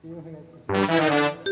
Terima kasih.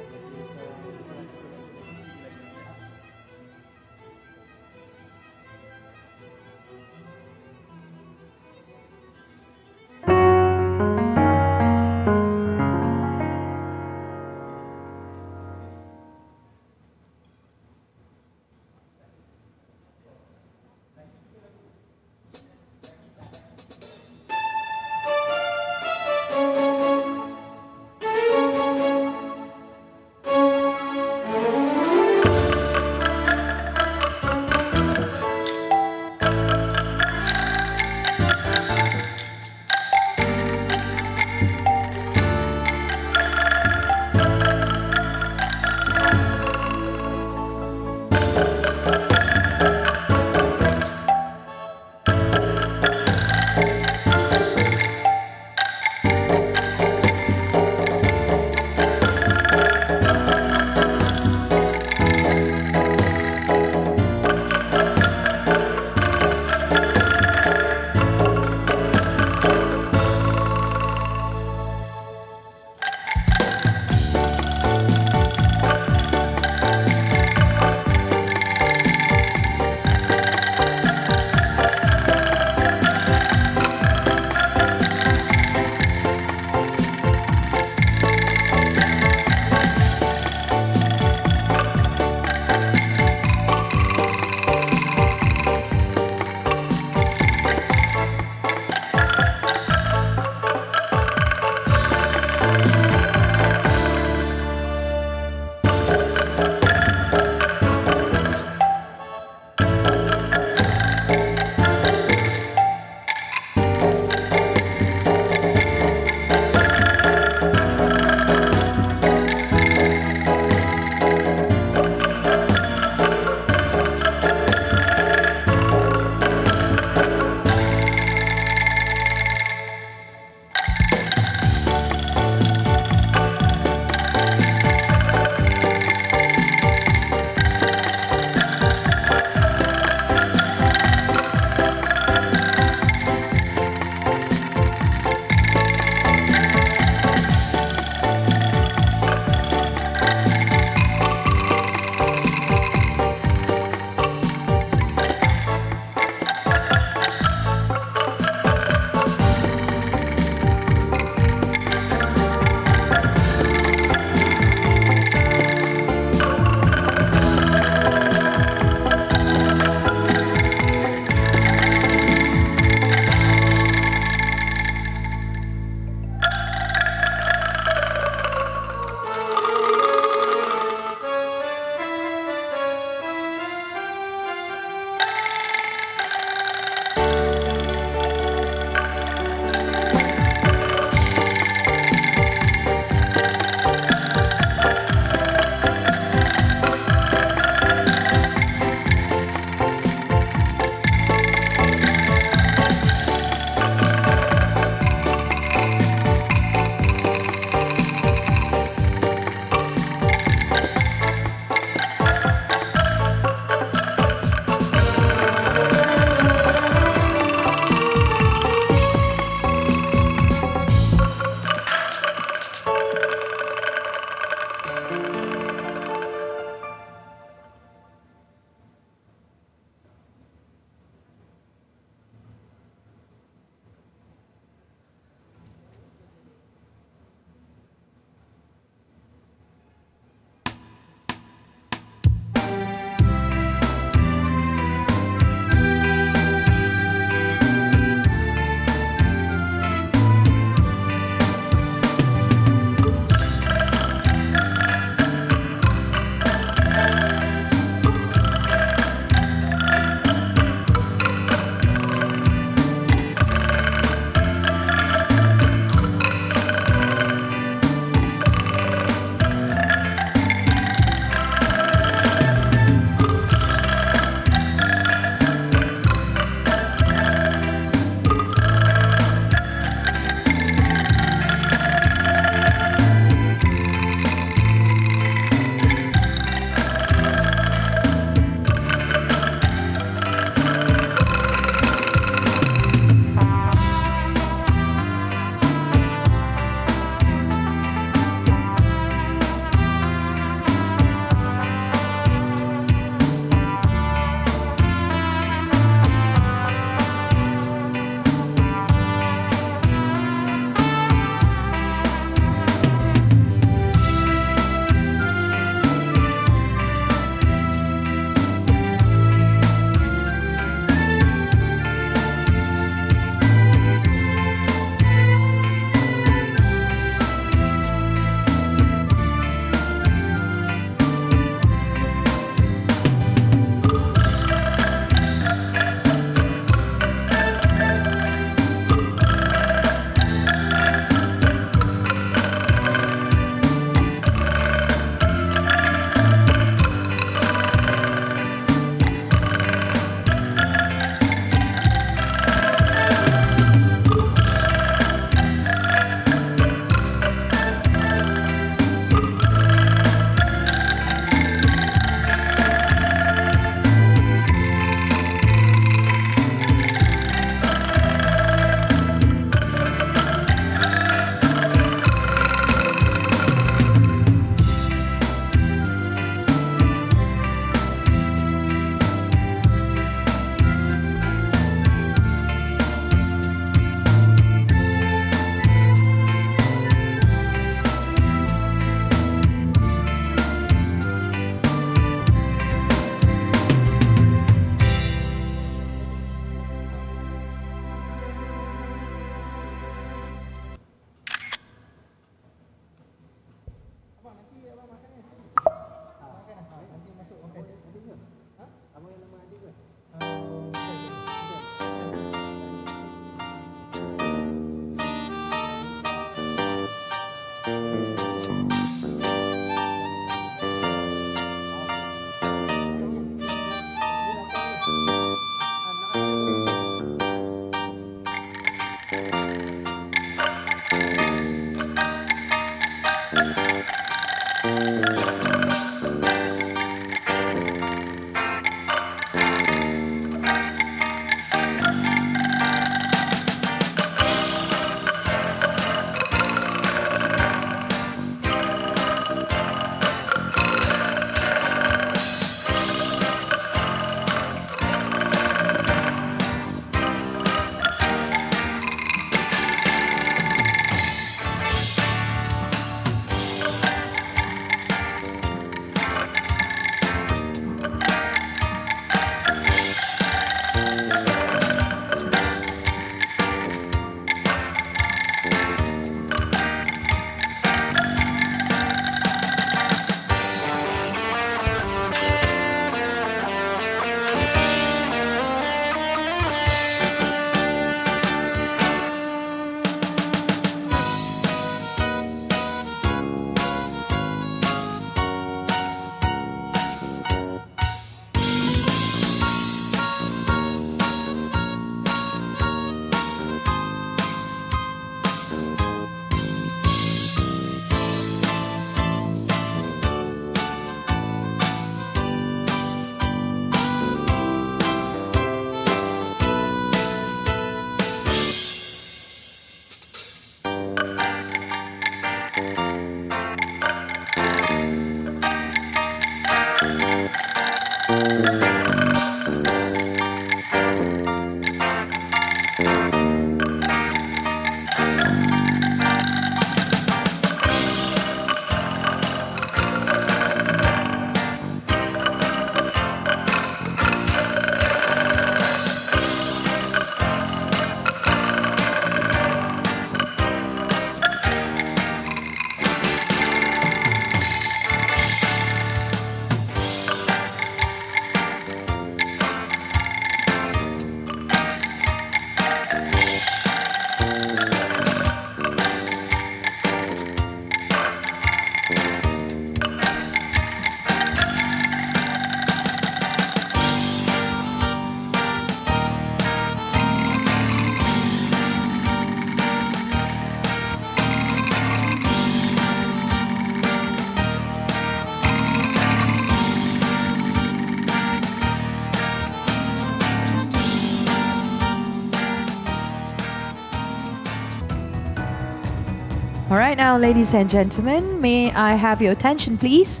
All right, now, ladies and gentlemen, may I have your attention, please?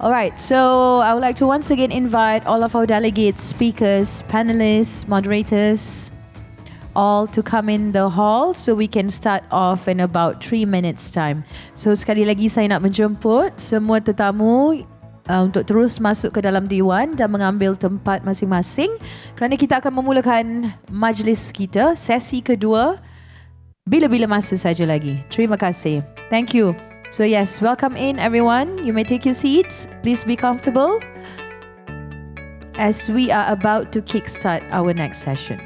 All right, so I would like to once again invite all of our delegates, speakers, panelists, moderators, all to come in the hall so we can start off in about 3 minutes time. So sekali lagi saya nak menjemput semua tetamu untuk terus masuk ke dalam Dewan dan mengambil tempat masing-masing kerana kita akan memulakan majlis kita, sesi kedua, bila-bila masa saja lagi. Terima kasih. Thank you. So yes, welcome in everyone. You may take your seats. Please be comfortable as we are about to kickstart our next session.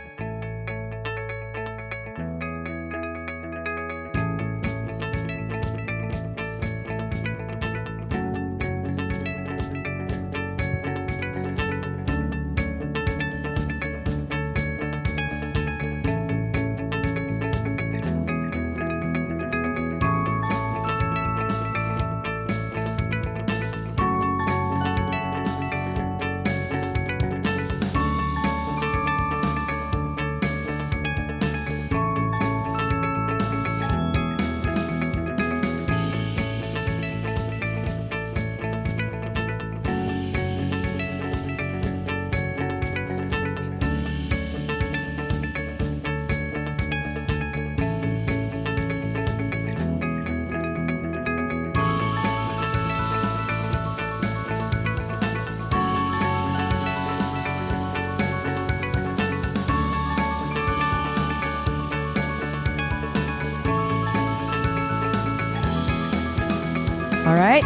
All right.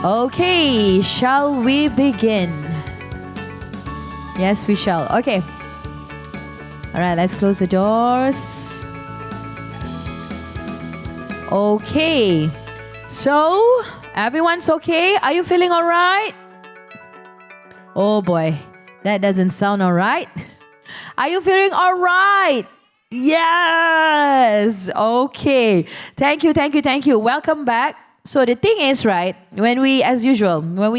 Okay, shall we begin? Yes, we shall. Okay. All right, let's close the doors. Okay. So, everyone's okay? Are you feeling all right? Oh boy, that doesn't sound all right. Are you feeling all right? Yes. Okay. Thank you. Welcome back. So the thing is, right, when we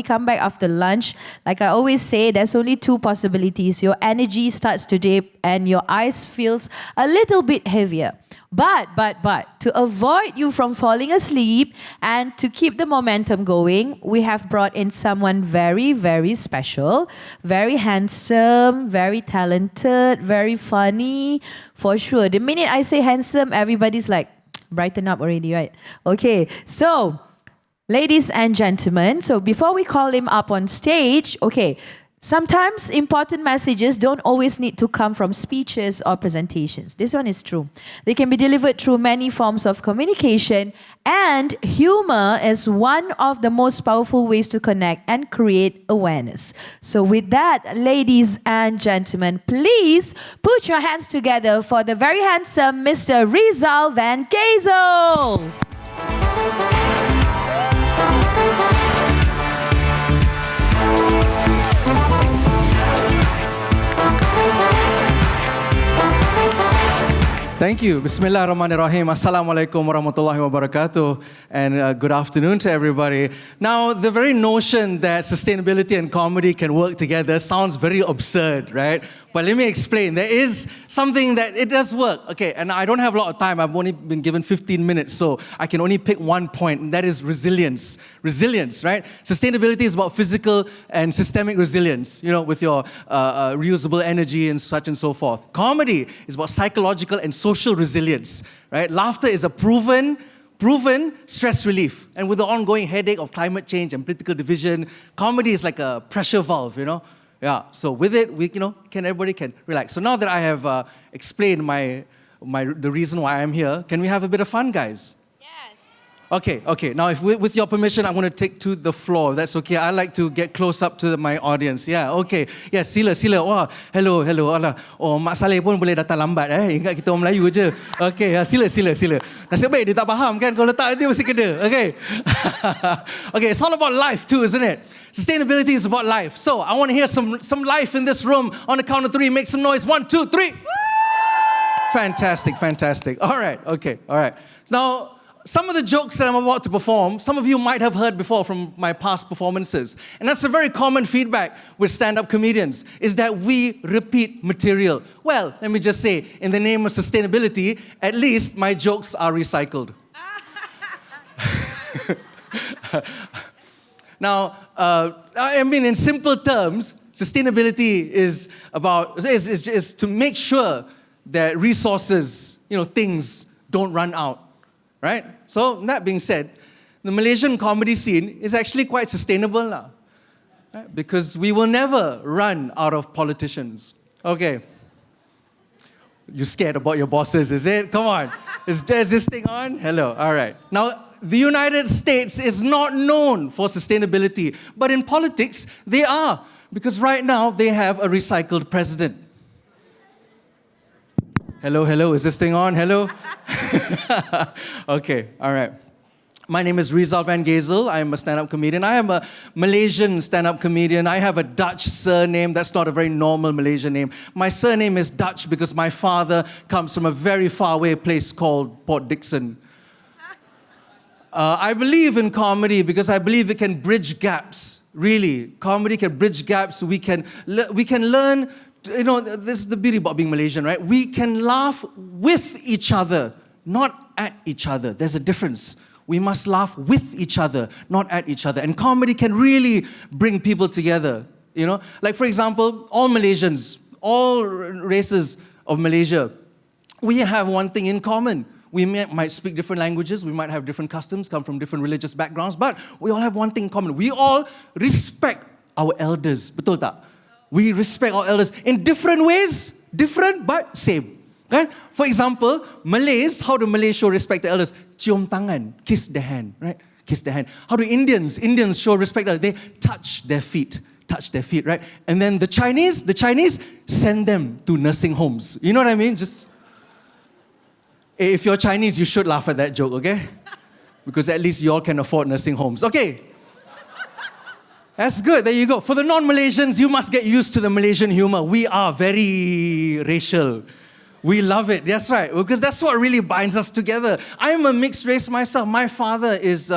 come back after lunch, like I always say, there's only two possibilities. Your energy starts to dip and your eyes feels a little bit heavier. But, to avoid you from falling asleep and to keep the momentum going, we have brought in someone very, very special, very handsome, very talented, very funny, for sure. The minute I say handsome, everybody's like, brighten up already, right? Okay, so, ladies and gentlemen, so before we call him up on stage, okay, sometimes important messages don't always need to come from speeches or presentations. This one is true. They can be delivered through many forms of communication, and humor is one of the most powerful ways to connect and create awareness. So with that, ladies and gentlemen, please put your hands together for the very handsome Mr. Rizal Van Kezel. Thank you. Bismillahirrahmanirrahim. Assalamualaikum warahmatullahi wabarakatuh. And good afternoon to everybody. Now, the very notion that sustainability and comedy can work together sounds very absurd, right? But let me explain. There is something that it does work. Okay, and I don't have a lot of time. I've only been given 15 minutes, so I can only pick one point, and that is resilience. Resilience, right? Sustainability is about physical and systemic resilience, with your reusable energy and such and so forth. Comedy is about psychological and social resilience, right? Laughter is a proven stress relief. And with the ongoing headache of climate change and political division, comedy is like a pressure valve, Yeah, so with it, everybody can relax. So now that I have explained the reason why I'm here, can we have a bit of fun, guys? Yes. Okay. Now, with your permission, I'm going to take to the floor. That's okay. I like to get close up to my audience. Yeah, okay. Yeah, sila. Wah, hello. Alah. Oh, Mak Saleh pun boleh datang lambat. Ingat kita orang Melayu je. Okay, sila. Nasib baik dia tak faham kan. Kalau tak, dia mesti kena. Okay. Okay, it's all about life too, isn't it? Sustainability is about life. So, I want to hear some life in this room. On the count of 3, make some noise. 1, 2, 3. Fantastic. All right. Now, some of the jokes that I'm about to perform, some of you might have heard before from my past performances. And that's a very common feedback with stand-up comedians, is that we repeat material. Well, let me just say, in the name of sustainability, at least my jokes are recycled. Now, in simple terms, sustainability is to make sure that resources, things don't run out. Right? So, that being said, the Malaysian comedy scene is actually quite sustainable now. Right? Because we will never run out of politicians. Okay. You scared about your bosses, is it? Come on. Is this thing on? Hello. All right. Now, the United States is not known for sustainability, but in politics, they are. Because right now, they have a recycled president. Hello, is this thing on? Hello? Okay, all right. My name is Rizal Van Gazel. I am a stand-up comedian. I am a Malaysian stand-up comedian. I have a Dutch surname. That's not a very normal Malaysian name. My surname is Dutch because my father comes from a very faraway place called Port Dickson. I believe in comedy because I believe it can bridge gaps. Really, comedy can bridge gaps. We can learn. This is the beauty about being Malaysian, right? We can laugh with each other, not at each other. There's a difference. We must laugh with each other, not at each other. And comedy can really bring people together, Like, for example, all Malaysians, all races of Malaysia, we have one thing in common. We might speak different languages, we might have different customs, come from different religious backgrounds, but we all have one thing in common. We all respect our elders. Betul tak? We respect our elders in different ways, different but same. Right? For example, Malays, how do Malays show respect to elders? Cium tangan, kiss the hand, right? Kiss the hand. How do Indians show respect to elders? They touch their feet, right? And then the Chinese send them to nursing homes. You know what I mean? If you're Chinese, you should laugh at that joke, okay? Because at least you all can afford nursing homes. Okay. That's good. There you go. For the non-Malaysians, you must get used to the Malaysian humor. We are very racial. We love it. That's right. Because that's what really binds us together. I'm a mixed race myself. My father is,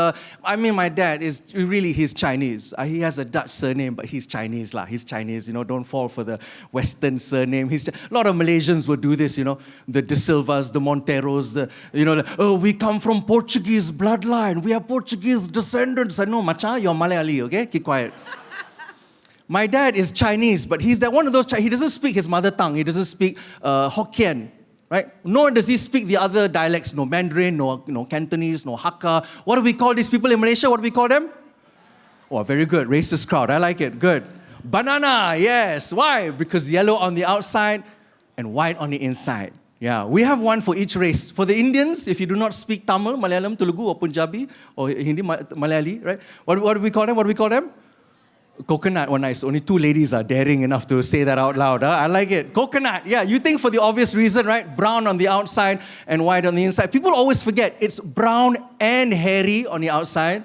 my dad is he's Chinese. He has a Dutch surname, but he's Chinese. He's Chinese, don't fall for the Western surname. A lot of Malaysians will do this, the De Silvas, the Monteros, we come from Portuguese bloodline. We are Portuguese descendants. I know, macha, you're Malayali, okay? Keep quiet. My dad is Chinese, but he's one of those, he doesn't speak his mother tongue. He doesn't speak Hokkien, right? Nor does he speak the other dialects, no Mandarin, no Cantonese, no Hakka. What do we call these people in Malaysia? What do we call them? Oh, very good. Racist crowd. I like it. Good. Banana, yes. Why? Because yellow on the outside and white on the inside. Yeah, we have one for each race. For the Indians, if you do not speak Tamil, Malayalam, Telugu, or Punjabi, or Hindi, Malayali, right? What do we call them? Coconut, nice. Only 2 ladies are daring enough to say that out loud. Huh? I like it. Coconut. Yeah, you think for the obvious reason, right? Brown on the outside and white on the inside. People always forget it's brown and hairy on the outside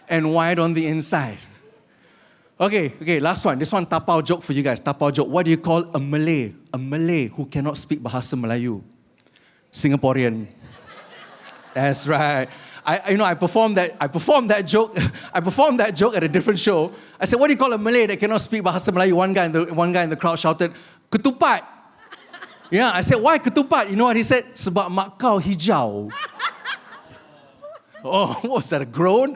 and white on the inside. Okay, last one. This one, tapau joke for you guys. Tapau joke. What do you call a Malay? A Malay who cannot speak Bahasa Melayu. Singaporean. That's right. I performed that joke. I performed that joke at a different show. I said, what do you call a Malay that cannot speak Bahasa Melayu? One guy in the crowd shouted, ketupat. Yeah, I said, why ketupat? You know what he said? Sebab mak kau hijau. Oh, what was that, a groan?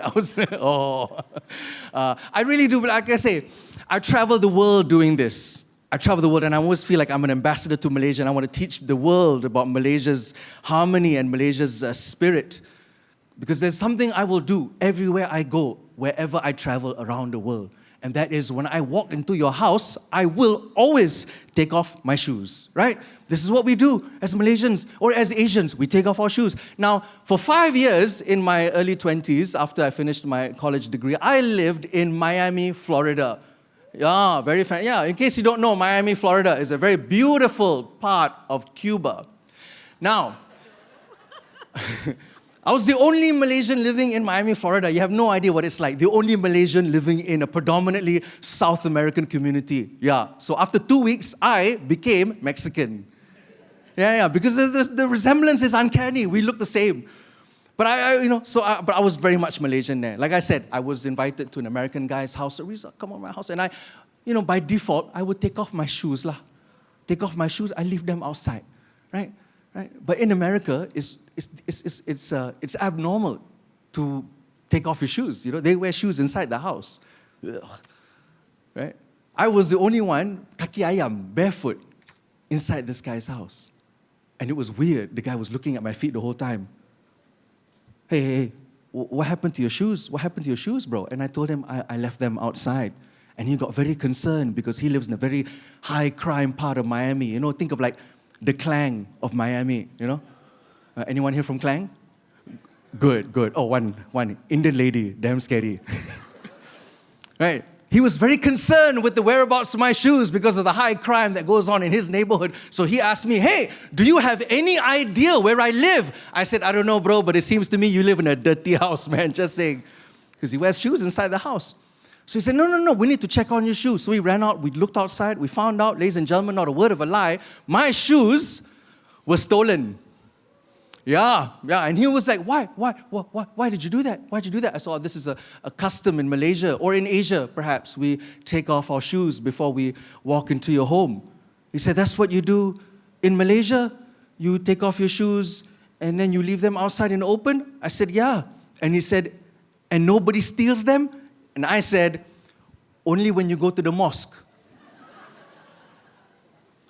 I really do, like I say, I travel the world doing this. I travel the world and I always feel like I'm an ambassador to Malaysia and I want to teach the world about Malaysia's harmony and Malaysia's spirit. Because there's something I will do everywhere I go, wherever I travel around the world. And that is when I walk into your house, I will always take off my shoes, right? This is what we do as Malaysians or as Asians. We take off our shoes. Now, for 5 years in my early 20s, after I finished my college degree, I lived in Miami, Florida. Yeah, very fan. Yeah, in case you don't know, Miami, Florida is a very beautiful part of Cuba. Now, I was the only Malaysian living in Miami, Florida. You have no idea what it's like. The only Malaysian living in a predominantly South American community. Yeah. So after 2 weeks, I became Mexican. Yeah, because the resemblance is uncanny. We look the same. But but I was very much Malaysian there. Like I said, I was invited to an American guy's house. Riza, come on my house. And by default, I would take off my shoes lah. Take off my shoes, I leave them outside, right? Right? But in America, it's abnormal to take off your shoes. You know, they wear shoes inside the house. Ugh. Right? I was the only one, kaki ayam, barefoot, inside this guy's house. And it was weird. The guy was looking at my feet the whole time. Hey, what happened to your shoes? What happened to your shoes, bro? And I told him I left them outside. And he got very concerned because he lives in a very high crime part of Miami. You know, think of like the Klang of Miami, you know? Anyone here from Klang? Good. Oh, one Indian lady, damn scary. Right? He was very concerned with the whereabouts of my shoes because of the high crime that goes on in his neighborhood. So he asked me, hey, do you have any idea where I live? I said, I don't know, bro, but it seems to me you live in a dirty house, man, just saying. Because he wears shoes inside the house. So he said, no, we need to check on your shoes. So we ran out, we looked outside, we found out, ladies and gentlemen, not a word of a lie, my shoes were stolen. Yeah, and he was like, why did you do that? Why'd you do that? I said, this is a custom in Malaysia, or in Asia, perhaps. We take off our shoes before we walk into your home. He said, that's what you do in Malaysia? You take off your shoes, and then you leave them outside in the open? I said, yeah. And he said, and nobody steals them? And I said, only when you go to the mosque.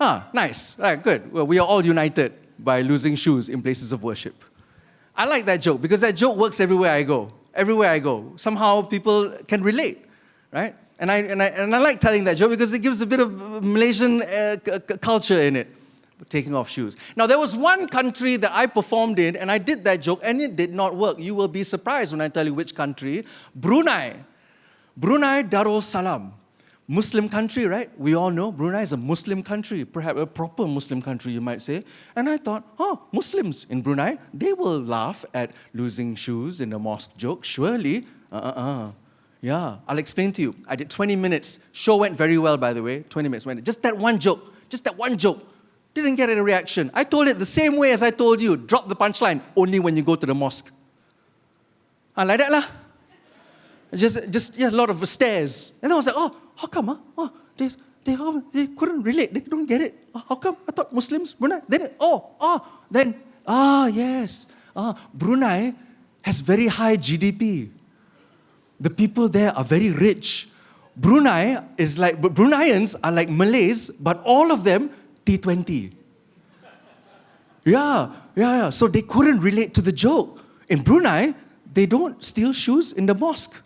Nice. Right, good. Well, we are all united by losing shoes in places of worship. I like that joke because that joke works everywhere I go. Everywhere I go. Somehow people can relate, right? And I like telling that joke because it gives a bit of Malaysian culture in it, taking off shoes. Now, there was one country that I performed in and I did that joke and it did not work. You will be surprised when I tell you which country. Brunei Darussalam. Muslim country, right? We all know Brunei is a Muslim country, perhaps a proper Muslim country, you might say. And I thought, Muslims in Brunei, they will laugh at losing shoes in a mosque joke, surely. Yeah, I'll explain to you. I did 20 minutes. Show went very well, by the way. 20 minutes went. Just that one joke. Didn't get a reaction. I told it the same way as I told you. Drop the punchline, only when you go to the mosque. Like that lah. Just a lot of stares. And I was like, how come? They couldn't relate. They don't get it. How come? I thought Muslims, Brunei. Yes. Brunei has very high GDP. The people there are very rich. Bruneians are like Malays, but all of them T20. Yeah. So they couldn't relate to the joke. In Brunei, they don't steal shoes in the mosque.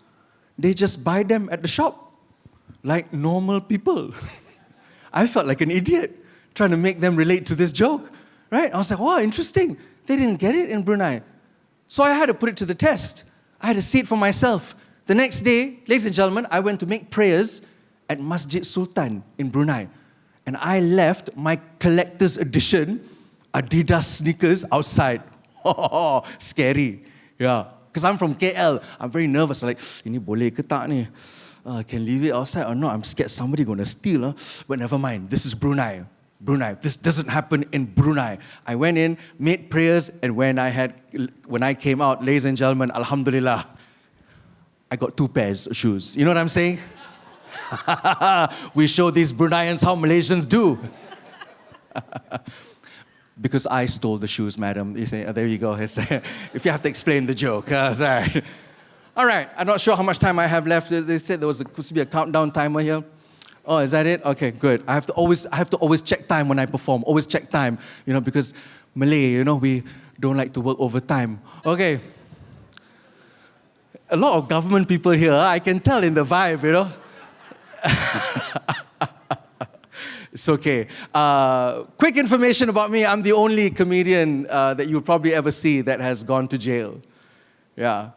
They just buy them at the shop, like normal people. I felt like an idiot trying to make them relate to this joke, right? I was like, wow, interesting. They didn't get it in Brunei. So I had to put it to the test. I had to see it for myself. The next day, ladies and gentlemen, I went to make prayers at Masjid Sultan in Brunei. And I left my collector's edition Adidas sneakers outside. Scary. Yeah. Because I'm from KL, I'm very nervous. I'm like, ini boleh ke tak ni? Can leave it outside or not? I'm scared somebody going to steal. But never mind, this is Brunei. Brunei. This doesn't happen in Brunei. I went in, made prayers, and when I came out, ladies and gentlemen, alhamdulillah, I got 2 pairs of shoes. You know what I'm saying? We show these Bruneians how Malaysians do. Because I stole the shoes, madam. You say, oh, there you go. If you have to explain the joke. Sorry. All right, I'm not sure how much time I have left. They said there was supposed to be a countdown timer here. Oh, is that it? Okay, good. I have to always check time when I perform. Always check time, because Malay, we don't like to work overtime. Okay. A lot of government people here, I can tell in the vibe, It's okay. Quick information about me. I'm the only comedian that you'll probably ever see that has gone to jail. Yeah.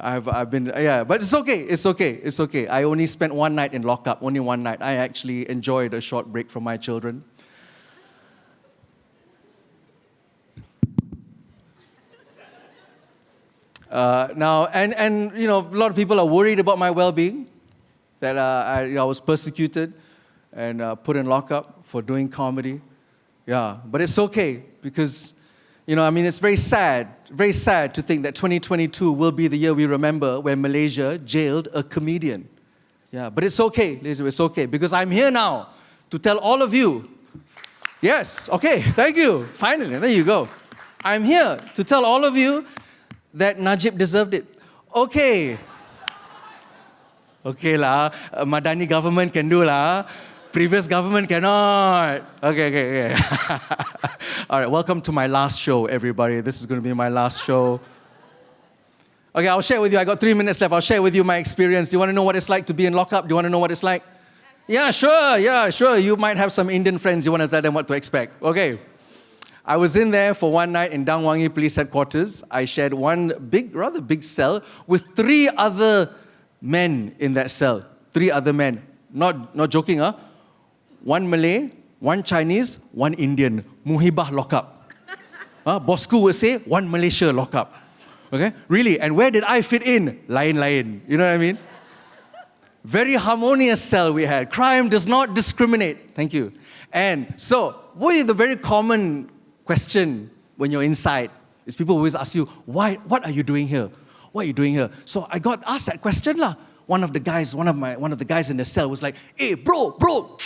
I've been, but it's okay. I only spent 1 night in lockup, only 1 night. I actually enjoyed a short break from my children. Now, and a lot of people are worried about my well-being, that I was persecuted and put in lockup for doing comedy. Yeah, but it's okay because, it's very sad to think that 2022 will be the year we remember when Malaysia jailed a comedian. Yeah, but it's okay, ladies, it's okay, because I'm here now to tell all of you. Yes, okay, thank you. Finally, there you go. I'm here to tell all of you that Najib deserved it. Okay. Okay lah, Madani government can do lah. Previous government cannot. Okay. All right, welcome to my last show, everybody. This is going to be my last show. Okay, I'll share with you. I got 3 minutes left. I'll share with you my experience. Do you want to know what it's like to be in lockup? Do you want to know what it's like? Yeah, sure. You might have some Indian friends. You want to tell them what to expect. Okay. I was in there for 1 night in Dang Wangi Police Headquarters. I shared one rather big cell with 3 other men in that cell. 3 other men. Not joking, huh? 1 Malay, 1 Chinese, 1 Indian. Muhibah lockup. Bosku would say 1 Malaysia lockup. Okay? Really. And where did I fit in? Lain. You know what I mean? Very harmonious cell we had. Crime does not discriminate. Thank you. And so, the very common question when you're inside is people always ask you, what are you doing here? What are you doing here? So I got asked that question lah. One of the guys in the cell was like, hey, bro, brother.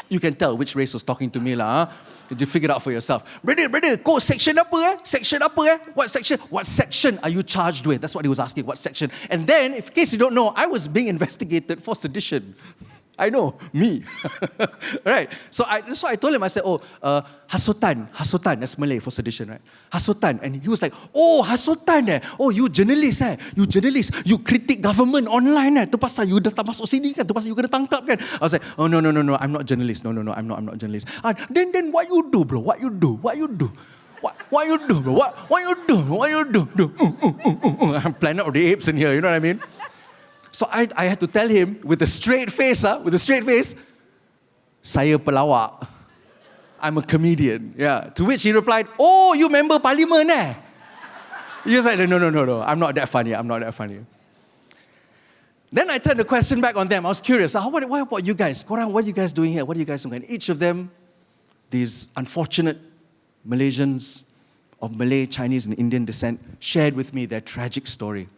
You can tell which race was talking to me lah. Did you figure it out for yourself? Brother, kau section apa? Section apa? What section? What section are you charged with? That's what he was asking, what section? And then, in case you don't know, I was being investigated for sedition. I know, me. Right. So I told him, I said, hasutan, that's Malay for sedition, right? Hasutan. And he was like, oh, hasutan eh? Oh, you journalist eh? You critique government online eh? Tu pasal you datang masuk sini kan? Tu pasal you kena tangkap kan? I was like, oh, no, I'm not journalist. No, I'm not journalist. Then what you do, bro? What you do? What you do, bro? What you do? I'm Planet of the Apes in here, you know what I mean? So I had to tell him with a straight face, saya pelawak. I'm a comedian. Yeah. To which he replied, oh, you member parliament eh? He was like, no, I'm not that funny. Then I turned the question back on them. I was curious, what about you guys? What are you guys doing here? What are you guys doing? And each of them, these unfortunate Malaysians of Malay, Chinese, and Indian descent, shared with me their tragic story.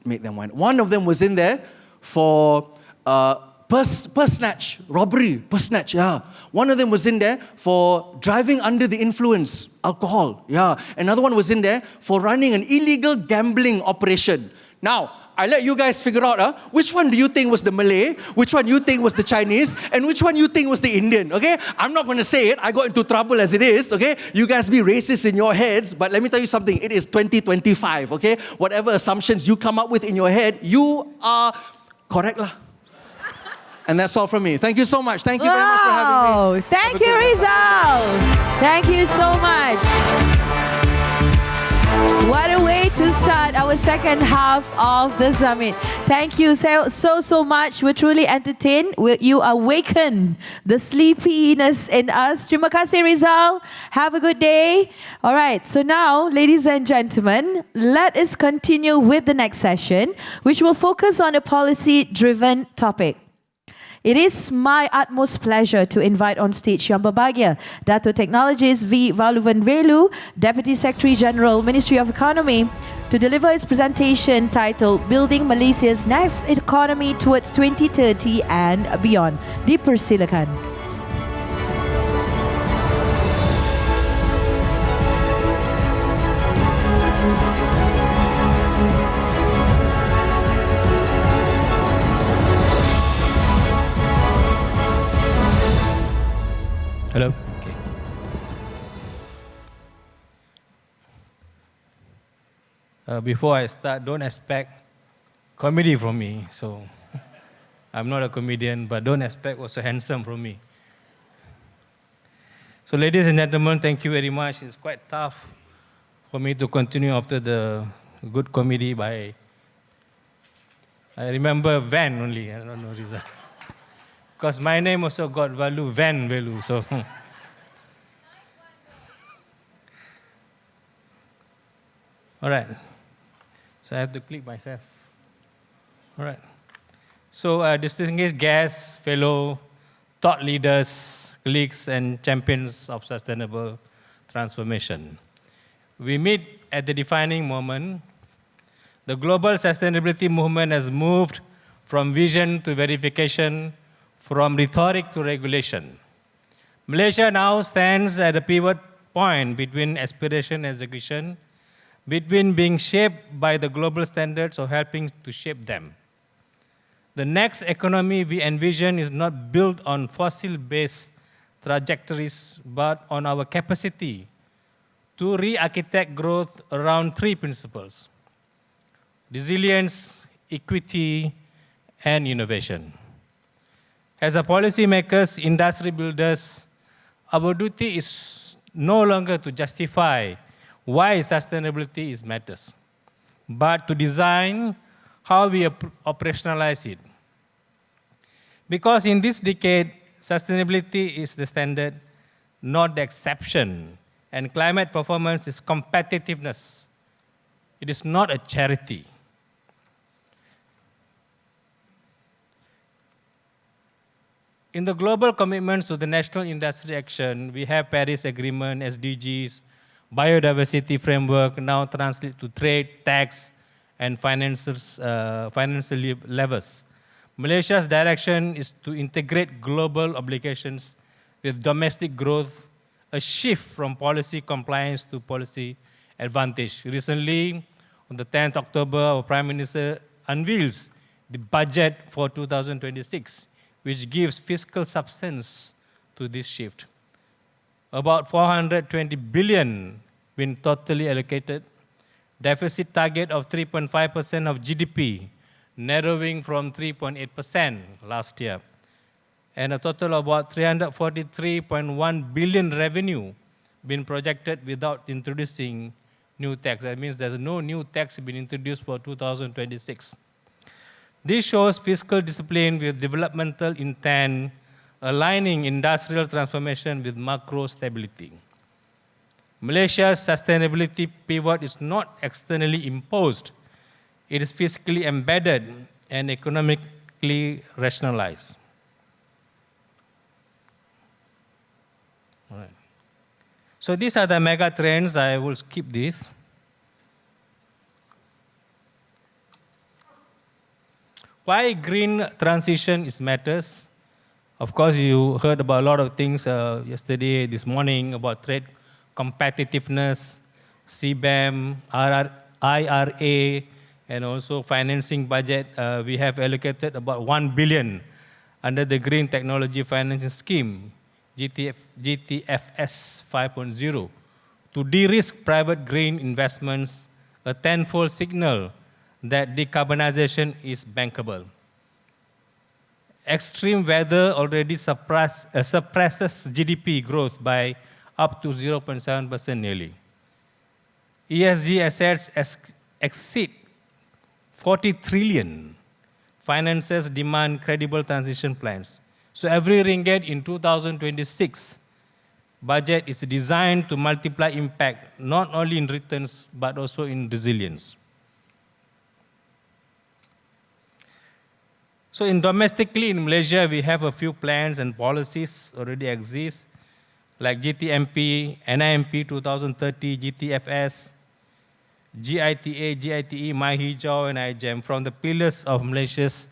Make them whine. One of them was in there for purse snatch, robbery, purse snatch, yeah. One of them was in there for driving under the influence, alcohol, yeah. Another one was in there for running an illegal gambling operation. Now, I let you guys figure out which one do you think was the Malay, which one you think was the Chinese, and which one you think was the Indian, okay? I'm not going to say it. I got into trouble as it is, okay? You guys be racist in your heads, but let me tell you something. It is 2025, okay? Whatever assumptions you come up with in your head, you are correct lah. And that's all from me. Thank you so much. Thank you very much for having me. Thank you, Rizal. Thank you so much. What a way to start our second half of the summit. Thank you so much. We're truly entertained. You awaken the sleepiness in us. Terima kasih, Rizal. Have a good day. All right. So now, ladies and gentlemen, let us continue with the next session, which will focus on a policy-driven topic. It is my utmost pleasure to invite on stage Yang Berbahagia, Dato Technologist V. Valuvan Velu, Deputy Secretary General, Ministry of Economy, to deliver his presentation titled Building Malaysia's Next Economy Towards 2030 and Beyond. Dipersilakan. Hello. Okay. Before I start, don't expect comedy from me. So I'm not a comedian, but don't expect also handsome from me. So ladies and gentlemen, thank you very much. It's quite tough for me to continue after the good comedy by, I remember Van only, I don't know reason. Because my name also got value, Van value, so. All right. So I have to click myself. All right. So distinguished guests, fellow thought leaders, colleagues, and champions of sustainable transformation. We meet at the defining moment. The global sustainability movement has moved from vision to verification, from rhetoric to regulation. Malaysia now stands at a pivot point between aspiration and execution, between being shaped by the global standards or helping to shape them. The next economy we envision is not built on fossil-based trajectories, but on our capacity to re-architect growth around three principles: resilience, equity, and innovation. As a policymakers, industry builders, our duty is no longer to justify why sustainability matters, but to design how we operationalize it. Because in this decade, sustainability is the standard, not the exception, and climate performance is competitiveness. It is not a charity. In the global commitments to the national industry action, we have Paris Agreement, SDGs, biodiversity framework, now translate to trade, tax, and financial levers. Malaysia's direction is to integrate global obligations with domestic growth, a shift from policy compliance to policy advantage. Recently, on the 10th October, our Prime Minister unveils the budget for 2026, which gives fiscal substance to this shift. About 420 billion been totally allocated. Deficit target of 3.5% of GDP, narrowing from 3.8% last year. And a total of about 343.1 billion revenue been projected without introducing new tax. That means there's no new tax been introduced for 2026. This shows fiscal discipline with developmental intent, aligning industrial transformation with macro stability. Malaysia's sustainability pivot is not externally imposed. It is fiscally embedded and economically rationalized. All right. So these are the mega trends. I will skip this. Why green transition matters? Of course, you heard about a lot of things yesterday, this morning, about trade competitiveness, CBAM, IRA, and also financing budget. We have allocated about 1 billion under the Green Technology Financing Scheme, GTFS 5.0, to de-risk private green investments, a tenfold signal that decarbonization is bankable. Extreme weather already suppresses GDP growth by up to 0.7% nearly. ESG assets exceed 40 trillion. Finances demand credible transition plans. So every ringgit in 2026 budget is designed to multiply impact, not only in returns, but also in resilience. So domestically in Malaysia, we have a few plans and policies already exist, like GTMP, NIMP 2030, GTFS, GITA, GITE, My Hijau, and IGEM from the pillars of Malaysia's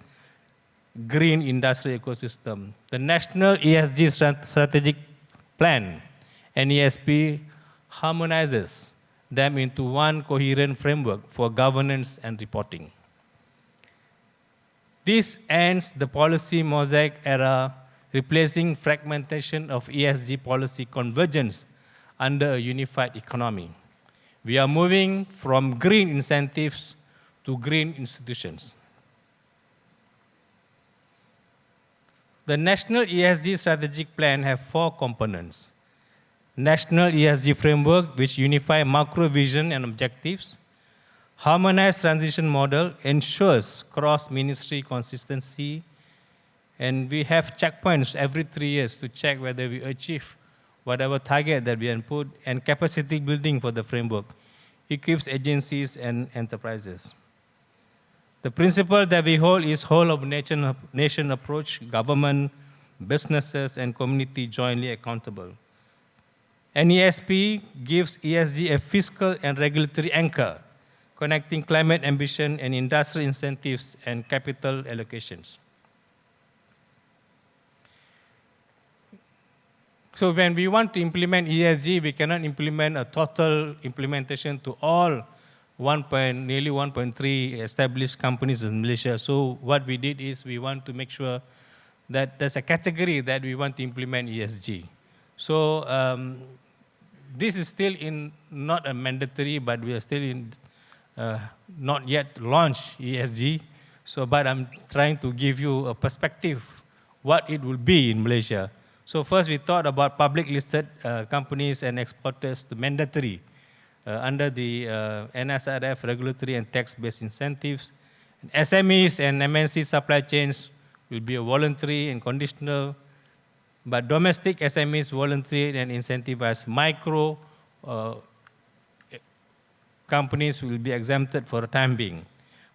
green industrial ecosystem. The National ESG Strategic Plan, NESP, harmonizes them into one coherent framework for governance and reporting. This ends the policy mosaic era, replacing fragmentation of ESG policy convergence under a unified economy. We are moving from green incentives to green institutions. The National ESG Strategic Plan have 4 components. National ESG Framework, which unify macro vision and objectives. Harmonized transition model ensures cross-ministry consistency. And we have checkpoints every 3 years to check whether we achieve whatever target that we have put, and capacity building for the framework equips agencies and enterprises. The principle that we hold is whole of nation approach, government, businesses, and community jointly accountable. NESP gives ESG a fiscal and regulatory anchor, connecting climate ambition and industrial incentives and capital allocations. So when we want to implement ESG, we cannot implement a total implementation to all nearly 1.3 established companies in Malaysia. So what we did is we want to make sure that there's a category that we want to implement ESG. So this is still not a mandatory, but we are still not yet launched ESG. So, but I'm trying to give you a perspective what it will be in Malaysia. So first we thought about public listed companies and exporters to mandatory under the NSRF regulatory and tax-based incentives. SMEs and MNC supply chains will be a voluntary and conditional, but domestic SMEs voluntary and incentivized. Micro companies will be exempted for the time being.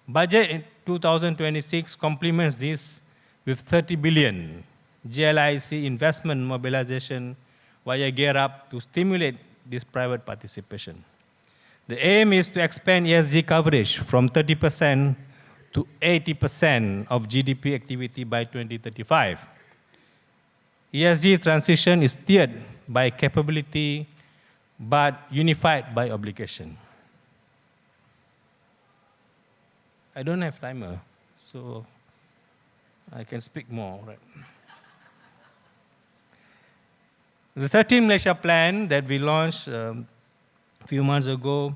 Budget in 2026 complements this with 30 billion GLIC investment mobilization via Gear Up to stimulate this private participation. The aim is to expand ESG coverage from 30% to 80% of GDP activity by 2035. ESG transition is steered by capability, but unified by obligation. I don't have timer, so I can speak more. Right? The 13 Malaysia plan that we launched a few months ago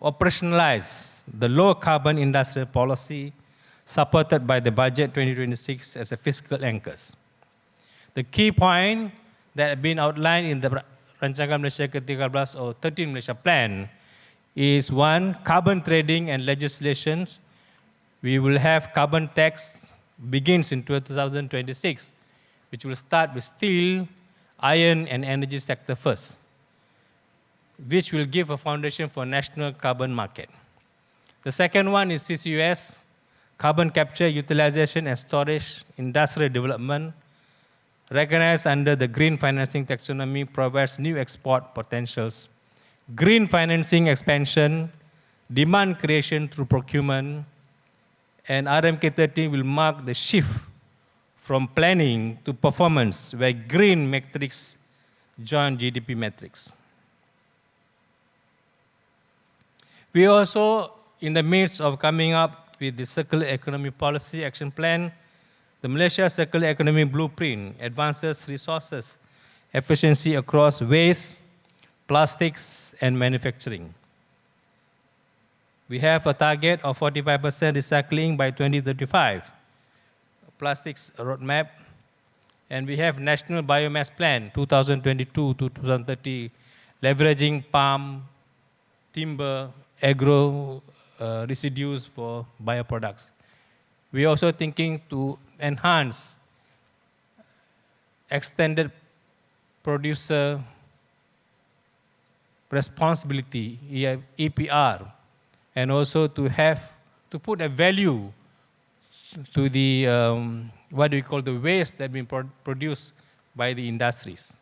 operationalized the low carbon industrial policy supported by the budget 2026 as a fiscal anchors. The key point that have been outlined in the Rancangan Malaysia ke-13 or 13 Malaysia plan is 1, carbon trading and legislations. We will have carbon tax begins in 2026, which will start with steel, iron, and energy sector first, which will give a foundation for national carbon market. The second one is CCUS, carbon capture, utilization, and storage, industrial development, recognized under the green financing taxonomy, provides new export potentials. Green financing expansion, demand creation through procurement, and RMK13 will mark the shift from planning to performance, where green metrics join GDP metrics. We are also in the midst of coming up with the Circular Economy Policy Action Plan. The Malaysia Circular Economy Blueprint advances resources efficiency across waste, plastics, and manufacturing. We have a target of 45% recycling by 2035, plastics roadmap, and we have National Biomass Plan 2022 to 2030, leveraging palm, timber, agro residues for bioproducts. We are also thinking to enhance extended producer responsibility, EPR, and also to put a value to the, what do we call the waste that been produced by the industries.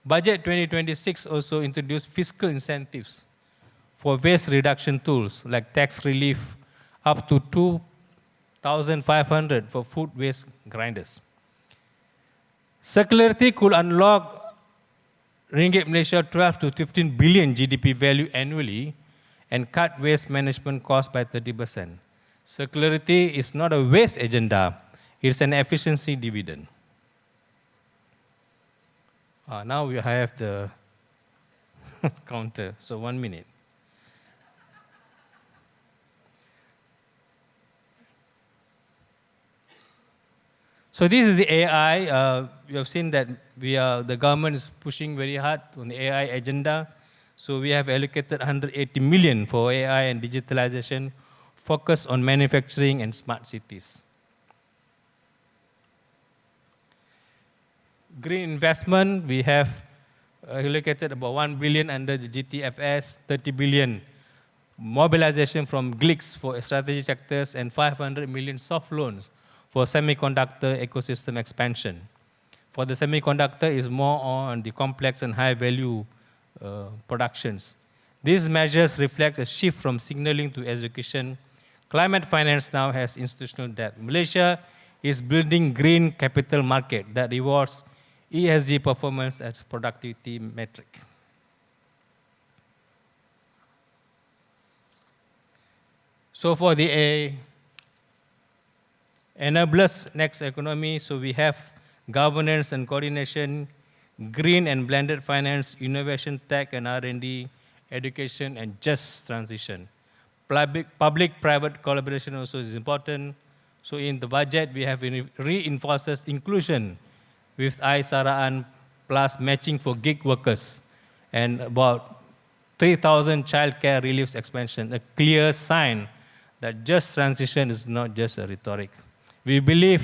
Budget 2026 also introduced fiscal incentives for waste reduction tools like tax relief up to 2,500 for food waste grinders. Circularity could unlock Ringgit Malaysia 12 to 15 billion GDP value annually and cut waste management costs by 30%. Circularity is not a waste agenda, it's an efficiency dividend. Now we have the counter, so 1 minute. So this is the AI. You have seen that the government is pushing very hard on the AI agenda. So we have allocated 180 million for AI and digitalization, focused on manufacturing and smart cities. Green investment, we have allocated about 1 billion under the GTFS, 30 billion mobilization from GLICs for strategy sectors, and 500 million soft loans for semiconductor ecosystem expansion. For the semiconductor is more on the complex and high value productions. These measures reflect a shift from signaling to execution. Climate finance now has institutional depth. Malaysia is building green capital market that rewards ESG performance as productivity metric. So for the enablers next economy, so we have governance and coordination, green and blended finance, innovation, tech and R&D, education and just transition. Public-private collaboration also is important. So in the budget, we have reinforces inclusion with I-Saraan plus matching for gig workers and about 3,000 childcare reliefs expansion, a clear sign that just transition is not just a rhetoric. We believe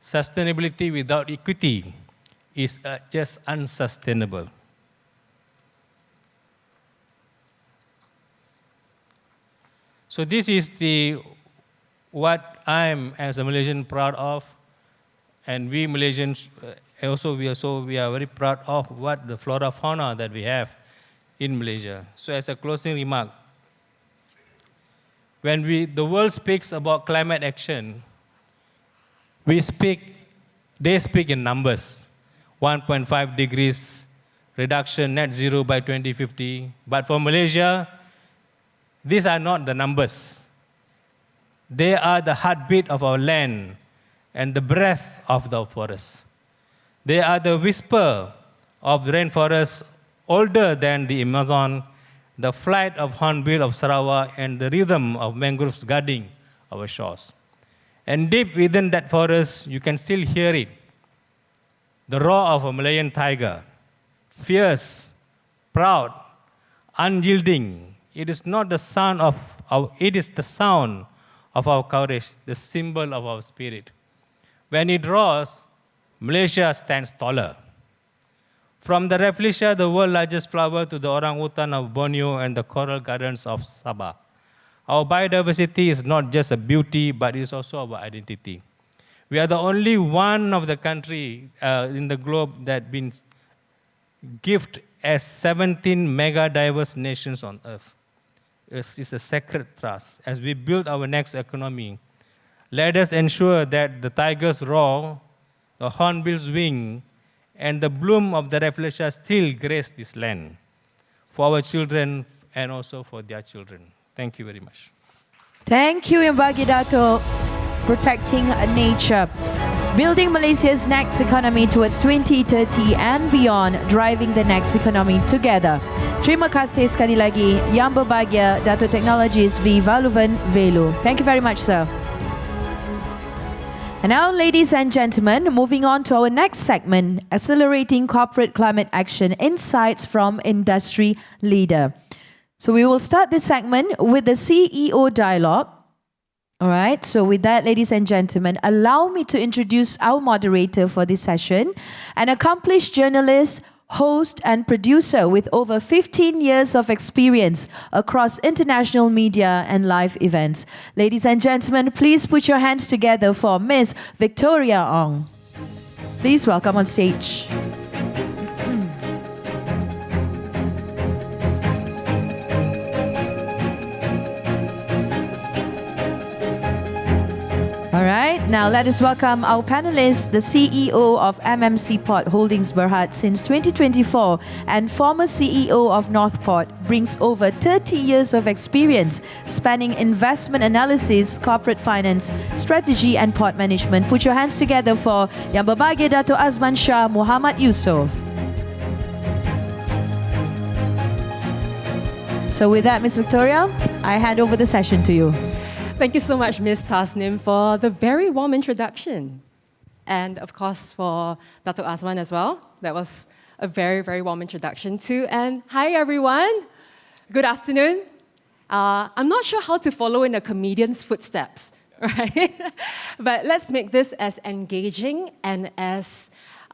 sustainability without equity is just unsustainable. So this is what I'm as a Malaysian proud of, and we Malaysians we are very proud of what the flora fauna that we have in Malaysia. So as a closing remark, when the world speaks about climate action, they speak in numbers. 1.5 degrees reduction, net zero by 2050. But for Malaysia, these are not the numbers. They are the heartbeat of our land and the breath of the forest. They are the whisper of the rainforest older than the Amazon, the flight of hornbill of Sarawak, and the rhythm of mangroves guarding our shores. And deep within that forest, you can still hear it. The roar of a Malayan tiger, fierce, proud, unyielding. It is not the sound of it is the sound of our courage, the symbol of our spirit. When it roars, Malaysia stands taller. From the Rafflesia, the world's largest flower, to the orangutan of Borneo and the coral gardens of Sabah. Our biodiversity is not just a beauty, but it is also our identity. We are the only one of the country in the globe that been gifted as 17 mega diverse nations on earth. It's a sacred trust. As we build our next economy, let us ensure that the tigers roar, the hornbills wing, and the bloom of the Rafflesia still grace this land for our children and also for their children. Thank you very much. Thank you, Mbagi Dato. Protecting nature. Building Malaysia's next economy towards 2030 and beyond, driving the next economy together. Terima kasih sekali lagi. Yang berbahagia, Dato Technologies V. Valuvan Velu. Thank you very much, sir. And now, ladies and gentlemen, moving on to our next segment, Accelerating Corporate Climate Action, Insights from Industry Leader. So we will start this segment with the CEO dialogue. All right, so with that, ladies and gentlemen, allow me to introduce our moderator for this session, an accomplished journalist, host and producer with over 15 years of experience across international media and live events. Ladies and gentlemen, please put your hands together for Miss Victoria Ong. Please welcome on stage. All right, now let us welcome our panelist, the CEO of MMC Port Holdings Berhad since 2024 and former CEO of Northport, brings over 30 years of experience spanning investment analysis, corporate finance, strategy and port management. Put your hands together for Yang Berbahagia Dato' Azman Shah Muhammad Yusof. So with that, Miss Victoria, I hand over the session to you. Thank you so much, Ms. Tasnim, for the very warm introduction. And of course, for Dato' Azman as well. That was a very, very warm introduction too. And hi, everyone. Good afternoon. I'm not sure how to follow in a comedian's footsteps, right? But let's make this as engaging and as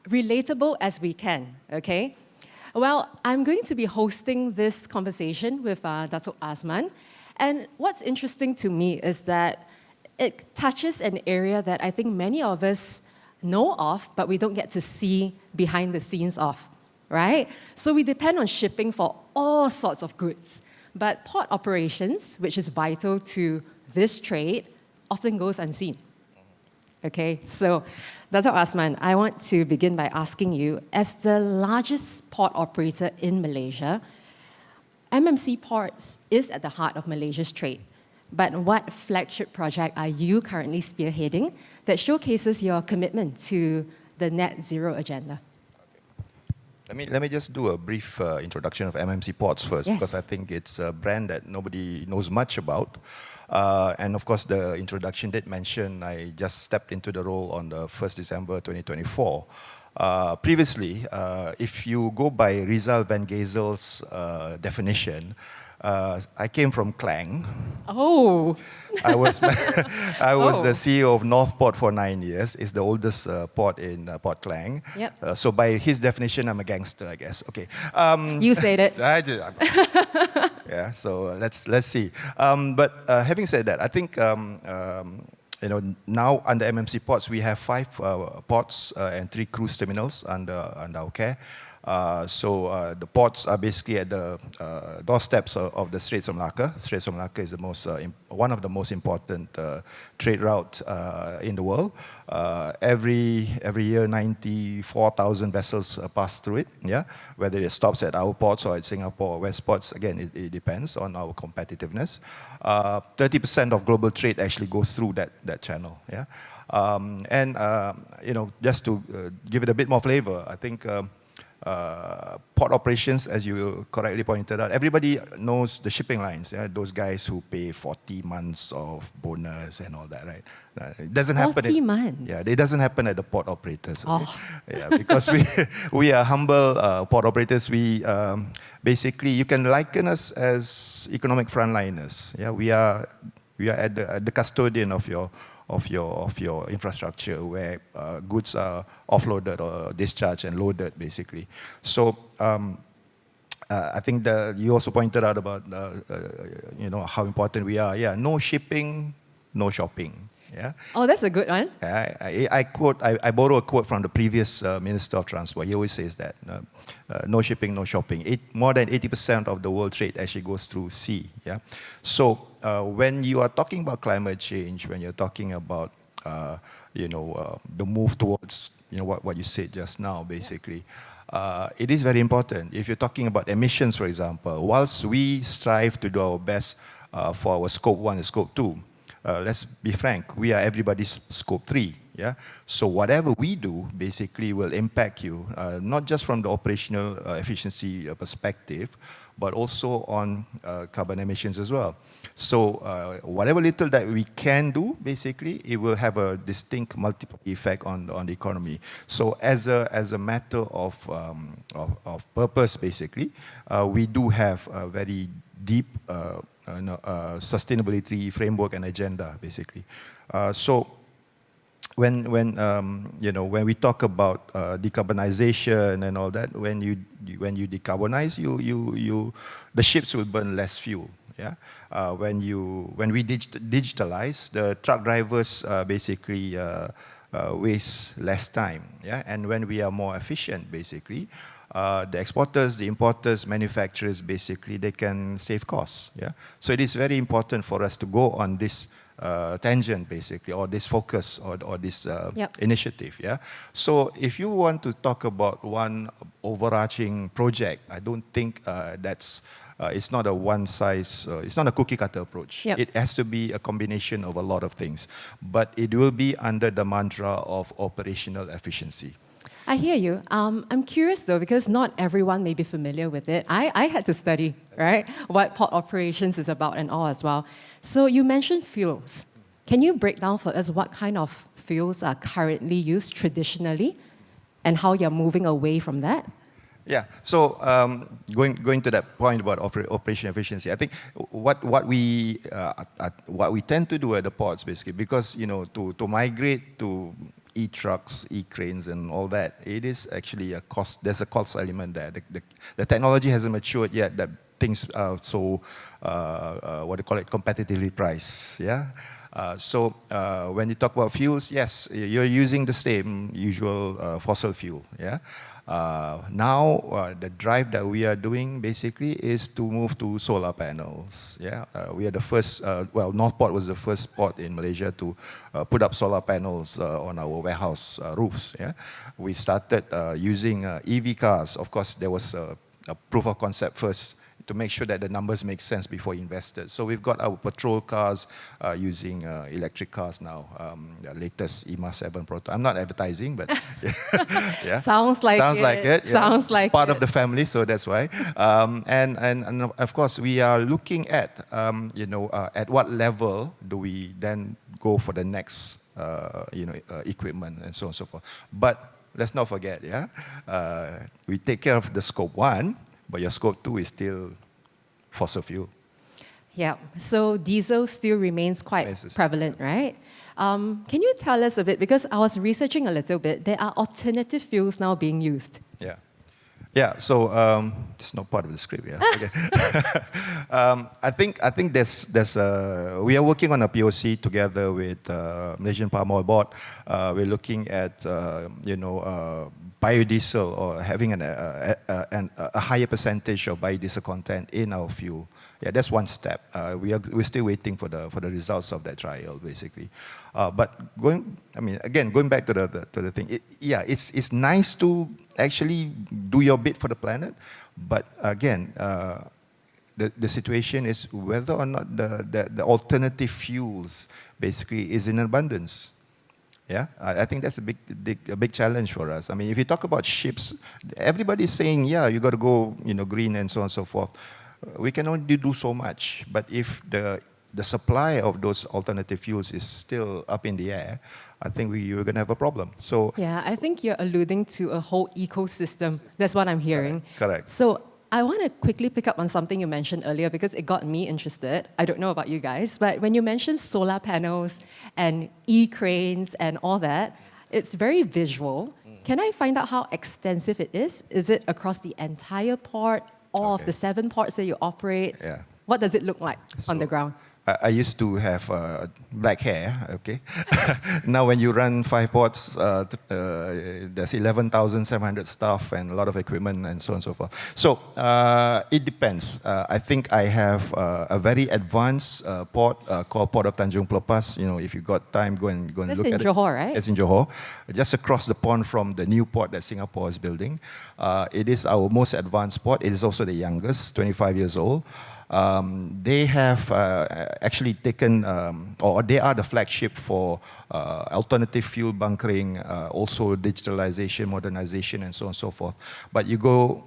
relatable as we can, okay? Well, I'm going to be hosting this conversation with Dato' Azman. And what's interesting to me is that it touches an area that I think many of us know of, but we don't get to see behind the scenes of, right? So we depend on shipping for all sorts of goods. But port operations, which is vital to this trade, often goes unseen. Okay, so Dato' Azman, I want to begin by asking you, as the largest port operator in Malaysia, MMC Ports is at the heart of Malaysia's trade. But what flagship project are you currently spearheading that showcases your commitment to the net zero agenda? Let me just do a brief introduction of MMC Ports first, Yes. because I think it's a brand that nobody knows much about. And of course, the introduction did mention I just stepped into the role on the 1st December 2024. Previously, if you go by Rizal Van Gazel's definition, I came from Klang. Oh, I was the CEO of Northport for 9 years. It's the oldest port in Port Klang. Yep. So by his definition, I'm a gangster, I guess. Okay. you said it. Yeah. So let's see. But having said that, I think now under MMC Ports we have 5 ports and 3 cruise terminals under our care. So the ports are basically at the doorsteps of the Straits of Malacca. Straits of Malacca is the one of the most important trade route in the world. Every year, 94,000 vessels pass through it. Yeah, whether it stops at our ports or at Singapore or West ports, again, it depends on our competitiveness. 30% of global trade actually goes through that channel. Yeah, just to give it a bit more flavor, I think. Port operations, as you correctly pointed out, everybody knows the shipping lines. Yeah? Those guys who pay 40 months of bonus and all that, right? It doesn't happen. 40 months? Yeah, it doesn't happen at the port operators. Okay? Oh. Yeah, because we are humble port operators. We basically, you can liken us as economic frontliners. Yeah, we are at the custodian of your infrastructure, where goods are offloaded or discharged and loaded, basically. So I think you also pointed out about how important we are. Yeah, no shipping, no shopping. Yeah. Oh, that's a good one. I borrow a quote from the previous Minister of Transport. He always says that no shipping, no shopping. More than 80% of the world trade actually goes through sea. Yeah. So when you are talking about climate change, when you're talking about the move towards what you said just now, basically. It is very important. If you're talking about emissions, for example, whilst we strive to do our best for our scope 1 and scope 2, let's be frank, we are everybody's scope 3. Yeah? So whatever we do basically will impact you, not just from the operational efficiency perspective, but also on carbon emissions as well. So whatever little that we can do, basically, it will have a distinct multiple effect on the economy. So as a matter of purpose, basically, we do have a very deep sustainability framework and agenda, basically. So when we talk about decarbonization and all that, when you decarbonize, the ships will burn less fuel. Yeah. When we digitalize, the truck drivers basically waste less time. Yeah. And when we are more efficient, basically, the exporters, the importers, manufacturers, basically, they can save costs. Yeah. So it is very important for us to go on this tangent, basically, or this focus, or this initiative. Yeah. So if you want to talk about one overarching project, I don't think it's not a one size, it's not a cookie cutter approach. Yep. It has to be a combination of a lot of things, but it will be under the mantra of operational efficiency. I hear you. I'm curious though, because not everyone may be familiar with it. I had to study, right, what port operations is about and all as well. So you mentioned fuels. Can you break down for us what kind of fuels are currently used traditionally and how you're moving away from that? Yeah. So going to that point about operation efficiency, I think what we tend to do at the ports, basically, because to migrate to e-trucks, e-cranes, and all that, it is actually a cost. There's a cost element there. The technology hasn't matured yet that things are so what do you call it, competitively priced. Yeah. So when you talk about fuels, yes, you're using the same usual fossil fuel. Yeah. Now the drive that we are doing basically is to move to solar panels. Yeah, we are the first. Northport was the first port in Malaysia to put up solar panels on our warehouse roofs. Yeah, we started using EV cars. Of course, there was a proof of concept first, to make sure that the numbers make sense before invested. So we've got our patrol cars using electric cars now, the latest EMA 7 Proto. I'm not advertising, but yeah. Sounds like it. Sounds like it's part of the family, so that's why. And of course, we are looking at, at what level do we then go for the next, equipment and so on and so forth. But let's not forget, we take care of the scope 1, but your scope 2 is still fossil fuel. Yeah, so diesel still remains quite prevalent, right? Can you tell us a bit, because I was researching a little bit, there are alternative fuels now being used. Yeah. Yeah, so it's not part of the script, yeah. Okay. I think we are working on a POC together with Malaysian Palm Oil Board. We're looking at biodiesel, or having a higher percentage of biodiesel content in our fuel. Yeah, that's one step. We're still waiting for the results of that trial, basically. But going back to the thing, it's nice to actually do your bit for the planet, but again, the situation is whether or not the alternative fuels basically is in abundance. Yeah, I think that's a big challenge for us. I mean, if you talk about ships, everybody's saying, you got to go, green and so on and so forth. We can only do so much, but if the supply of those alternative fuels is still up in the air, I think we're going to have a problem. So yeah, I think you're alluding to a whole ecosystem. That's what I'm hearing. Correct. So I want to quickly pick up on something you mentioned earlier, because it got me interested. I don't know about you guys, but when you mentioned solar panels and e-cranes and all that, it's very visual. Can I find out how extensive it is? Is it across the entire port, all of the 7 ports that you operate? Yeah. What does it look like on the ground? I used to have black hair, okay? Now when you run 5 ports, there's 11,700 staff and a lot of equipment and so on and so forth. So it depends. I think I have a very advanced port called Port of Tanjung Pelepas. If you got time, go and look at it. That's in Johor, right? It's in Johor, just across the pond from the new port that Singapore is building. It is our most advanced port. It is also the youngest, 25 years old. They have actually taken, or they are the flagship for alternative fuel bunkering, also digitalization, modernization, and so on and so forth. But you go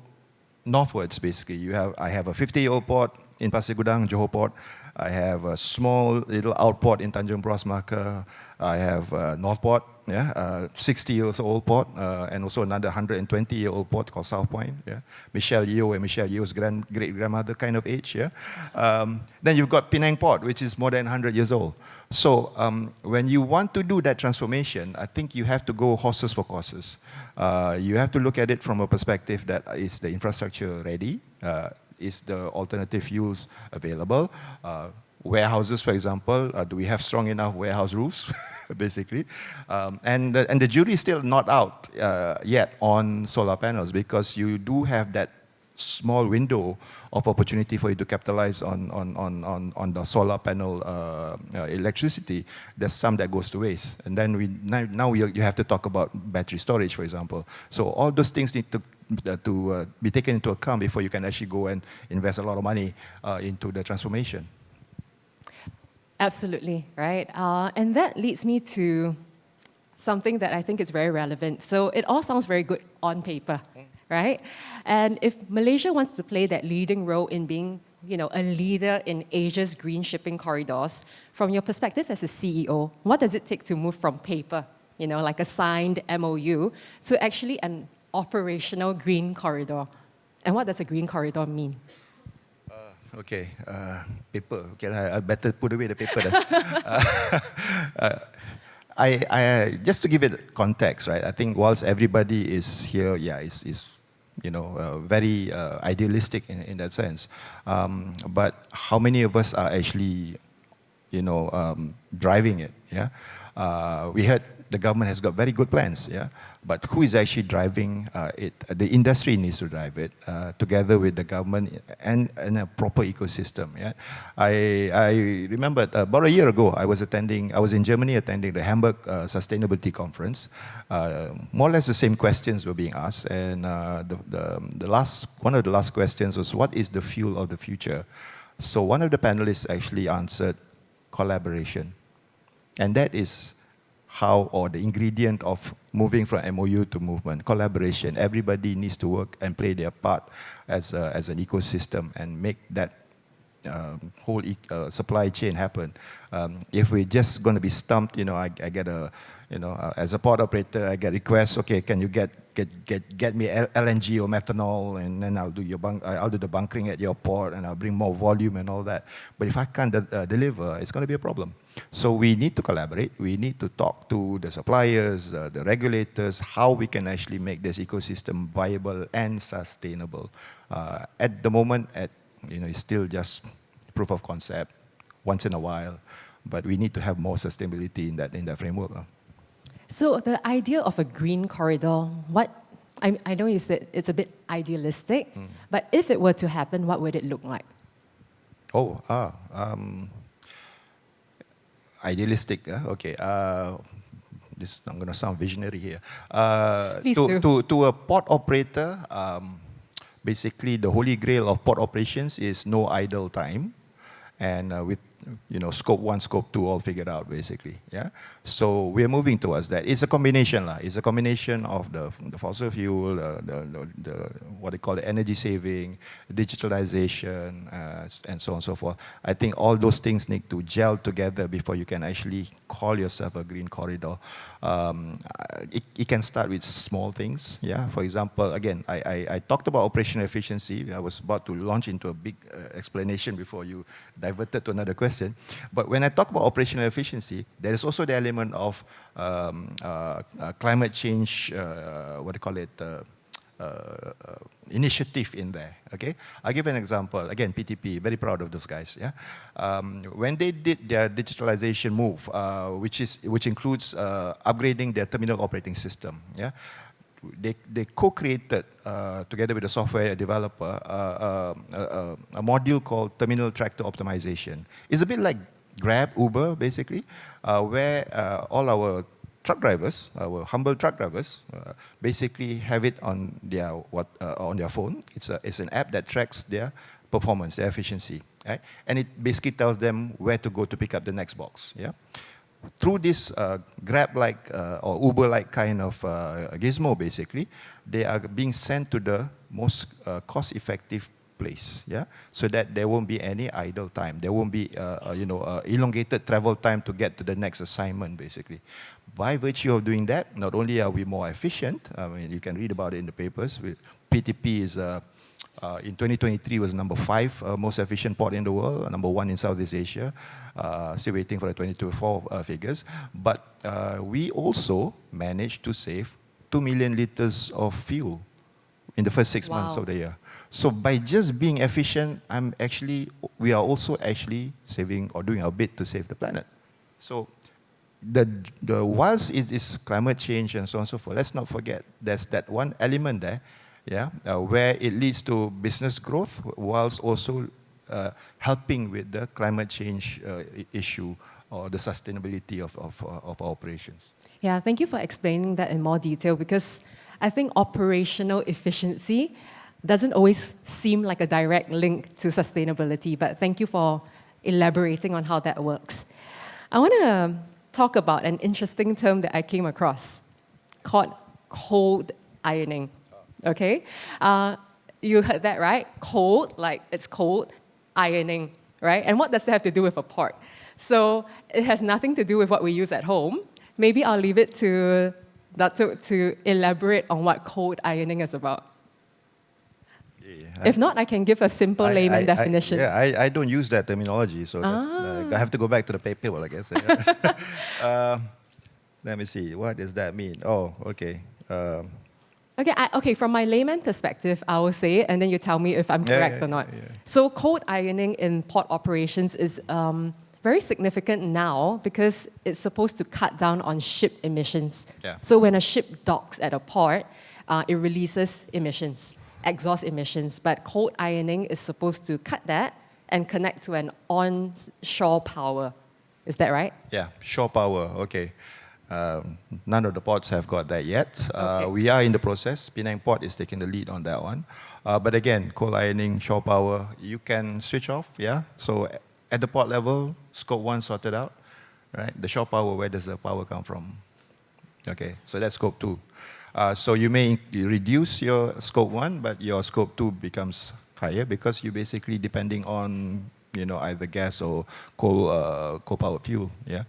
northwards, basically. I have a 50-year-old port in Pasir Gudang, Johor Port. I have a small little outport in Tanjung Bras, Melaka. I have Northport, yeah, 60 years old port, and also another 120-year-old port called South Point, yeah, Michelle Yeoh and Michelle Yeoh's great-grandmother kind of age, yeah. Then you've got Penang Port, which is more than 100 years old. So when you want to do that transformation, I think you have to go horses for courses. You have to look at it from a perspective that is the infrastructure ready, is the alternative fuels available, warehouses, for example, do we have strong enough warehouse roofs, basically? And the jury is still not out yet on solar panels, because you do have that small window of opportunity for you to capitalize on the solar panel electricity. There's some that goes to waste. And then you have to talk about battery storage, for example. So all those things need to be taken into account before you can actually go and invest a lot of money into the transformation. Absolutely, right? And that leads me to something that I think is very relevant. So it all sounds very good on paper, right? And if Malaysia wants to play that leading role in being, a leader in Asia's green shipping corridors, from your perspective as a CEO, what does it take to move from paper, like a signed MOU, to actually an operational green corridor? And what does a green corridor mean? Okay, paper. Okay, I better put away the paper then. Just to give it context, right? I think whilst everybody is here, is very idealistic in that sense. But how many of us are actually, driving it? Yeah, we heard the government has got very good plans, yeah. But who is actually driving it? The industry needs to drive it together with the government and a proper ecosystem. Yeah, I remember about a year ago I was in Germany attending the Hamburg Sustainability Conference. More or less the same questions were being asked, and one of the last questions was, what is the fuel of the future? So one of the panelists actually answered, collaboration, and that is how, or the ingredient of moving from MOU to movement, collaboration. Everybody needs to work and play their part as an ecosystem and make that whole supply chain happen. If we're just going to be stumped, I get as a port operator, I get requests. Okay, can you get me LNG or methanol, and then I'll do the bunkering at your port, and I'll bring more volume and all that. But if I can't deliver, it's going to be a problem. So we need to collaborate. We need to talk to the suppliers, the regulators, how we can actually make this ecosystem viable and sustainable. At the moment, it's still just proof of concept, once in a while, but we need to have more sustainability in that framework. So the idea of a green corridor, I know you said it's a bit idealistic, but if it were to happen, what would it look like? Idealistic, okay. I'm going to sound visionary here. Please do. To a port operator, basically the holy grail of port operations is no idle time, and with scope 1, scope 2 all figured out, basically. Yeah. So we're moving towards that. It's a combination, It's a combination of the fossil fuel, the what they call the energy saving, digitalization, and so on and so forth. I think all those things need to gel together before you can actually call yourself a green corridor. It can start with small things. Yeah. For example, again, I talked about operational efficiency. I was about to launch into a big explanation before you diverted to another question. But when I talk about operational efficiency, there is also the element of climate change, initiative in there. Okay, I'll give an example. Again, PTP, very proud of those guys. Yeah, when they did their digitalization move, which includes upgrading their terminal operating system. Yeah. They co-created, together with a software developer, a module called Terminal Tractor Optimization. It's a bit like Grab, Uber, basically, where all our truck drivers, our humble truck drivers, basically have it on their phone. It's an app that tracks their performance, their efficiency, right? And it basically tells them where to go to pick up the next box. Yeah. Through this Grab-like or Uber-like kind of gizmo, basically, they are being sent to the most cost-effective place, yeah, so that there won't be any idle time. There won't be, elongated travel time to get to the next assignment, basically. By virtue of doing that, not only are we more efficient, I mean, you can read about it in the papers. PTP is, in 2023, was number 5 most efficient port in the world, number 1 in Southeast Asia. Still waiting for the 2024 figures. But we also managed to save 2 million liters of fuel in the first 6 months of the year. So by just being efficient, we are also actually saving or doing our bit to save the planet. So whilst it is climate change and so on and so forth, let's not forget there's that one element there, yeah, where it leads to business growth whilst also helping with the climate change issue or the sustainability of our operations. Yeah, thank you for explaining that in more detail, because I think operational efficiency doesn't always seem like a direct link to sustainability, but thank you for elaborating on how that works. I want to talk about an interesting term that I came across called cold ironing. Okay? You heard that, right? Cold, like it's cold, ironing, right? And what does that have to do with a port? So it has nothing to do with what we use at home. Maybe I'll leave it to Datuk to elaborate on what cold ironing is about. If not, I can give a simple layman definition. I don't use that terminology, so I have to go back to the paper, I guess. Let me see, what does that mean? Oh, okay. Okay, from my layman perspective, I will say it, and then you tell me if I'm correct or not. So cold ironing in port operations is very significant now because it's supposed to cut down on ship emissions. Yeah. So when a ship docks at a port, it releases emissions, exhaust emissions, but cold ironing is supposed to cut that and connect to an onshore power. Is that right? Yeah, shore power, okay. None of the ports have got that yet. Okay. We are in the process. Penang Port is taking the lead on that one. But again, coal ironing, shore power, you can switch off, yeah? So at the port level, scope 1 sorted out, right? The shore power, where does the power come from? Okay, so that's scope 2. So you may reduce your scope 1, but your scope 2 becomes higher because you're basically depending on either gas or coal-powered fuel, yeah,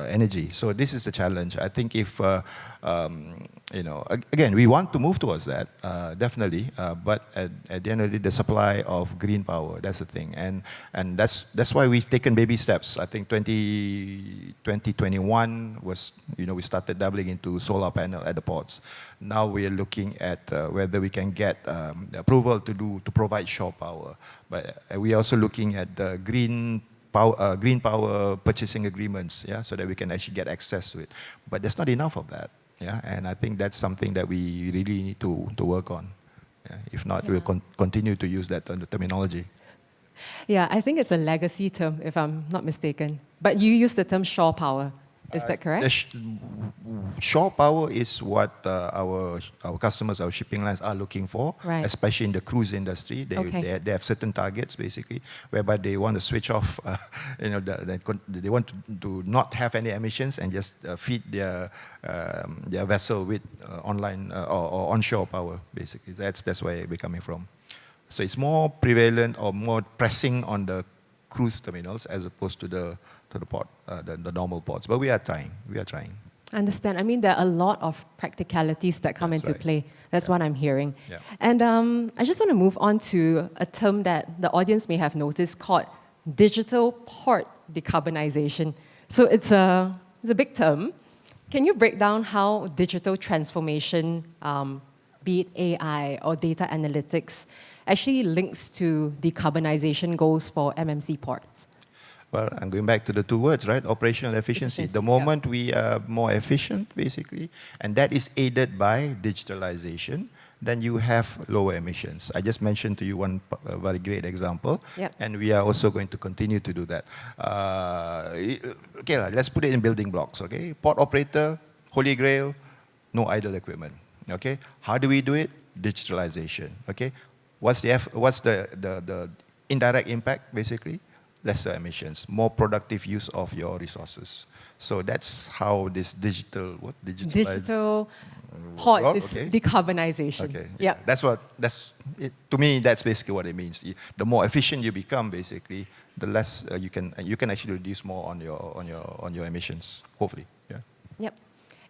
energy. So this is the challenge. I think if, again, we want to move towards that, definitely, but at the end of the day, the supply of green power, that's the thing. And that's why we've taken baby steps. I think 2021 was, we started dabbling into solar panel at the ports. Now we are looking at whether we can get approval to provide shore power. But we are also looking at the green power purchasing agreements, yeah, so that we can actually get access to it. But there's not enough of that, yeah, and I think that's something that we really need to work on. Yeah? If not, we'll continue to use that terminology. Yeah, I think it's a legacy term, if I'm not mistaken. But you use the term shore power. Is that correct? Shore power is what our customers, our shipping lines are looking for, right, especially in the cruise industry. They have certain targets, basically, whereby they want to switch off, they want to not have any emissions and just feed their vessel with online or onshore power, basically. That's where we're coming from. So it's more prevalent or more pressing on the cruise terminals as opposed to the port, the normal ports. But we are trying. I understand. I mean, there are a lot of practicalities that come into play. That's what I'm hearing. Yeah. And I just want to move on to a term that the audience may have noticed called digital port decarbonization. So it's a big term. Can you break down how digital transformation, be it AI or data analytics, actually links to decarbonization goals for MMC ports? Well, I'm going back to the 2 words, right? Operational efficiency. The moment we are more efficient, basically, and that is aided by digitalization, then you have lower emissions. I just mentioned to you one very great example, and we are also going to continue to do that. Okay, let's put it in building blocks, okay? Port operator, holy grail, no idle equipment, okay? How do we do it? Digitalization, okay? What's the indirect impact, basically? lesser emissions, more productive use of your resources. So that's how this Digital port well, is okay. decarbonization. Okay. Yeah. To me, that's basically what it means. The more efficient you become, basically, the less you can actually reduce more on your emissions. Hopefully. Yeah. Yep.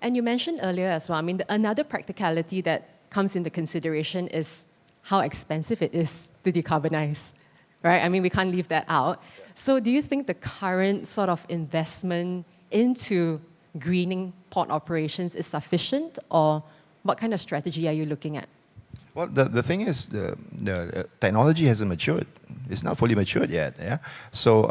And you mentioned earlier as well, I mean, another practicality that comes into consideration is how expensive it is to decarbonize, right? I mean, we can't leave that out. So do you think the current sort of investment into greening port operations is sufficient, or what kind of strategy are you looking at? Well, the thing is, the technology hasn't matured. It's not fully matured yet. Yeah. So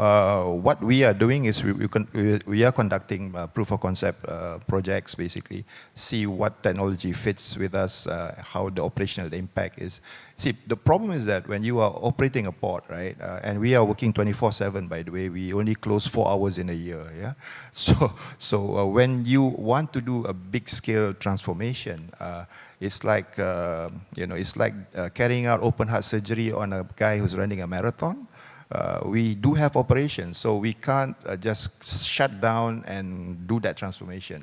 what we are doing is we are conducting proof of concept projects, basically, see what technology fits with us, how the operational impact is. See, the problem is that when you are operating a port, right, and we are working 24/7, by the way, we only close 4 hours in a year. Yeah. So when you want to do a big scale transformation, it's like carrying out open heart surgery on a guy who's running a marathon. We do have operations, so we can't just shut down and do that transformation,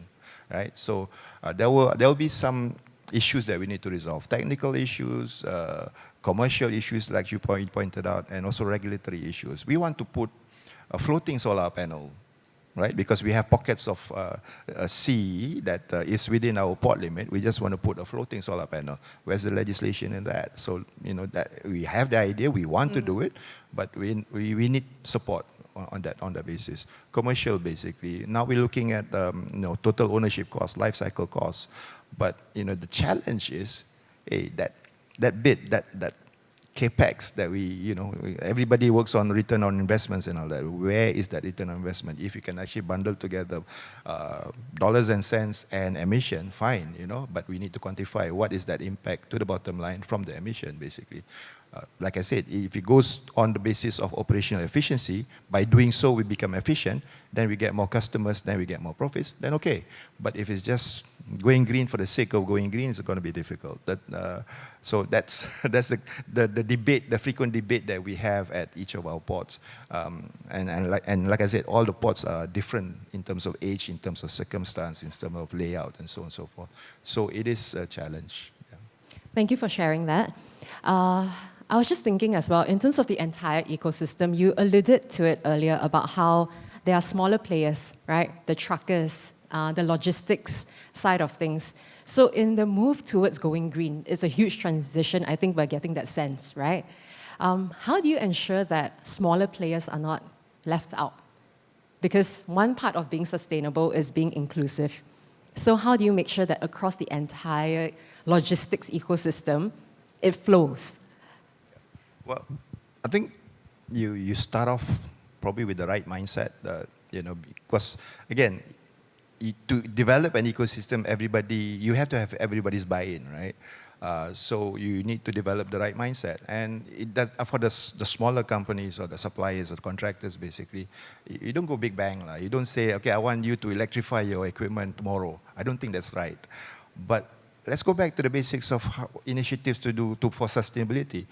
right? So there will be some issues that we need to resolve: technical issues, commercial issues, like you pointed out, and also regulatory issues. We want to put a floating solar panel, right? Because we have pockets of sea that is within our port limit. We just want to put a floating solar panel. Where's the legislation in that? So, that we have the idea, we want to do it, but we need support on that basis. Commercial, basically. Now we're looking at total ownership cost, life cycle costs. But the challenge is that capex that everybody works on return on investments and all that. Where is that return on investment? If you can actually bundle together dollars and cents and emission, fine, but we need to quantify what is that impact to the bottom line from the emission, basically. Like I said, if it goes on the basis of operational efficiency, by doing so we become efficient, then we get more customers, then we get more profits, then okay. But if it's just going green for the sake of going green, it's going to be difficult. So that's the debate, the frequent debate that we have at each of our ports. And like I said, all the ports are different in terms of age, in terms of circumstance, in terms of layout, and so on and so forth. So it is a challenge. Yeah. Thank you for sharing that. I was just thinking as well, in terms of the entire ecosystem, you alluded to it earlier about how there are smaller players, right? The truckers, the logistics side of things. So in the move towards going green, it's a huge transition. I think we're getting that sense, right? How do you ensure that smaller players are not left out? Because one part of being sustainable is being inclusive. So how do you make sure that across the entire logistics ecosystem, it flows? Well, I think you start off probably with the right mindset, because again, to develop an ecosystem, you have to have everybody's buy-in, right? So you need to develop the right mindset, and it does for the smaller companies or the suppliers or the contractors. Basically, you don't go big bang, lah. You don't say, okay, I want you to electrify your equipment tomorrow. I don't think that's right. But let's go back to the basics of initiatives for sustainability.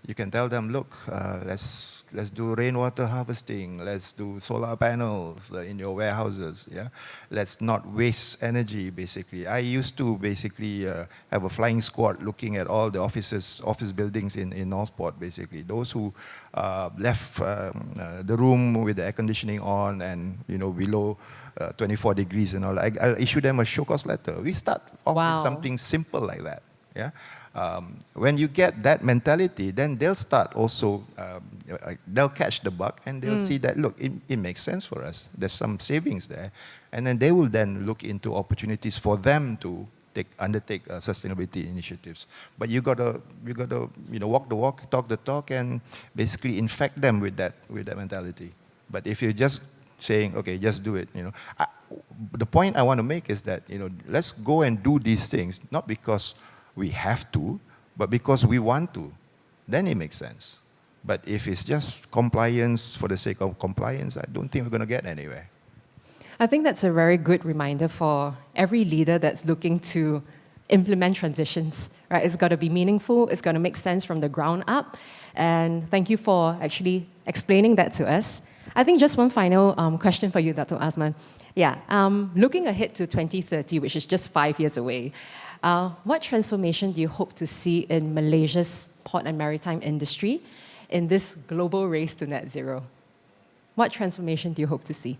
You can tell them, look, let's do rainwater harvesting. Let's do solar panels in your warehouses. Yeah, let's not waste energy. Basically, I used to basically have a flying squad looking at all the office buildings in Northport. Basically, those who left the room with the air conditioning on and below 24 degrees and all. I issue them a show cause letter. We start off with something simple like that. Yeah. When you get that mentality, then they'll start also, they'll catch the buck and they'll see that, look, it makes sense for us. There's some savings there. And then they will then look into opportunities for them to undertake sustainability initiatives. But you gotta walk the walk, talk the talk, and basically infect them with that mentality. But if you're just saying, okay, just do it, the point I want to make is that, let's go and do these things, not because we have to, but because we want to, then it makes sense. But if it's just compliance for the sake of compliance, I don't think we're going to get anywhere. I think that's a very good reminder for every leader that's looking to implement transitions, right? It's got to be meaningful, it's got to make sense from the ground up, And thank you for actually explaining that to us. I think just one final question for you, Dr. Azman. Yeah, looking ahead to 2030, which is just 5 years away, what transformation do you hope to see in Malaysia's port and maritime industry in this global race to net zero? What transformation do you hope to see?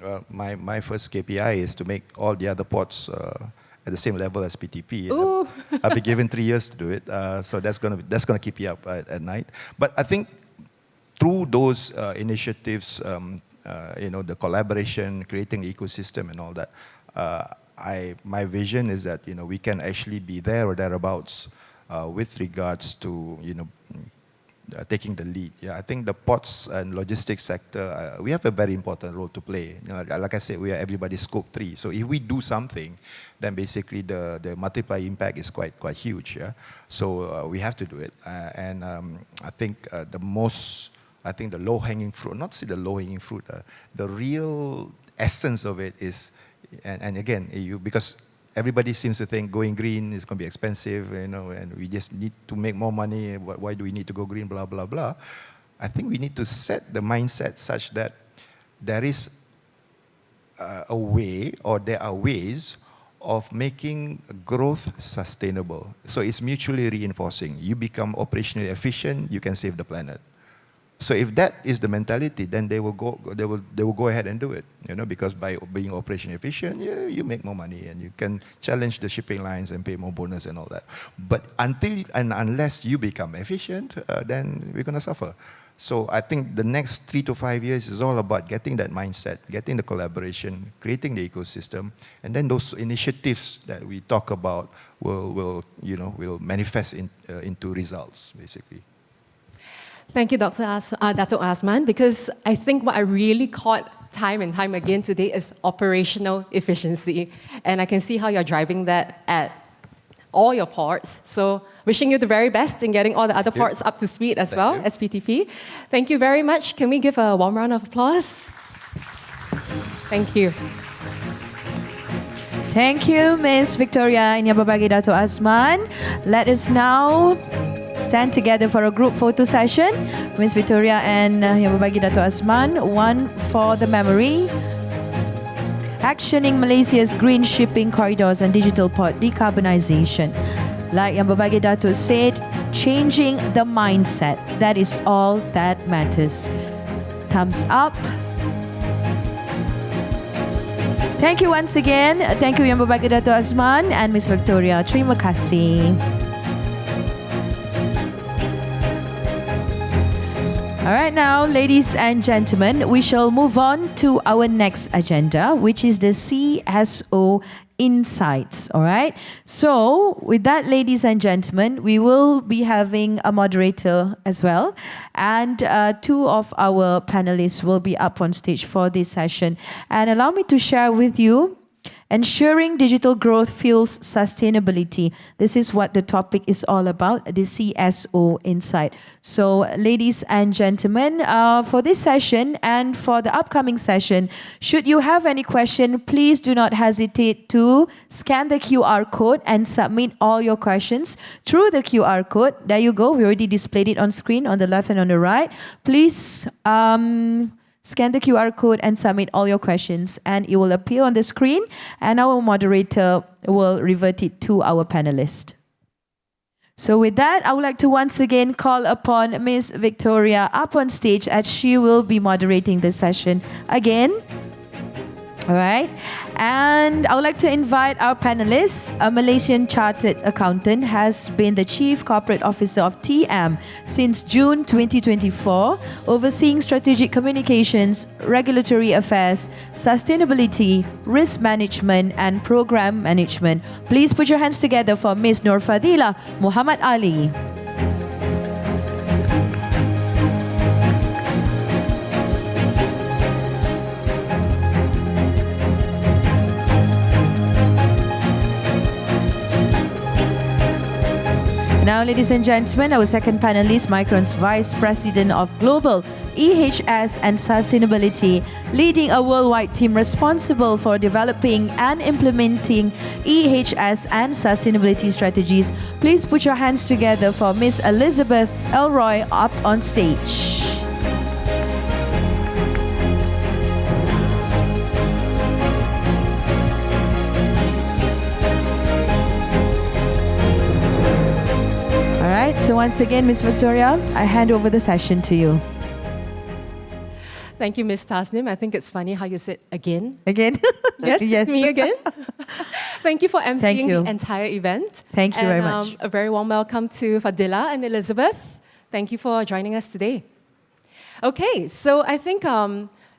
Well, my first KPI is to make all the other ports at the same level as PTP. Ooh. I'll be given 3 years to do it, so that's gonna keep you up at night. But I think through those initiatives, the collaboration, creating the ecosystem, and all that, my vision is that we can actually be there or thereabouts with regards to taking the lead. Yeah, I think the ports and logistics sector, we have a very important role to play. Like I said, we are everybody's scope 3. So if we do something, then basically the multiplier impact is quite huge. Yeah, so we have to do it. And I think the low-hanging fruit, not say the low-hanging fruit, the real essence of it is, and again, because everybody seems to think going green is going to be expensive, and we just need to make more money. Why do we need to go green, blah, blah, blah. I think we need to set the mindset such that there is a way, or there are ways of making growth sustainable. So it's mutually reinforcing. You become operationally efficient, you can save the planet. So if that is the mentality, then they will go ahead and do it, because by being operation efficient, you make more money and you can challenge the shipping lines and pay more bonus and all that. But unless you become efficient, then we're going to suffer. So I think the next 3 to 5 years is all about getting that mindset, getting the collaboration, creating the ecosystem, and then those initiatives that we talk about will manifest into results, basically. Thank you, Dr. Azman, because I think what I really caught time and time again today is operational efficiency. And I can see how you're driving that at all your ports. So wishing you the very best in getting all the other ports up to speed as well as PTP. Thank you very much. Can we give a warm round of applause? Thank you. Thank you, Ms. Victoria and Yang Berbagi Dato' Azman. Let us now stand together for a group photo session. Ms. Victoria and Yang Berbagi Dato' Azman, one for the memory. Actioning Malaysia's green shipping corridors and digital port decarbonization. Like Yang Berbagi Dato' said, changing the mindset. That is all that matters. Thumbs up. Thank you once again. Thank you Yang Berbagi Dato' Azman and Ms. Victoria. Terima kasih. All right, now, ladies and gentlemen, we shall move on to our next agenda, which is the CSO Insights. All right. So, with that, ladies and gentlemen, we will be having a moderator as well, and 2 of our panelists will be up on stage for this session. And allow me to share with you. Ensuring digital growth fuels sustainability. This is what the topic is all about, the CSO Insight. So, ladies and gentlemen, for this session and for the upcoming session, should you have any question, please do not hesitate to scan the QR code and submit all your questions through the QR code. There you go. We already displayed it on screen on the left and on the right. Please scan the QR code and submit all your questions, and it will appear on the screen, and our moderator will revert it to our panelist. So with that, I would like to once again call upon Ms. Victoria up on stage, as she will be moderating the session again. All right. And I would like to invite our panelists. A Malaysian chartered accountant, has been the Chief Corporate Officer of TM since June 2024, overseeing strategic communications, regulatory affairs, sustainability, risk management, and program management. Please put your hands together for Ms. Nur Fadila Muhammad Ali. Now, ladies and gentlemen, our second panelist, Micron's Vice President of Global EHS and Sustainability, leading a worldwide team responsible for developing and implementing EHS and sustainability strategies. Please put your hands together for Miss Elizabeth Elroy up on stage. So once again, Ms. Victoria, I hand over the session to you. Thank you, Ms. Tasnim. I think it's funny how you said again. Again? Yes, Yes. it's me again. Thank you for Thank emceeing you. the entire event. Thank you And, very much. A very warm welcome to Fadila and Elizabeth. Thank you for joining us today. Okay, so I think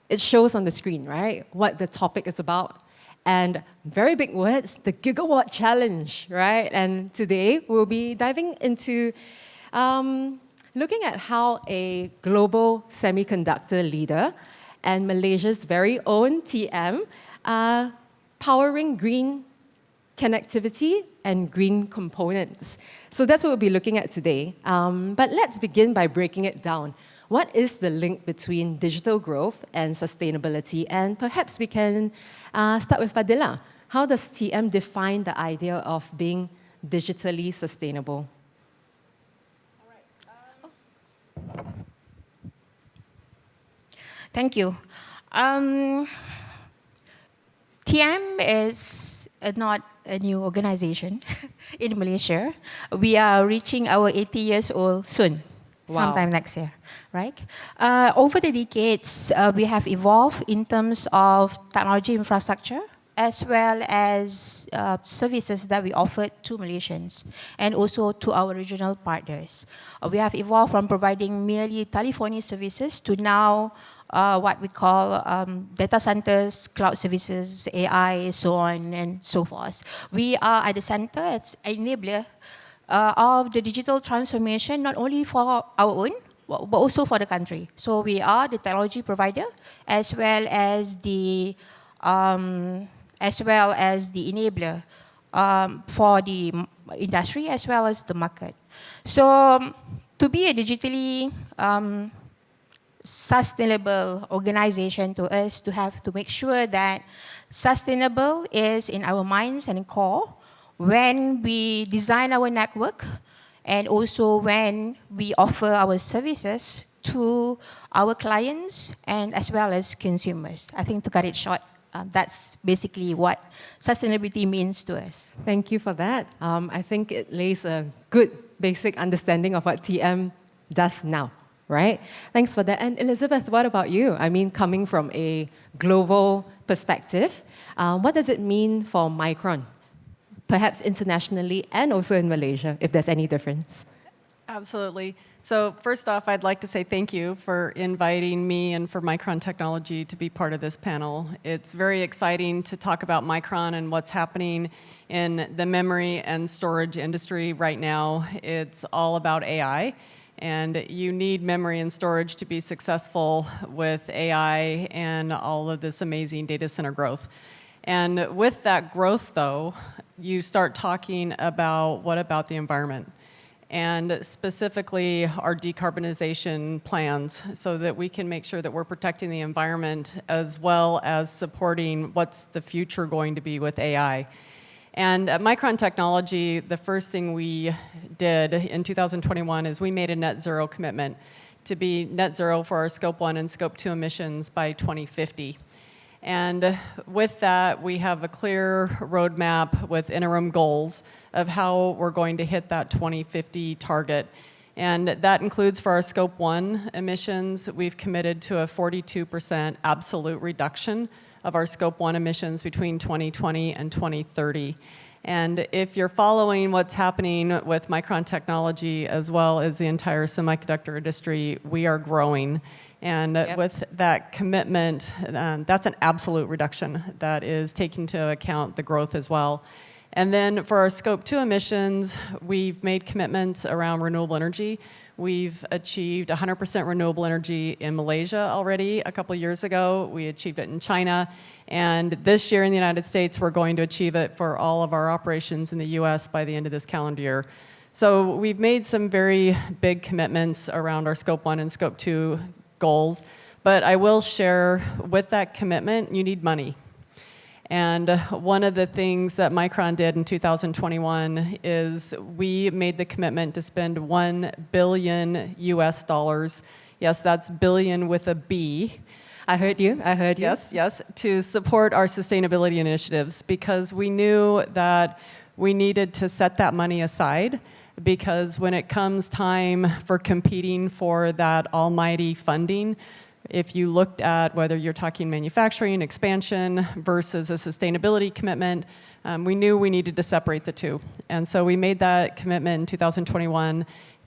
it shows on the screen, right, what the topic is about. And very big words, the Gigawatt Challenge, right? And today we'll be diving into looking at how a global semiconductor leader and Malaysia's very own TM are powering green connectivity and green components. So that's what we'll be looking at today. But let's begin by breaking it down. What is the link between digital growth and sustainability? And perhaps we can start with Fadila. How does TM define the idea of being digitally sustainable? Thank you. TM is not a new organization in Malaysia. We are reaching our 80 years old soon, sometime next year, right? Over the decades, we have evolved in terms of technology infrastructure, as well as services that we offer to Malaysians and also to our regional partners. We have evolved from providing merely telephony services to now what we call data centers, cloud services, AI, so on and so forth. We are at the center, it's an enabler of the digital transformation, not only for our own, but also for the country. So we are the technology provider, as well as the enabler for the industry, as well as the market. So to be a digitally sustainable organization, to us to have to make sure that sustainable is in our minds and core when we design our network and also when we offer our services to our clients and as well as consumers. I think to cut it short, that's basically what sustainability means to us. Thank you for that. I think it lays a good basic understanding of what TM does now, right? Thanks for that. And Elizabeth, what about you? I mean, coming from a global perspective, what does it mean for Micron? Perhaps internationally and also in Malaysia, if there's any difference. Absolutely. So first off, I'd like to say thank you for inviting me and for Micron Technology to be part of this panel. It's very exciting to talk about Micron and what's happening in the memory and storage industry right now. It's all about AI. And you need memory and storage to be successful with AI and all of this amazing data center growth. And with that growth, though, you start talking about what about the environment? And specifically our decarbonization plans so that we can make sure that we're protecting the environment as well as supporting what's the future going to be with AI. And at Micron Technology, the first thing we did in 2021 is we made a net zero commitment to be net zero for our Scope 1 and Scope 2 emissions by 2050. And with that, we have a clear roadmap with interim goals of how we're going to hit that 2050 target. And that includes for our Scope 1 emissions, we've committed to a 42% absolute reduction of our Scope 1 emissions between 2020 and 2030. And if you're following what's happening with Micron Technology as well as the entire semiconductor industry, we are growing. And with that commitment, that's an absolute reduction that is taking into account the growth as well. And then for our Scope 2 emissions, we've made commitments around renewable energy. We've achieved 100% renewable energy in Malaysia already a couple of years ago. We achieved it in China. And this year in the United States, we're going to achieve it for all of our operations in the US by the end of this calendar year. So we've made some very big commitments around our Scope 1 and Scope 2 goals, but I will share with that commitment, you need money. And one of the things that Micron did in 2021 is we made the commitment to spend $1 billion US dollars. Yes, that's billion with a B. I heard you. I heard you. Yes, yes, to support our sustainability initiatives because we knew that we needed to set that money aside because when it comes time for competing for that almighty funding, if you looked at whether you're talking manufacturing, expansion versus a sustainability commitment, we knew we needed to separate the two. And so we made that commitment in 2021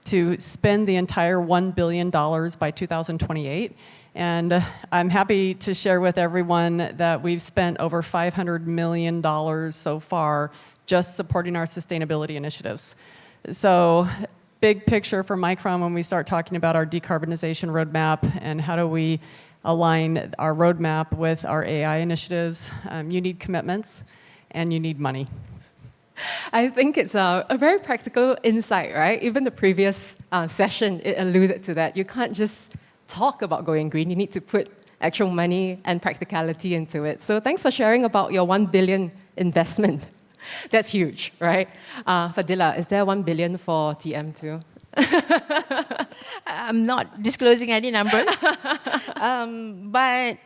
to spend the entire $1 billion by 2028. And I'm happy to share with everyone that we've spent over $500 million so far just supporting our sustainability initiatives. So big picture for Micron when we start talking about our decarbonization roadmap and how do we align our roadmap with our AI initiatives, you need commitments and you need money. I think it's a very practical insight, right? Even the previous session, it alluded to that. You can't just talk about going green. You need to put actual money and practicality into it. So thanks for sharing about your 1 billion investment. That's huge, right? Fadila, is there 1 billion for TM too? I'm not disclosing any number, but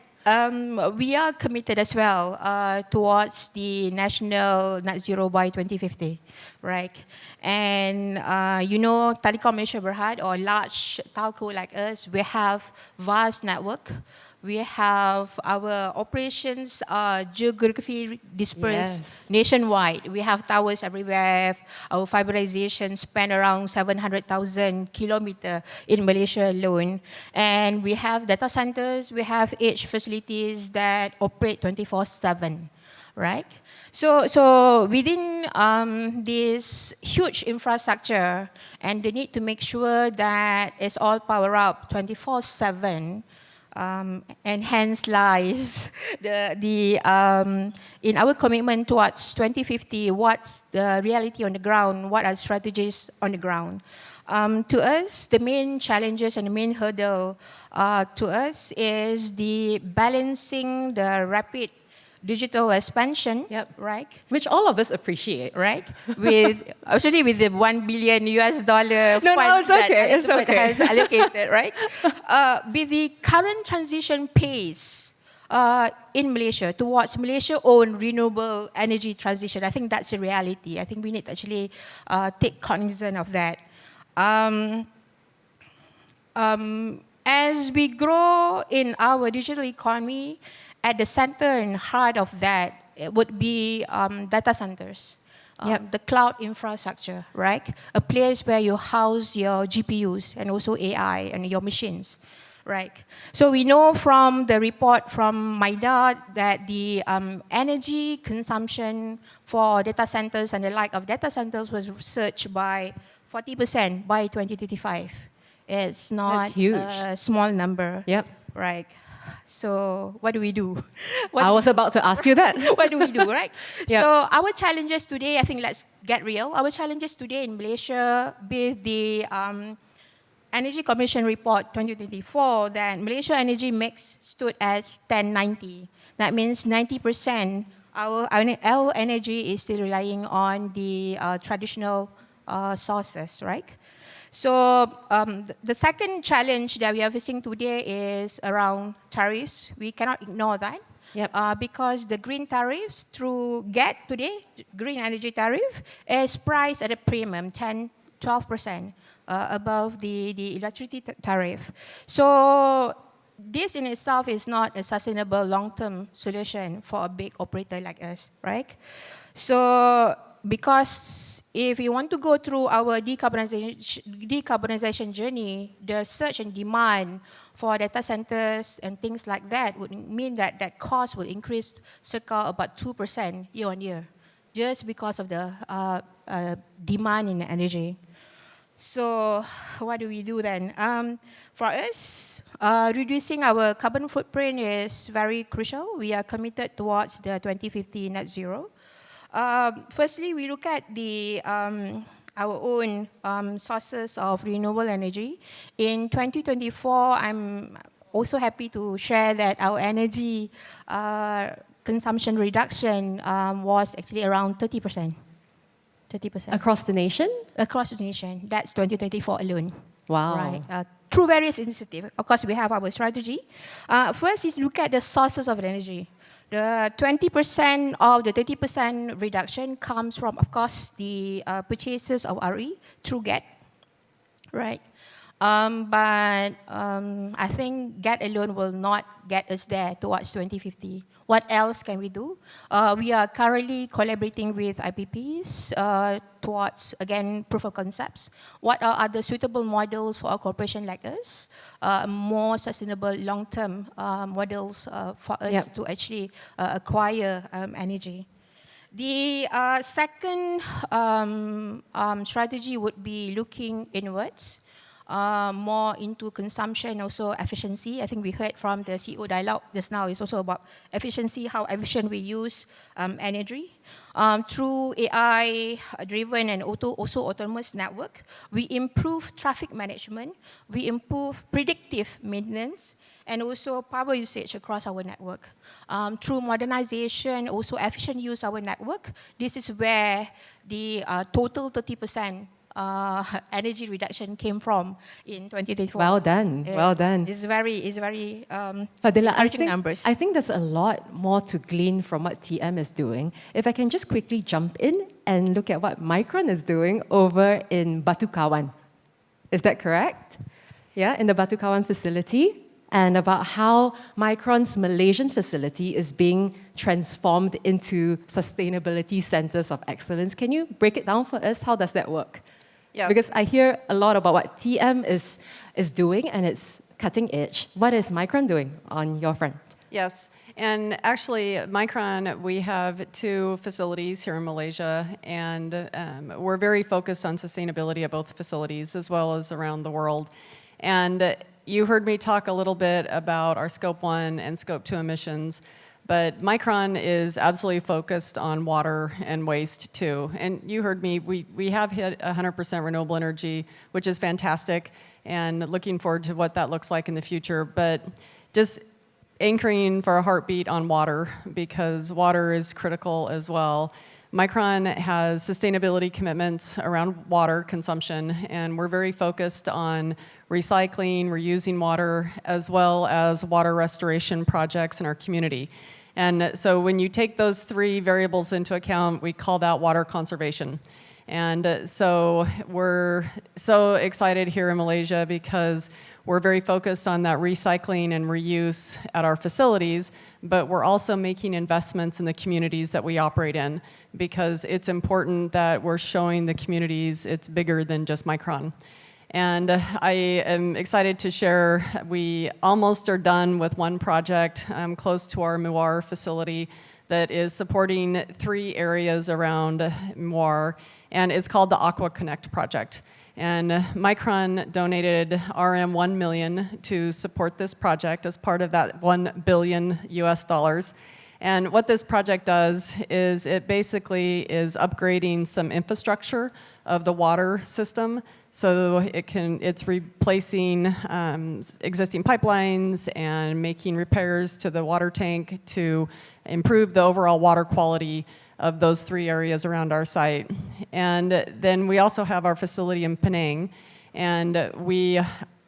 we are committed as well towards the national net zero by 2050, right? And Telecom Malaysia Berhad or large telco like us, we have vast network. We have our operations geographically dispersed nationwide. We have towers everywhere. Our fiberization span around 700,000 kilometers in Malaysia alone. And we have data centers, we have edge facilities that operate 24/7, right? So within this huge infrastructure and the need to make sure that it's all power up 24/7, and hence lies in our commitment towards 2050, what's the reality on the ground, what are strategies on the ground. To us, the main challenges and the main hurdle to us is the balancing the rapid digital expansion, right? Which all of us appreciate. Right? Especially with the $1 billion US dollar funds it's okay. It's that okay. has allocated, right? With the current transition pace in Malaysia towards Malaysia-owned renewable energy transition, I think that's a reality. I think we need to actually take cognizance of that. As we grow in our digital economy, at the center and heart of that it would be data centers, the cloud infrastructure, right? A place where you house your GPUs and also AI and your machines, right? So we know from the report from MIDA that the energy consumption for data centers and the like of data centers was surged by 40% by 2035. It's not a small number, right? So what do we do? I was about to ask you that. What do we do, right? So our challenges today, I think let's get real. Our challenges today in Malaysia with the Energy Commission Report 2024 that Malaysia energy mix stood at 1090. That means 90% our energy is still relying on the traditional sources, right? So the second challenge that we are facing today is around tariffs. We cannot ignore that because the green tariffs through GET today, green energy tariff, is priced at a premium, 10-12% above the electricity tariff. So this in itself is not a sustainable long-term solution for a big operator like us, right? So because if you want to go through our decarbonization journey, the surge and demand for data centers and things like that would mean that that cost will increase circa about 2% year on year, just because of the demand in energy. So what do we do then? For us, reducing our carbon footprint is very crucial. We are committed towards the 2050 net zero. Firstly, we look at the our own sources of renewable energy. In 2024, I'm also happy to share that our energy consumption reduction was actually around 30%. 30%. Across the nation? Across the nation. That's 2024 alone. Wow. Right. Through various initiatives. Of course, we have our strategy. First is look at the sources of energy. The 20% of the 30% reduction comes from, of course, the purchases of RE through GET, right? But I think GET alone will not get us there towards 2050. What else can we do? We are currently collaborating with IPPs towards, again, proof of concepts. What are other suitable models for a corporation like us? More sustainable long-term models for us to actually acquire energy. The second strategy would be looking inwards. More into consumption, also efficiency. I think we heard from the CEO dialogue just now. It's also about efficiency, how efficient we use energy. Through AI-driven and also autonomous network, we improve traffic management, we improve predictive maintenance, and also power usage across our network. Through modernization, also efficient use of our network, this is where the total 30% energy reduction came from in 2024. Well done, well done. It's very Fadila, encouraging numbers. I think there's a lot more to glean from what TM is doing. If I can just quickly jump in and look at what Micron is doing over in Batu Kawan. Is that correct? Yeah, in the Batu Kawan facility, and about how Micron's Malaysian facility is being transformed into sustainability centers of excellence. Can you break it down for us? How does that work? Yeah. Because I hear a lot about what TM is doing, and it's cutting edge. What is Micron doing on your front? Yes, and actually, Micron, we have 2 facilities here in Malaysia, and we're very focused on sustainability at both facilities, as well as around the world. And you heard me talk a little bit about our Scope 1 and Scope 2 emissions, but Micron is absolutely focused on water and waste too. And you heard me, we have hit 100% renewable energy, which is fantastic, and looking forward to what that looks like in the future. But just anchoring for a heartbeat on water, because water is critical as well. Micron has sustainability commitments around water consumption, and we're very focused on recycling, reusing water, as well as water restoration projects in our community. And so when you take those 3 variables into account, we call that water conservation. And so we're so excited here in Malaysia because we're very focused on that recycling and reuse at our facilities, but we're also making investments in the communities that we operate in, because it's important that we're showing the communities it's bigger than just Micron. And I am excited to share, we almost are done with one project close to our Muar facility that is supporting 3 areas around Muar, and it's called the Aqua Connect project. And Micron donated RM 1 million to support this project as part of that $1 billion US. And what this project does is it basically is upgrading some infrastructure of the water system, so it's replacing existing pipelines and making repairs to the water tank to improve the overall water quality of those 3 areas around our site. And then we also have our facility in Penang, and we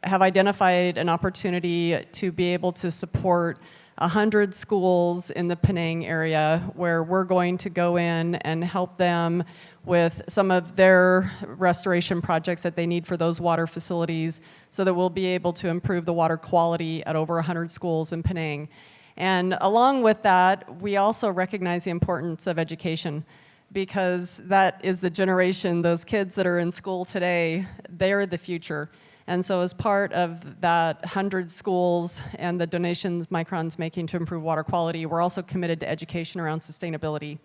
have identified an opportunity to be able to support 100 schools in the Penang area, where we're going to go in and help them with some of their restoration projects that they need for those water facilities, so that we'll be able to improve the water quality at over 100 schools in Penang. And along with that, we also recognize the importance of education, because that is the generation, those kids that are in school today, they're the future. And so as part of that 100 schools and the donations Micron's making to improve water quality, we're also committed to education around sustainability.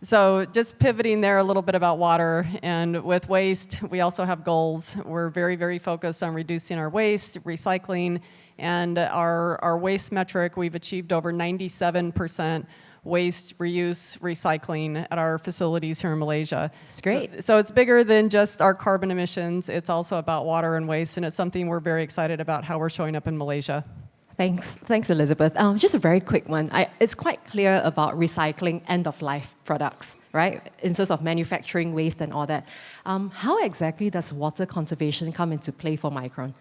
So just pivoting there a little bit about water, and with waste, we also have goals. We're very, very focused on reducing our waste, recycling, and our waste metric, we've achieved over 97% waste, reuse, recycling at our facilities here in Malaysia. It's great. So it's bigger than just our carbon emissions. It's also about water and waste, and it's something we're very excited about how we're showing up in Malaysia. Thanks, Elizabeth. Just a very quick one. It's quite clear about recycling end-of-life products, right? In terms of manufacturing waste and all that. How exactly does water conservation come into play for Micron?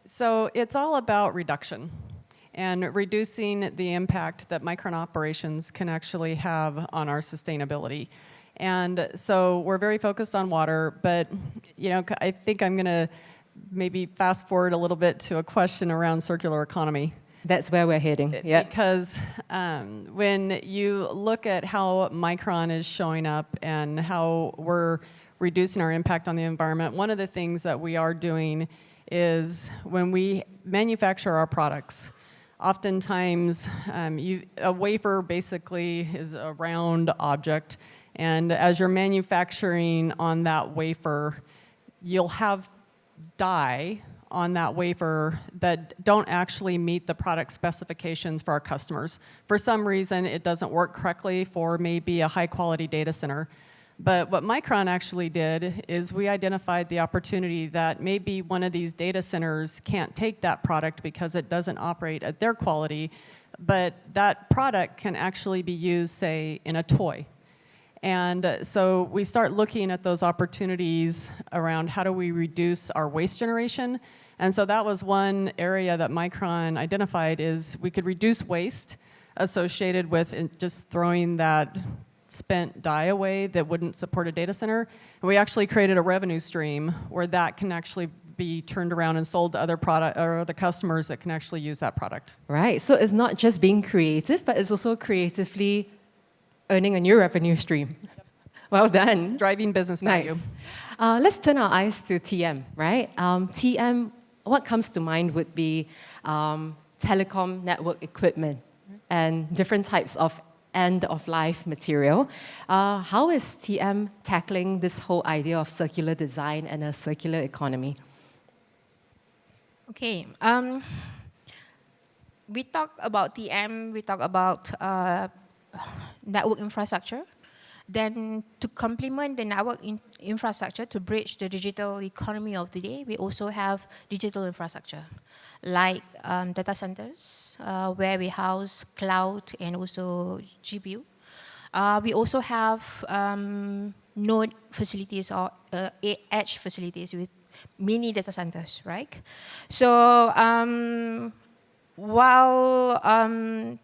So it's all about reduction and reducing the impact that Micron operations can actually have on our sustainability. And so we're very focused on water, but I think I'm going to maybe fast forward a little bit to a question around circular economy. That's where we're heading. Yeah. Because when you look at how Micron is showing up and how we're reducing our impact on the environment, one of the things that we are doing is when we manufacture our products, oftentimes a wafer basically is a round object, and as you're manufacturing on that wafer, you'll have die on that wafer that don't actually meet the product specifications for our customers. For some reason, it doesn't work correctly for maybe a high-quality data center. But what Micron actually did is we identified the opportunity that maybe one of these data centers can't take that product because it doesn't operate at their quality, but that product can actually be used, say, in a toy. And so we start looking at those opportunities around how do we reduce our waste generation. And so that was one area that Micron identified is we could reduce waste associated with just throwing that spent die away that wouldn't support a data center. And we actually created a revenue stream where that can actually be turned around and sold to other product or other customers that can actually use that product. Right. So it's not just being creative, but it's also creatively earning a new revenue stream. Well done. Driving business value. Nice. Let's turn our eyes to TM, right? TM, what comes to mind would be telecom network equipment and different types of end-of-life material. How is TM tackling this whole idea of circular design and a circular economy? Okay. We talk about TM, we talk about network infrastructure. Then to complement the network infrastructure to bridge the digital economy of today, we also have digital infrastructure like data centers where we house cloud and also GPU. We also have node facilities or edge facilities with mini data centers, right? So while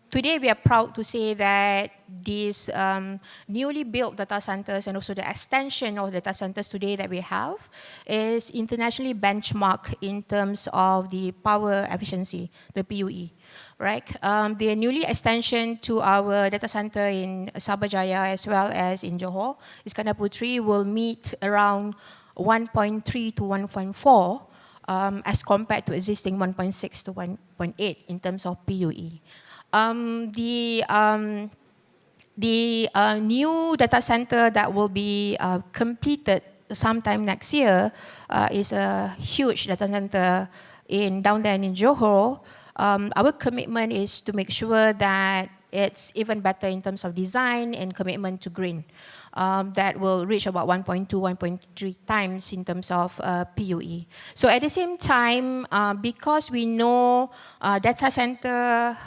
today we are proud to say that these newly built data centers and also the extension of data centers today that we have is internationally benchmarked in terms of the power efficiency, the PUE, right? The newly extension to our data center in Sabah Jaya as well as in Johor, Iskandar Putri, will meet around 1.3 to 1.4 as compared to existing 1.6 to 1.8 in terms of PUE. The new data center that will be completed sometime next year is a huge data center down there in Johor. Our commitment is to make sure that it's even better in terms of design and commitment to green. That will reach about 1.2, 1.3 times in terms of PUE. So at the same time, because we know data center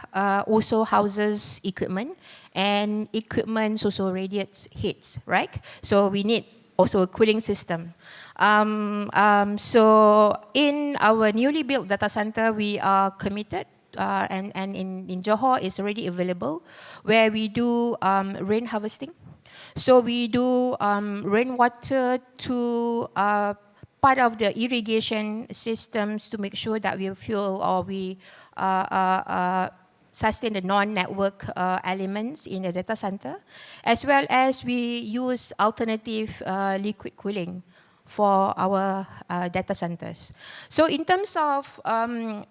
also houses equipment, and equipment also radiates heat, right? So we need also a cooling system. So in our newly built data center, we are committed and in Johor is already available, where we do rain harvesting. So we do rainwater to part of the irrigation systems to make sure that we fuel or we sustain the non-network elements in the data center, as well as we use alternative liquid cooling for our data centers. So in terms of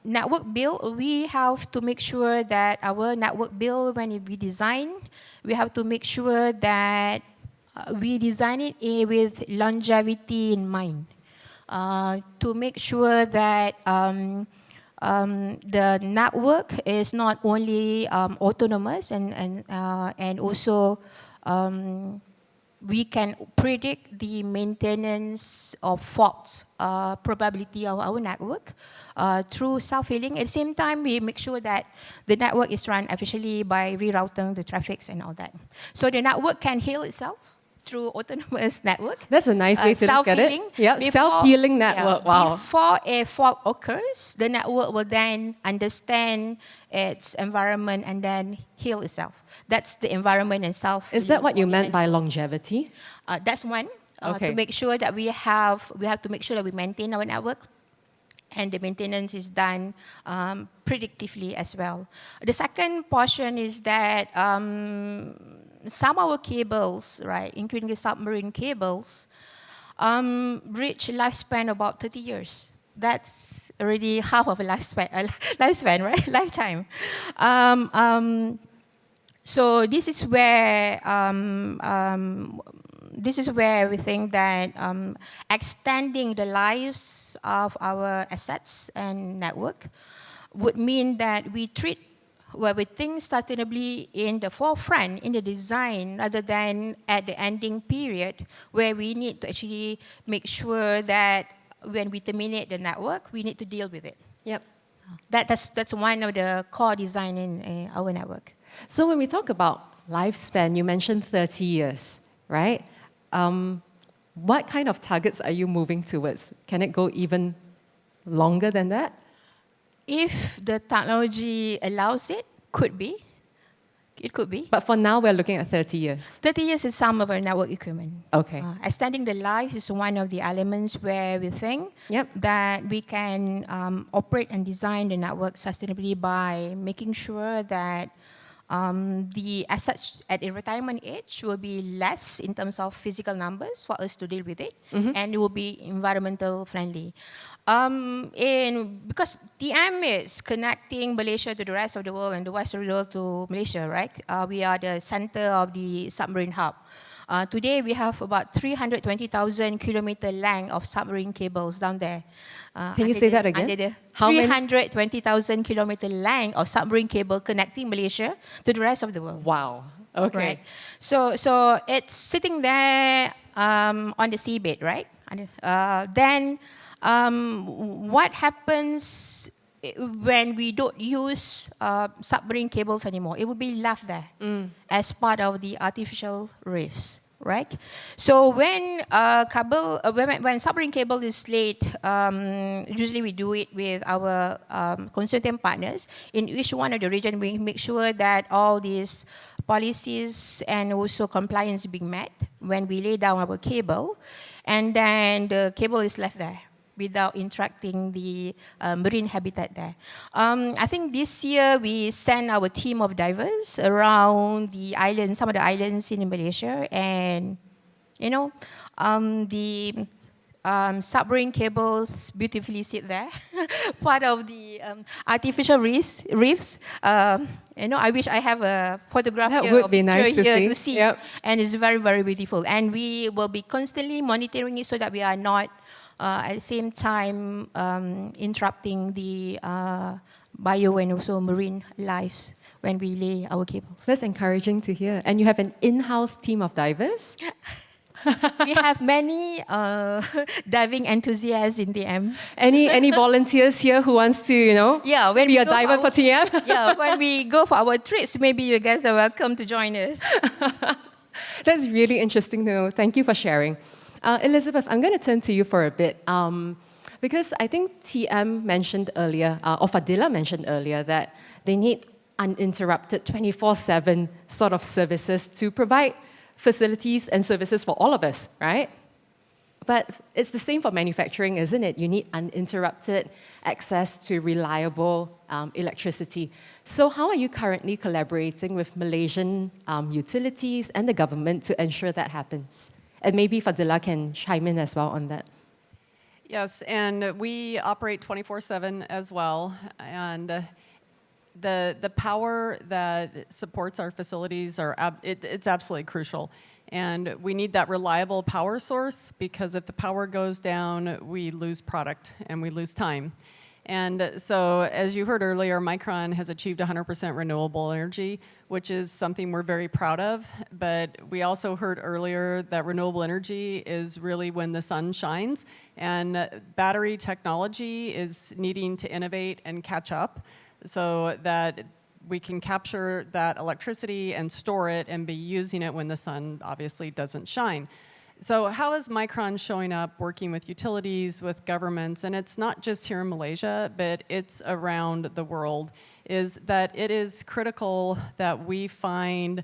network build, we have to make sure that our network build, when we design, we have to make sure that we design it with longevity in mind. To make sure that The network is not only autonomous and also we can predict the maintenance of faults probability of our network through self-healing. At the same time, we make sure that the network is run efficiently by rerouting the traffics and all that. So the network can heal itself through autonomous network. That's a nice way to look at it. Yeah, self-healing network. Wow. Before a fault occurs, the network will then understand its environment and then heal itself. That's the environment and self. Is that what you meant by longevity? That's one. Okay. To make sure that we have to make sure that we maintain our network, and the maintenance is done predictively as well. The second portion is that some of our cables, right, including the submarine cables, reach lifespan about 30 years. That's already half of a lifespan, right? Lifetime. So this is where we think that extending the lives of our assets and network would mean that we think sustainably in the forefront, in the design, rather than at the ending period, where we need to actually make sure that when we terminate the network, we need to deal with it. Yep. That's one of the core design in our network. So when we talk about lifespan, you mentioned 30 years, right? What kind of targets are you moving towards? Can it go even longer than that? If the technology allows it, could be. It could be. But for now, we're looking at 30 years. 30 years is some of our network equipment. Okay. Extending the life is one of the elements where we think that we can operate and design the network sustainably by making sure that the assets at a retirement age will be less in terms of physical numbers for us to deal with it, and it will be environmental friendly. Because TM is connecting Malaysia to the rest of the world and the rest of the world to Malaysia, right? We are the center of the submarine hub. Today, we have about 320,000 kilometer length of submarine cables down there. Can you say that again? How 320,000 kilometer length of submarine cable connecting Malaysia to the rest of the world. Wow. Okay. Right? So it's sitting there on the seabed, right? Then what happens when we don't use submarine cables anymore? It will be left there as part of the artificial reefs, right? So when when submarine cable is laid, usually we do it with our consortium partners. In each one of the region, we make sure that all these policies and also compliance being met when we lay down our cable, and then the cable is left there without interacting the marine habitat there. I think this year we sent our team of divers around the islands, some of the islands in Malaysia, and the submarine cables beautifully sit there, part of the artificial reefs. I wish I have a photograph that here would of be nice to see. Yep. And it's very, very beautiful. And we will be constantly monitoring it so that we are not at the same time interrupting the bio and also marine lives when we lay our cables. That's encouraging to hear. And you have an in-house team of divers? We have many diving enthusiasts in TM. Any volunteers here who wants to, when be a diver for TM? When we go for our trips, maybe you guys are welcome to join us. That's really interesting to know. Thank you for sharing. Elizabeth, I'm going to turn to you for a bit. Because I think TM mentioned earlier, or Fadila mentioned earlier, that they need uninterrupted 24/7 sort of services to provide facilities and services for all of us, right? But it's the same for manufacturing, isn't it? You need uninterrupted access to reliable electricity. So how are you currently collaborating with Malaysian utilities and the government to ensure that happens? And maybe Fadila can chime in as well on that. Yes, and we operate 24/7 as well. And the power that supports our facilities it's absolutely crucial. And we need that reliable power source, because if the power goes down, we lose product and we lose time. And so, as you heard earlier, Micron has achieved 100% renewable energy, which is something we're very proud of. But we also heard earlier that renewable energy is really when the sun shines, and battery technology is needing to innovate and catch up so that we can capture that electricity and store it and be using it when the sun obviously doesn't shine. So how is Micron showing up working with utilities, with governments, and it's not just here in Malaysia, but it's around the world, is that it is critical that we find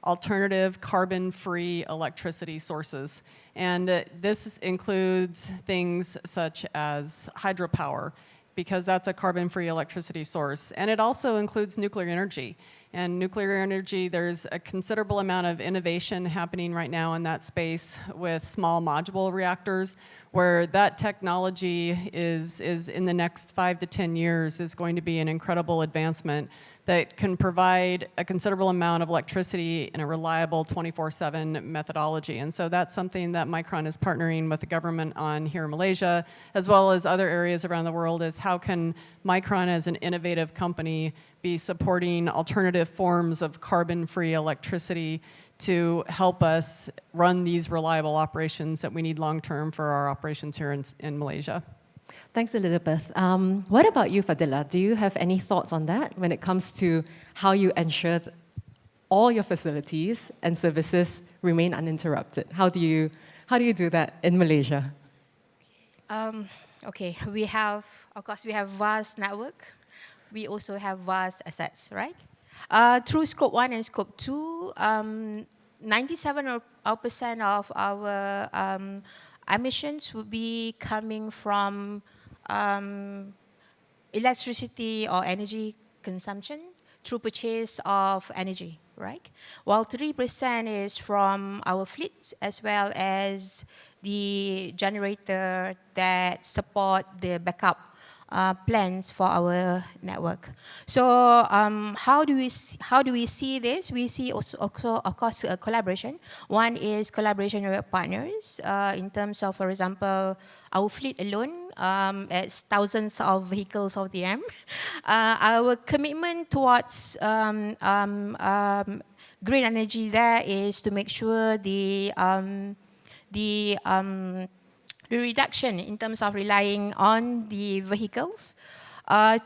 alternative carbon-free electricity sources. And this includes things such as hydropower, because that's a carbon-free electricity source. And it also includes nuclear energy. And nuclear energy, there's a considerable amount of innovation happening right now in that space with small modular reactors, where that technology is in the next 5 to 10 years is going to be an incredible advancement that can provide a considerable amount of electricity in a reliable 24/7 methodology. And so that's something that Micron is partnering with the government on here in Malaysia, as well as other areas around the world, is how can Micron as an innovative company be supporting alternative forms of carbon-free electricity to help us run these reliable operations that we need long-term for our operations here in Malaysia. Thanks, Elizabeth. What about you, Fadila? Do you have any thoughts on that when it comes to how you ensure that all your facilities and services remain uninterrupted? How do you do that in Malaysia? Okay, we have, of course, we have vast network. We also have vast assets, right? Through Scope 1 and Scope 2, 97% of our emissions will be coming from electricity or energy consumption through purchase of energy, right? While 3% is from our fleet, as well as the generator that support the backup plans for our network. So how do we see this? We see also of course, a collaboration. One is collaboration with partners in terms of, for example, our fleet alone. It's thousands of vehicles of DM. Our commitment towards green energy there is to make sure the reduction in terms of relying on the vehicles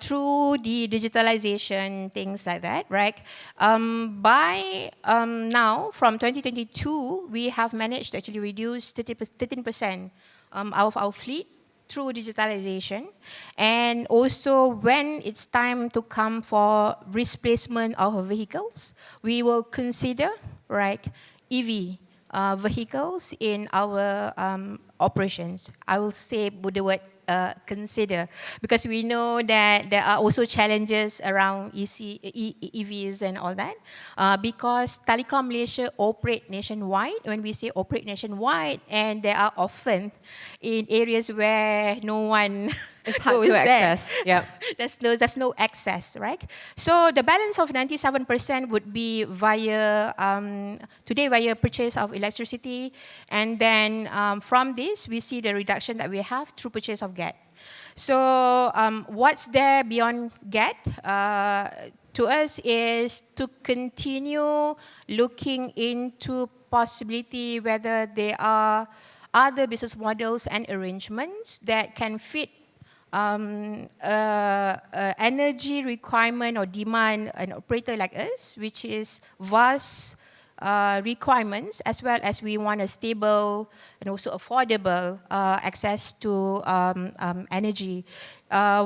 through the digitalization, things like that, right? By now, from 2022, we have managed to actually reduce 13% of our fleet through digitalization. And also, when it's time to come for replacement of vehicles, we will consider, right, EV vehicles in our operations. I will say the word consider, because we know that there are also challenges around EVs and all that. Because Telecom Malaysia operate nationwide. When we say operate nationwide, and they are often in areas where no one It's hard to access. Yeah. There's no access, right? So the balance of 97% would be via today via purchase of electricity, and then from this we see the reduction that we have through purchase of gas. So what's there beyond gas? To us is to continue looking into possibility whether there are other business models and arrangements that can fit energy requirement or demand an operator like us, which is vast requirements, as well as we want a stable and also affordable access to energy.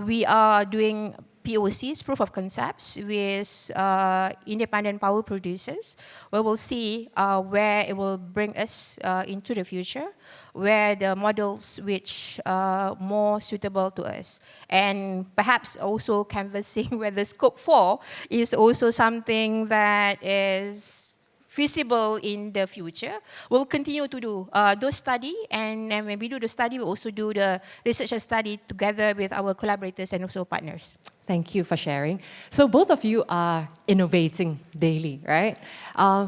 We are doing POCs, proof of concepts, with independent power producers, where we'll see where it will bring us into the future, where the models which are more suitable to us. And perhaps also canvassing whether Scope 4 is also something that is feasible in the future. We'll continue to do those study, and when we do the study, we also do the research and study together with our collaborators and also partners. Thank you for sharing. So both of you are innovating daily, right?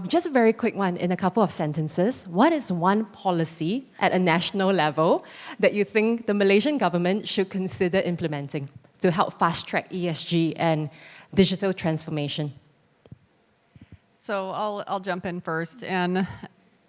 Just a very quick one in a couple of sentences. What is one policy at a national level that you think the Malaysian government should consider implementing? to help fast-track ESG and digital transformation? So I'll jump in first. And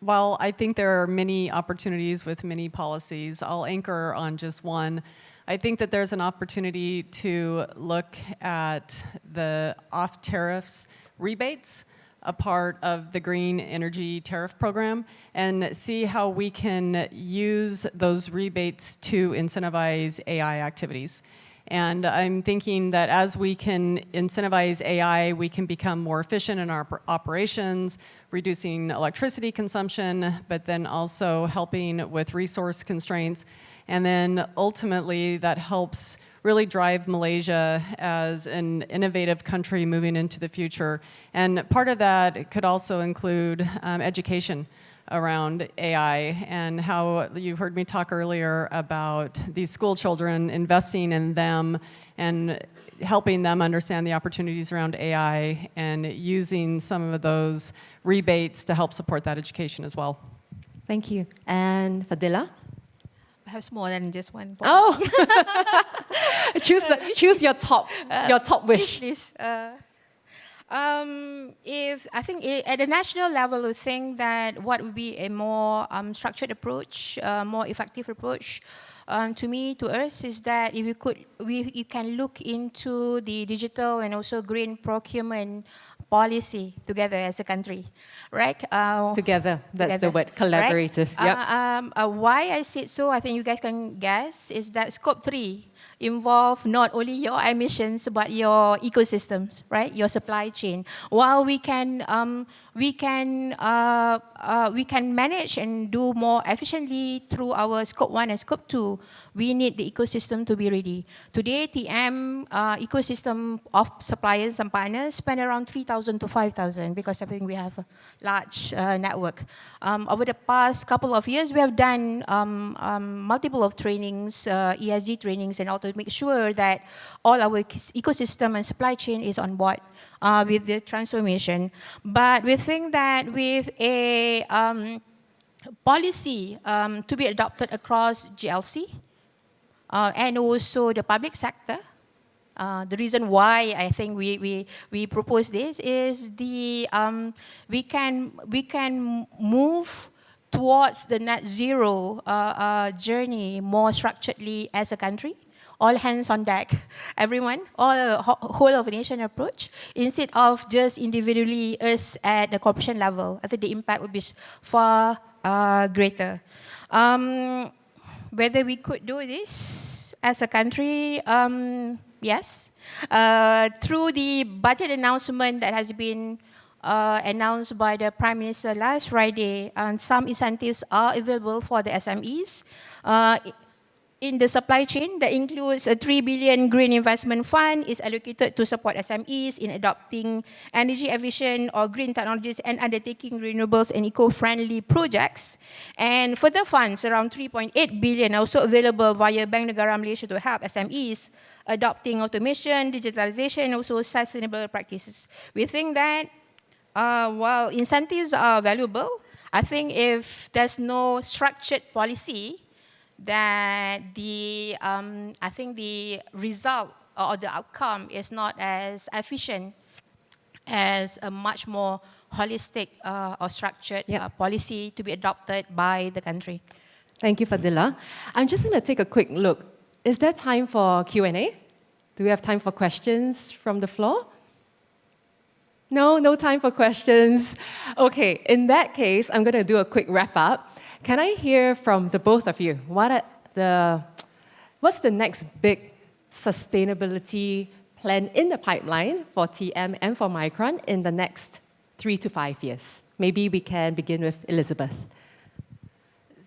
while I think there are many opportunities with many policies, I'll anchor on just one. I think that there's an opportunity to look at the off-tariffs rebates, a part of the green energy tariff program, and see how we can use those rebates to incentivize AI activities. And I'm thinking that as we can incentivize AI, we can become more efficient in our operations, reducing electricity consumption, but then also helping with resource constraints. And then ultimately, that helps really drive Malaysia as an innovative country moving into the future. And part of that could also include education around AI, and how you heard me talk earlier about these school children, investing in them and helping them understand the opportunities around AI and using some of those rebates to help support that education as well. Thank you. And Fadila? Perhaps more than just one point. Oh, choose your top wish. Please. If I think at the national level, we think that what would be a more structured approach, more effective approach, to us, is that if you can look into the digital and also green procurement policy together as a country, right? Together, that's together, the word, collaborative. Right? Yep. Why I said so, I think you guys can guess, is that scope 3 involve not only your emissions but your ecosystems, right? Your supply chain. While we can manage and do more efficiently through our scope 1 and scope 2, we need the ecosystem to be ready. Today, TM ecosystem of suppliers and partners spend around 3,000 to 5,000 because I think we have a large network. Over the past couple of years, we have done multiple of trainings, ESG trainings, and all to make sure that all our ecosystem and supply chain is on board with the transformation. But we think that with a policy to be adopted across GLC and also the public sector, the reason why I think we propose this is we can move towards the net zero journey more structuredly as a country. All hands on deck, everyone, whole of a nation approach, instead of just individually us at the corporation level. I think the impact would be far greater. Whether we could do this as a country, yes. Through the budget announcement that has been announced by the Prime Minister last Friday, and some incentives are available for the SMEs. In the supply chain, that includes a 3 billion green investment fund is allocated to support SMEs in adopting energy efficient or green technologies and undertaking renewables and eco-friendly projects. And further funds, around 3.8 billion, are also available via Bank Negara Malaysia to help SMEs adopting automation, digitalization, and also sustainable practices. We think that while incentives are valuable, I think if there's no structured policy, that I think the result or the outcome is not as efficient as a much more holistic or structured policy to be adopted by the country. Thank you, Fadila. I'm just going to take a quick look. Is there time for Q&A? Do we have time for questions from the floor? No time for questions. Okay, in that case, I'm going to do a quick wrap up. Can I hear from the both of you? What's the next big sustainability plan in the pipeline for TM and for Micron in the next 3 to 5 years? Maybe we can begin with Elizabeth.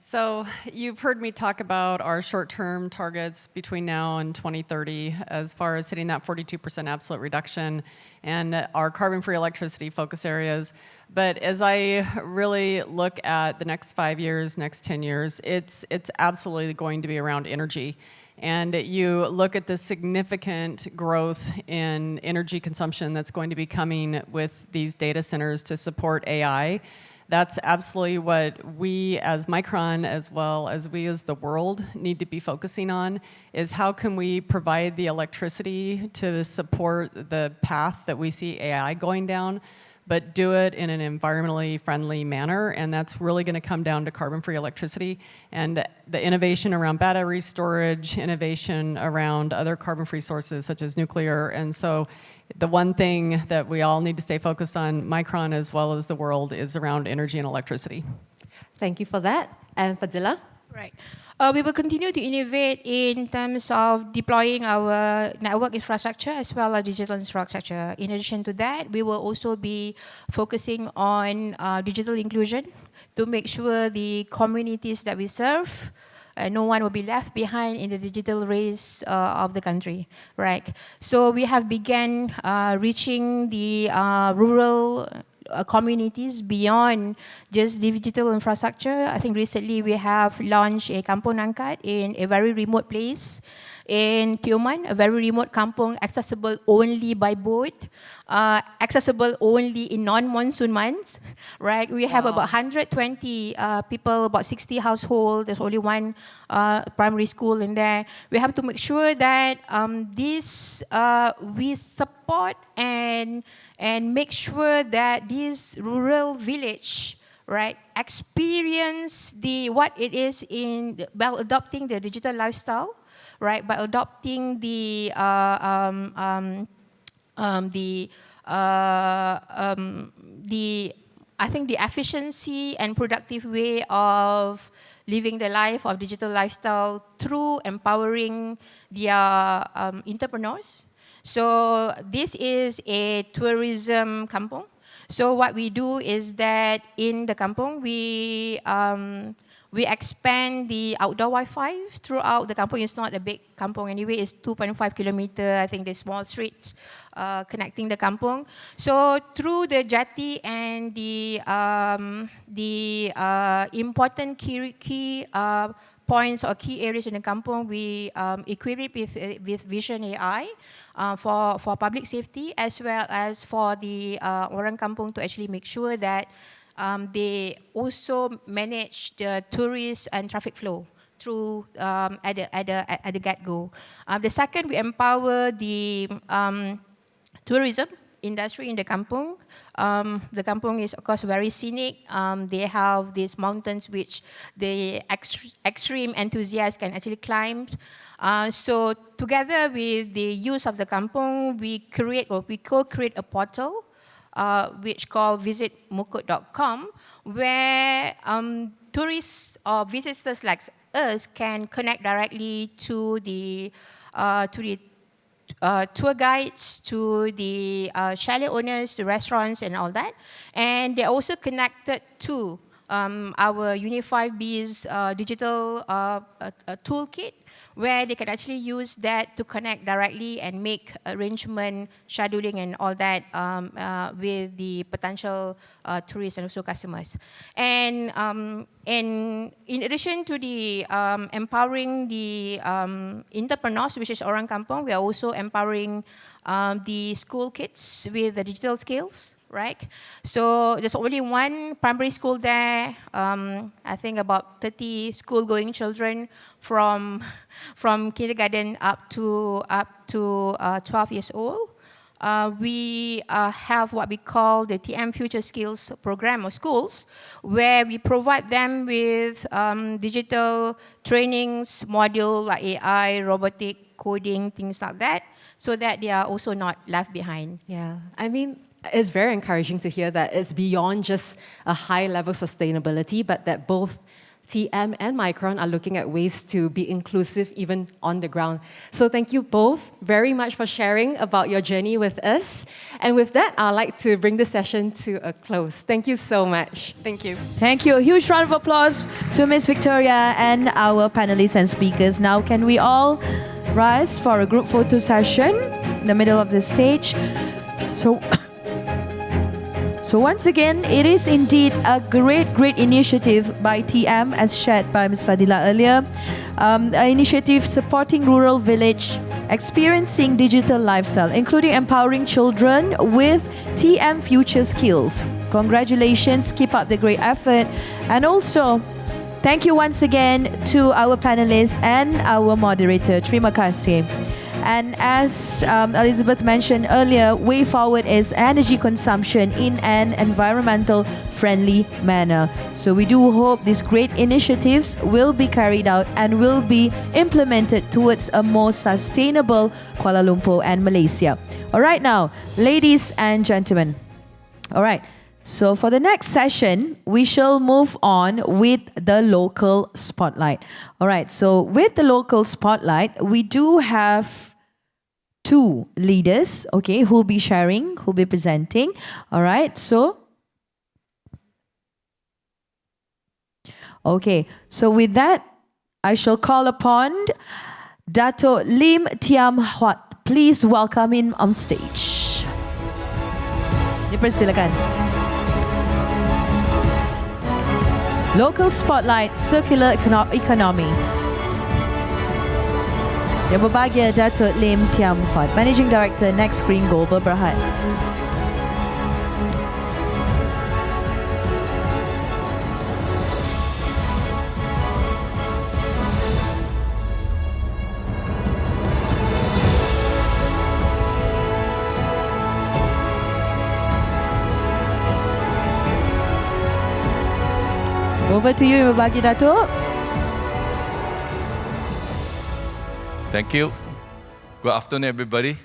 So you've heard me talk about our short-term targets between now and 2030 as far as hitting that 42% absolute reduction and our carbon-free electricity focus areas. But as I really look at the next 5 years, next 10 years, it's absolutely going to be around energy. And you look at the significant growth in energy consumption that's going to be coming with these data centers to support AI. That's absolutely what we as Micron, as well as we as the world, need to be focusing on, is how can we provide the electricity to support the path that we see AI going down, but do it in an environmentally friendly manner, and that's really going to come down to carbon-free electricity. And the innovation around battery storage, innovation around other carbon-free sources such as nuclear, and so the one thing that we all need to stay focused on, Micron as well as the world, is around energy and electricity. Thank you for that. And Fadila? Right. We will continue to innovate in terms of deploying our network infrastructure as well as digital infrastructure. In addition to that, we will also be focusing on digital inclusion to make sure the communities that we serve, no one will be left behind in the digital race of the country, right? So we have begun reaching the rural communities beyond just digital infrastructure. I think recently we have launched a Kampung Angkat in a very remote place in Tioman, a very remote kampung, accessible only by boat, accessible only in non-monsoon months, right? We have about 120 people, about 60 households. There's only one primary school in there. We have to make sure that we support and make sure that this rural village, right, experience what it is by adopting the digital lifestyle, right, by adopting the I think the efficiency and productive way of living the life of digital lifestyle through empowering their entrepreneurs. So this is a tourism kampung. So what we do is that in the kampung, we expand the outdoor Wi-Fi throughout the kampung. It's not a big kampung anyway. It's 2.5 kilometers. I think the small streets connecting the kampung. So through the jetty and the important key points or key areas in the kampung, we equip it with Vision AI for public safety, as well as for the orang kampung to actually make sure that they also manage the tourist and traffic flow through at the get-go. The second, we empower the tourism industry in the kampung. The kampung is, of course, very scenic. They have these mountains which the extreme enthusiasts can actually climb. So together with the use of the kampung, we co-create a portal which called visitmukut.com, where tourists or visitors like us can connect directly to the tour guides, to the chalet owners, to restaurants and all that. And they're also connected to our Unified Bees digital toolkit, where they can actually use that to connect directly and make arrangement, scheduling and all that with the potential tourists and also customers. And in addition to the empowering the entrepreneurs, which is Orang Kampung, we are also empowering the school kids with the digital skills, right? So there's only one primary school there. I think about 30 school-going children from kindergarten up to 12 years old. We have what we call the TM Future Skills Program or schools, where we provide them with digital trainings, module like AI, robotic, coding, things like that, so that they are also not left behind. Yeah, I mean, it's very encouraging to hear that it's beyond just a high-level sustainability, but that both TM and Micron are looking at ways to be inclusive even on the ground. So thank you both very much for sharing about your journey with us. And with that, I'd like to bring the session to a close. Thank you so much. Thank you. Thank you. A huge round of applause to Miss Victoria and our panelists and speakers. Now, can we all rise for a group photo session in the middle of the stage? So So once again, it is indeed a great initiative by TM, as shared by Ms. Fadila earlier. An initiative supporting rural village, experiencing digital lifestyle, including empowering children with TM Future Skills. Congratulations, keep up the great effort. And also, thank you once again to our panelists and our moderator. Terima kasih. And as Elizabeth mentioned earlier, way forward is energy consumption in an environmental friendly manner. So we do hope these great initiatives will be carried out and will be implemented towards a more sustainable Kuala Lumpur and Malaysia. All right now, ladies and gentlemen. All right. So for the next session, we shall move on with the local spotlight. All right. So with the local spotlight, we do have two leaders, okay, who'll be sharing, who'll be presenting. All right, so. Okay, so with that, I shall call upon Dato Lim Tiam Huat. Please welcome him on stage. Dipersilakan. Local Spotlight Circular Economy. Yang berbahagia Datuk Lim Tiam Huat, Managing Director Next Green Global Berhad. Over to you, Yang berbahagia Datuk. Thank you. Good afternoon, everybody.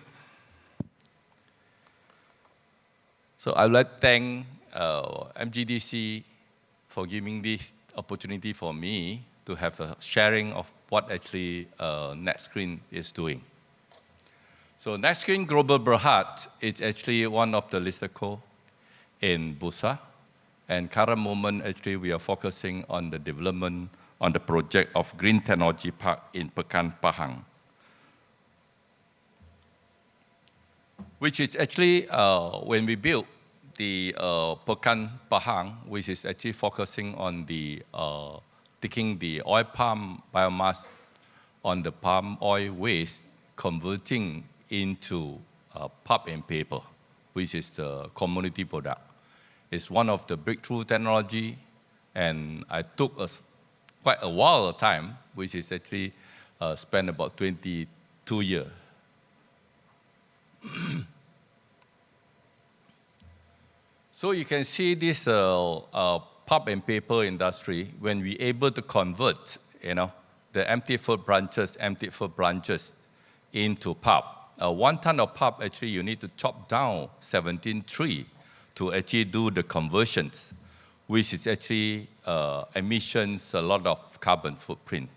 So I would like to thank MGTC for giving this opportunity for me to have a sharing of what actually NextScreen is doing. So NextScreen Global Berhad is actually one of the listed co in Bursa. And current moment, actually, we are focusing on the development on the project of Green Technology Park in Pekan Pahang, which is actually when we built the Pekan Pahang, which is actually focusing on the taking the oil palm biomass on the palm oil waste, converting into pulp and paper, which is the commodity product. It's one of the breakthrough technology, and I took quite a while of time, which is actually spent about 22 years. So you can see this pulp and paper industry, when we able to convert, the empty fruit branches into pulp. 1 ton of pulp, actually, you need to chop down 17 trees to actually do the conversions, which is actually emissions, a lot of carbon footprint.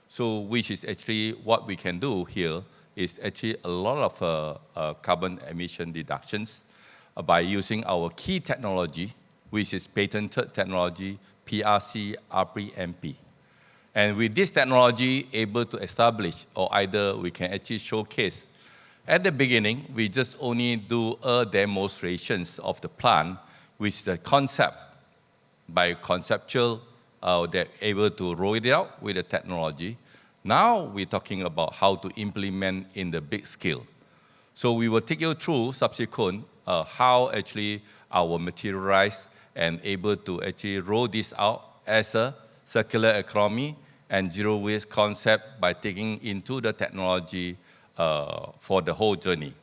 So which is actually what we can do here is actually a lot of carbon emission deductions by using our key technology, which is patented technology, PRC, RP, MP. And with this technology, able to establish, or either we can actually showcase. At the beginning, we just only do a demonstrations of the plant, which the concept, by conceptual, they're able to roll it out with the technology. Now we're talking about how to implement in the big scale. So we will take you through subsequent how actually our materialize and able to actually roll this out as a circular economy and zero waste concept by taking into the technology for the whole journey.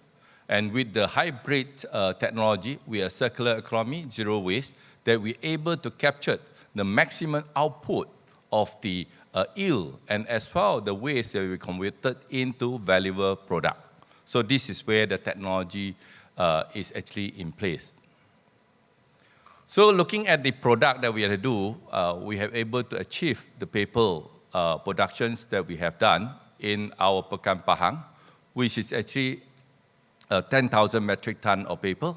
And with the hybrid technology, we are circular economy, zero waste, that we're able to capture the maximum output of the yield and as well the waste that we converted into valuable product. So this is where the technology is actually in place. So looking at the product that we have to do, we have able to achieve the paper productions that we have done in our Pekan Pahang, which is actually 10,000 metric ton of paper.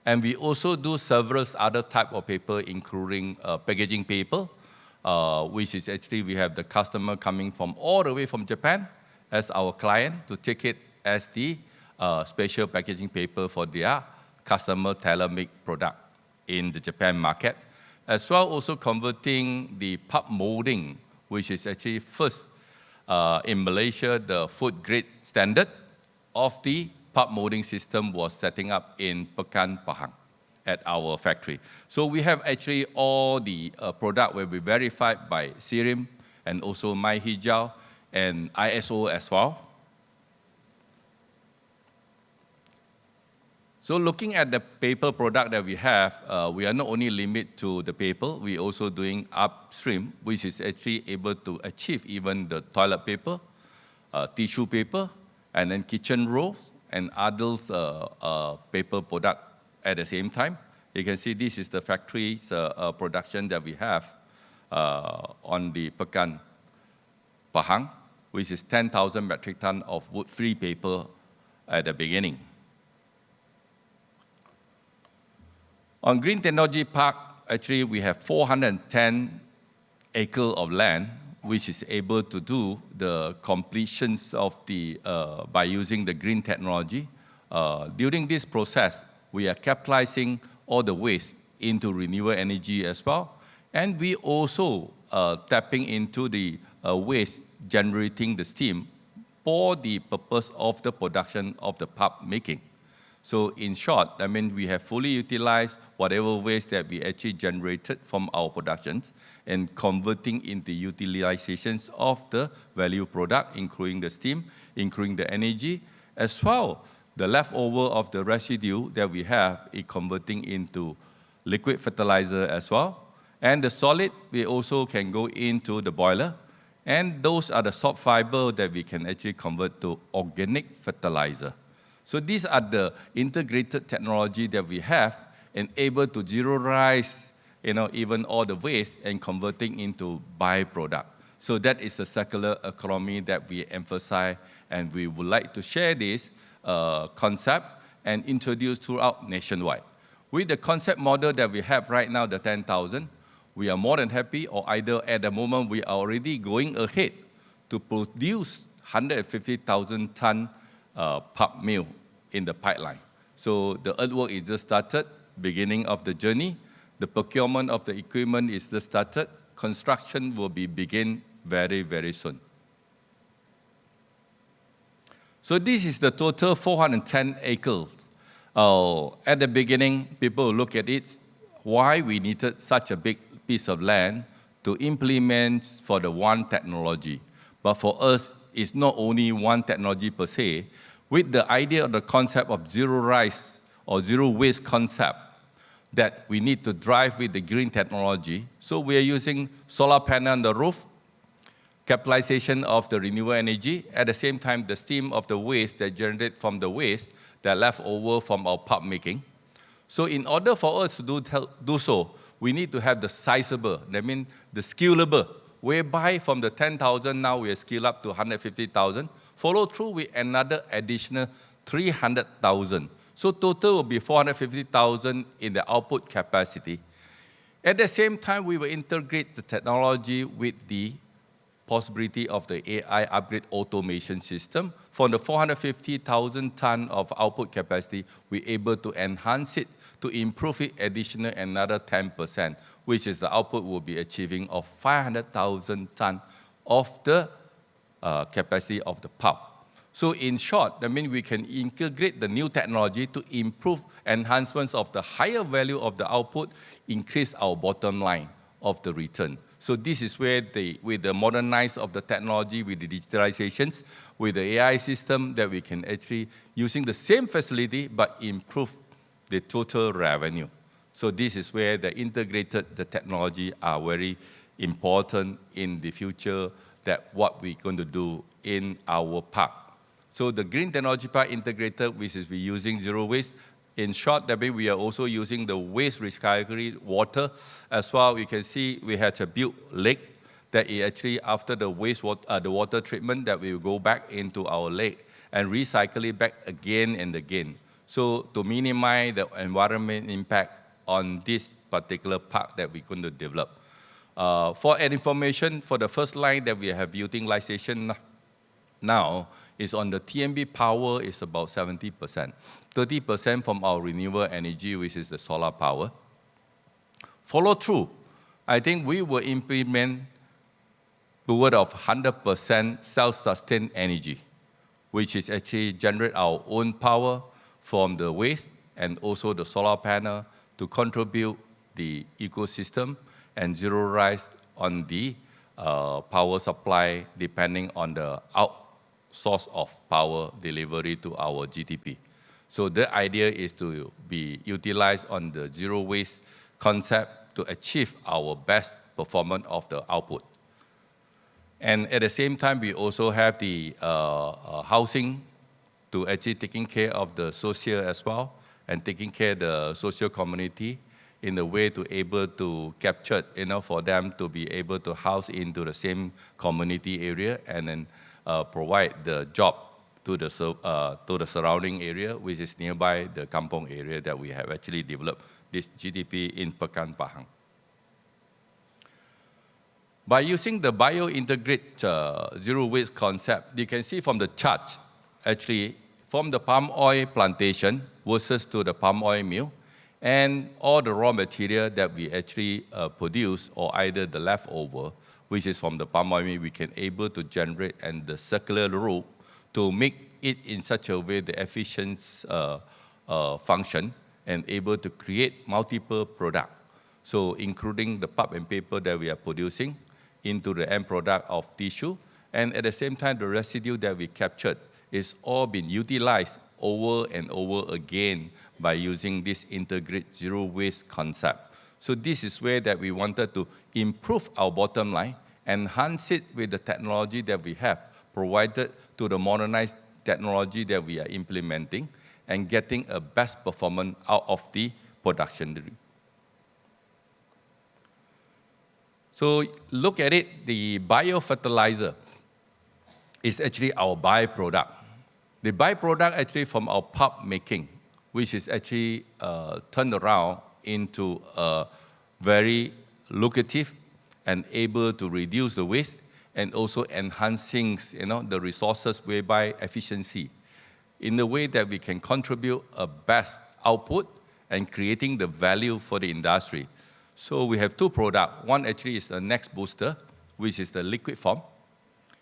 And we also do several other type of paper, including packaging paper, which is actually we have the customer coming from all the way from Japan as our client to take it as the special packaging paper for their customer tailor-made product. in the Japan market, as well also converting the pulp molding, which is actually first in Malaysia, the food grade standard of the pulp molding system was setting up in Pekan, Pahang at our factory. So we have actually all the product will be verified by SIRIM and also My Hijau and ISO as well. So looking at the paper product that we have, we are not only limited to the paper, we also doing upstream, which is actually able to achieve even the toilet paper, tissue paper, and then kitchen rolls and others paper product at the same time. You can see this is the factory's production that we have on the Pekan, Pahang, which is 10,000 metric ton of wood-free paper at the beginning. On Green Technology Park, actually we have 410 acres of land, which is able to do the completions of the, by using the green technology. During this process, we are capitalizing all the waste into renewable energy as well. And we also tapping into the waste generating the steam for the purpose of the production of the pulp making. So in short, I mean, we have fully utilized whatever waste that we actually generated from our productions and converting into utilizations of the value product, including the steam, including the energy, as well the leftover of the residue that we have is converting into liquid fertilizer as well. And the solid, we also can go into the boiler. And those are the soft fiber that we can actually convert to organic fertilizer. So these are the integrated technology that we have and able to zeroize, even all the waste and converting into byproduct. So that is the circular economy that we emphasize, and we would like to share this concept and introduce throughout nationwide. With the concept model that we have right now, the 10,000, we are more than happy, or either at the moment we are already going ahead to produce 150,000 ton pulp mill in the pipeline. So the earthwork is just started, beginning of the journey. The procurement of the equipment is just started. Construction will be begin very, very soon. So this is the total 410 acres. At the beginning, people look at it, why we needed such a big piece of land to implement for the one technology. But for us, it's not only one technology per se. With the idea of the concept of zero rise or zero waste concept that we need to drive with the green technology. So we are using solar panel on the roof, capitalization of the renewable energy, at the same time the steam of the waste that generated from the waste that left over from our pulp making. So in order for us to do so, we need to have the sizable, that means the scalable, whereby from the 10,000 now we are scaled up to 150,000, follow through with another additional 300,000. So total will be 450,000 in the output capacity. At the same time, we will integrate the technology with the possibility of the AI upgrade automation system. For the 450,000 ton of output capacity, we're able to enhance it to improve it additional another 10%, which is the output we'll be achieving of 500,000 ton of the capacity of the pulp. So in short, that means we can integrate the new technology to improve enhancements of the higher value of the output, increase our bottom line of the return. So this is where with the modernize of the technology, with the digitalizations, with the AI system, that we can actually, using the same facility, but improve the total revenue. So this is where the technology are very important in the future, that what we're going to do in our park. So the Green Technology Park integrated, which is we're using zero waste. In short, that means we are also using the waste recycling water as well. You can see we had a built lake that is actually after the the water treatment that we will go back into our lake and recycle it back again and again. So to minimize the environment impact on this particular park that we're going to develop. For information, for the first line that we have utilization now is on the TMB power is about 70%. 30% from our renewable energy, which is the solar power. follow through, I think we will implement toward of 100% self-sustained energy, which is actually generate our own power from the waste and also the solar panel to contribute the ecosystem and zero rise on the power supply depending on the source of power delivery to our GDP. So the idea is to be utilized on the zero waste concept to achieve our best performance of the output. And at the same time, we also have the housing to actually taking care of the social as well and taking care of the social community in a way to able to capture, for them to be able to house into the same community area and then provide the job to the surrounding area, which is nearby the kampong area that we have actually developed this GDP in Pekan Pahang. By using the bio-integrate zero waste concept, you can see from the chart, actually, from the palm oil plantation versus to the palm oil mill, and all the raw material that we actually produce, or either the leftover, which is from the palm oil mill, we can able to generate and the circular route to make it in such a way the efficient function and able to create multiple products. So including the pulp and paper that we are producing into the end product of tissue, and at the same time, the residue that we captured is all been utilized over and over again by using this integrated zero waste concept. So this is where that we wanted to improve our bottom line, enhance it with the technology that we have provided to the modernized technology that we are implementing, and getting a best performance out of the production. So look at it, the biofertilizer is actually our byproduct. The byproduct actually from our pulp making, which is actually turned around into a very lucrative and able to reduce the waste and also enhancing the resources whereby efficiency in the way that we can contribute a best output and creating the value for the industry. So we have two products. One actually is a next booster, which is the liquid form.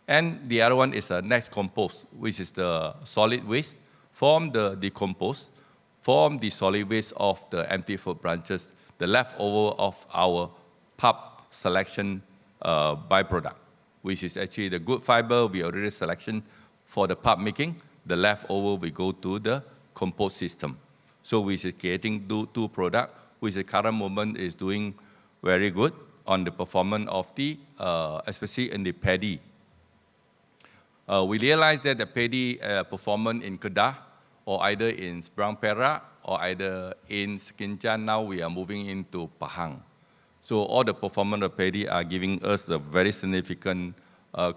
And the other one is a next compost, which is the solid waste from the decomposed, from the solid waste of the empty fruit branches, the leftover of our pulp selection byproduct, which is actually the good fiber we already selection for the pulp making. The leftover we go to the compost system. So we are creating two products, which the current moment is doing very good on the performance of the, especially in the paddy. We realized that the paddy performance in Kedah, or either in Seberang Perak, or either in Sekinchan, now we are moving into Pahang. So all the performance of paddy are giving us a very significant,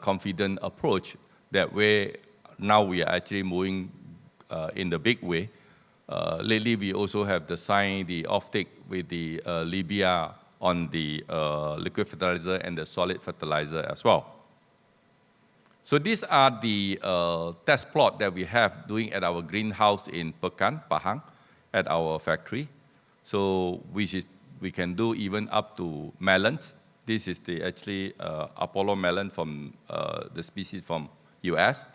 confident approach that way now we are actually moving in the big way. Lately, we also have signed the offtake with the Libya on the liquid fertilizer and the solid fertilizer as well. So these are the test plot that we have doing at our greenhouse in Pekan, Pahang, at our factory. So we can do even up to melons. This is the actually Apollo melon from the species from US.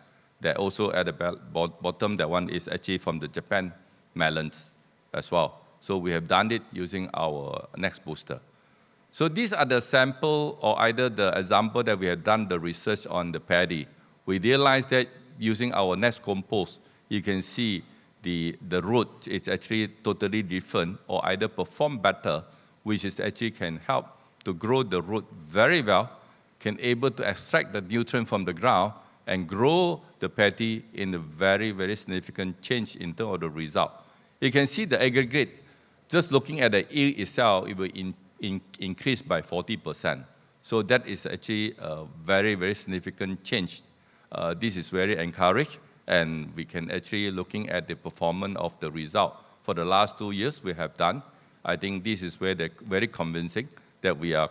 That also at the bottom, that one is actually from the Japan melons as well. So we have done it using our next booster. So these are the sample or either the example that we have done the research on the paddy. We realized that using our next compost, you can see the root is actually totally different or either perform better, which is actually can help to grow the root very well, can able to extract the nutrient from the ground and grow the paddy in a very, very significant change in terms of the result. You can see the aggregate, just looking at the yield itself, it will increase by 40%. So that is actually a very, very significant change. This is very encouraged, and we can actually looking at the performance of the result. For the last 2 years we have done, I think this is where they're very convincing that we are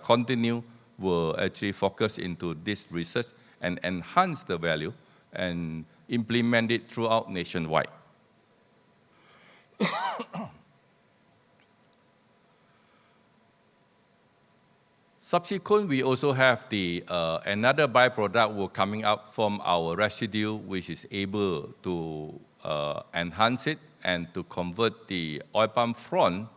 will actually focus into this research and enhance the value and implement it throughout nationwide. Subsequent, we also have the another byproduct will coming up from our residue, which is able to enhance it and to convert the oil palm frond,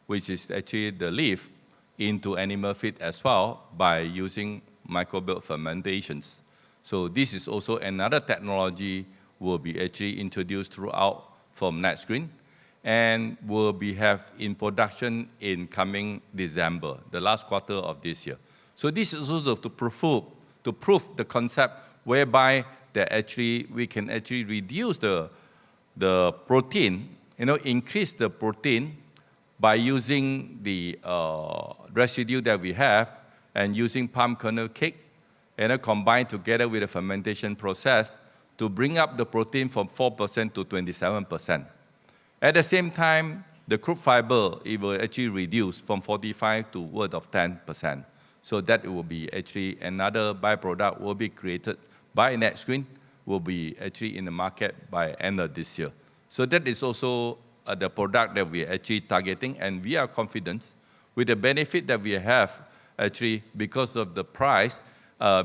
which is actually the leaf, into animal feed as well by using microbial fermentations. So this is also another technology will be actually introduced throughout from next green and will be have in production in coming December, the last quarter of this year. So this is also to prove the concept whereby that actually we can actually reduce the protein, increase the protein by using the residue that we have and using palm kernel cake, and combined together with the fermentation process to bring up the protein from 4% to 27%. At the same time, the crude fiber, it will actually reduce from 45 to worth of 10%. So that it will be actually another byproduct will be created by NextGreen, will be actually in the market by end of this year. So that is also the product that we are actually targeting, and we are confident with the benefit that we have actually because of the price,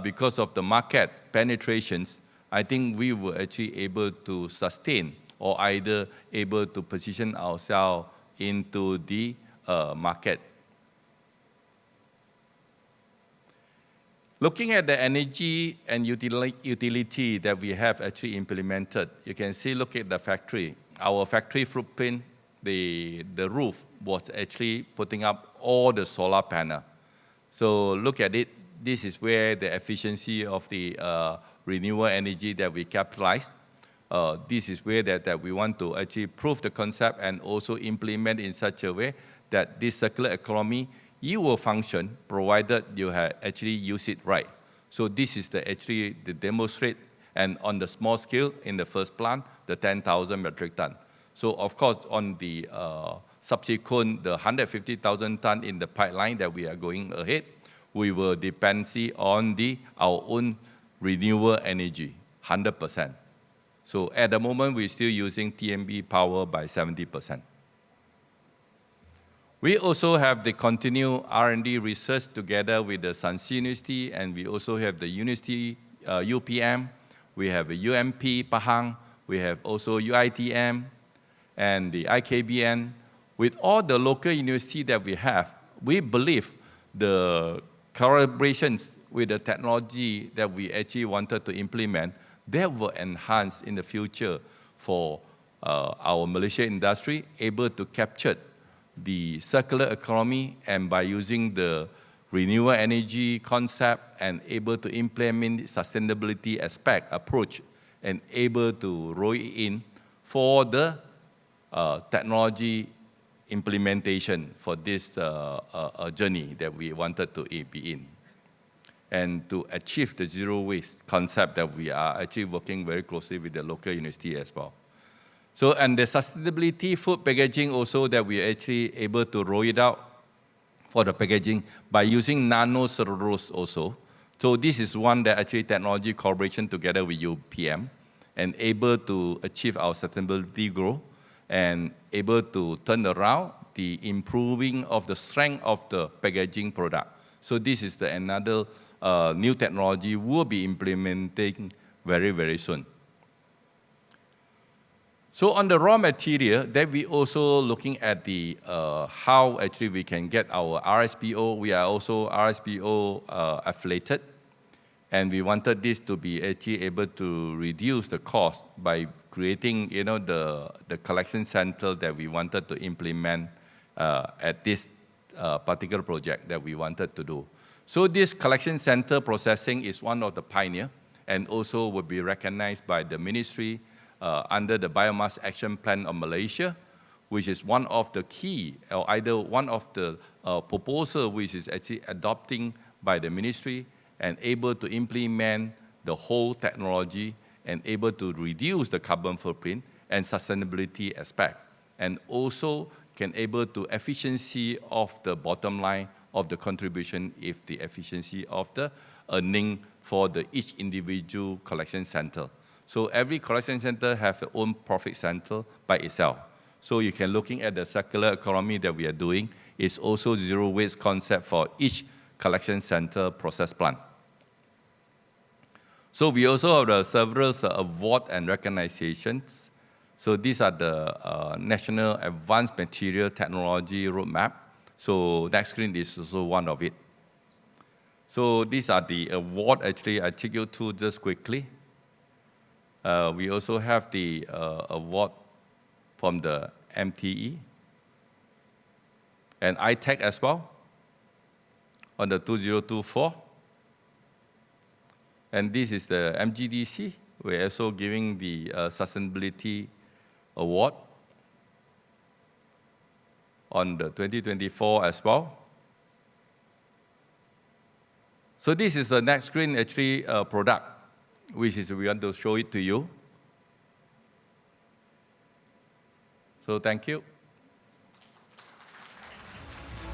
because of the market penetrations. I think we were actually able to sustain or either able to position ourselves into the market. Looking at the energy and utility that we have actually implemented, you can see, look at the factory. Our factory footprint, the roof was actually putting up all the solar panel. So look at it. This is where the efficiency of the renewable energy that we capitalized. This is where that we want to actually prove the concept and also implement in such a way that this circular economy, you will function provided you have actually use it right. So this is actually the demonstrate, and on the small scale in the first plant, the 10,000 metric ton. So of course on the subsequent, the 150,000 ton in the pipeline that we are going ahead, we will depend on our own renewable energy, 100%. So at the moment, we're still using TMB power by 70%. We also have the continued R&D research together with the Shanxi University, and we also have the University UPM, we have the UMP Pahang, we have also UITM, and the IKBN. With all the local university that we have, we believe the collaborations with the technology that we actually wanted to implement, that will enhance in the future for our Malaysia industry, able to capture the circular economy, and by using the renewable energy concept and able to implement sustainability aspect approach and able to roll it in for the technology implementation for this journey that we wanted to be in, and to achieve the zero waste concept that we are actually working very closely with the local university as well. So, and the sustainability food packaging also that we are actually able to roll it out for the packaging by using nano cellulose also. So this is one that actually technology collaboration together with UPM and able to achieve our sustainability goal and able to turn around the improving of the strength of the packaging product. So this is another new technology we'll be implementing very, very soon. So on the raw material, that we also looking at the how actually we can get our RSPO. We are also RSPO affiliated, and we wanted this to be actually able to reduce the cost by creating, the collection center that we wanted to implement at this particular project that we wanted to do. So this collection center processing is one of the pioneer, and also will be recognized by the ministry under the Biomass Action Plan of Malaysia, which is one of the key, or either one of the proposal which is actually adopting by the ministry and able to implement the whole technology and able to reduce the carbon footprint and sustainability aspect, and also can able to efficiency of the bottom line of the contribution if the efficiency of the earning for each individual collection center. So every collection center have their own profit center by itself. So you can looking at the circular economy that we are doing is also zero waste concept for each collection center process plant. So we also have several award and recognitions. So these are the National Advanced Material Technology Roadmap. So next screen is also one of it. So these are the award. Actually, I take you through just quickly. We also have the award from the MTE and ITech as well on the 2024. And this is the MGTC. We're also giving the Sustainability Award on the 2024 as well. So this is the next screen, actually, product, which is we want to show it to you. So thank you.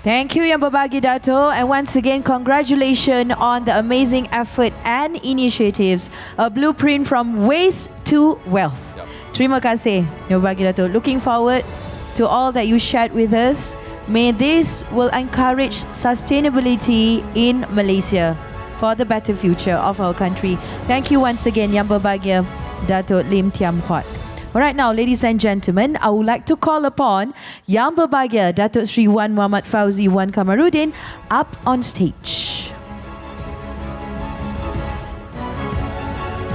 Thank you, Yang Berbagi Dato'. And once again, congratulations on the amazing effort and initiatives. A blueprint from waste to wealth. Yep. Terima kasih, Yang Berbagi Dato'. Looking forward to all that you shared with us. May this will encourage sustainability in Malaysia for the better future of our country. Thank you once again, Yang Berbagi Dato' Lim Tiam Huat. Alright, now, ladies and gentlemen, I would like to call upon Yang Berbahagia Datuk Sri Wan Muhammad Fauzi Wan Kamarudin up on stage.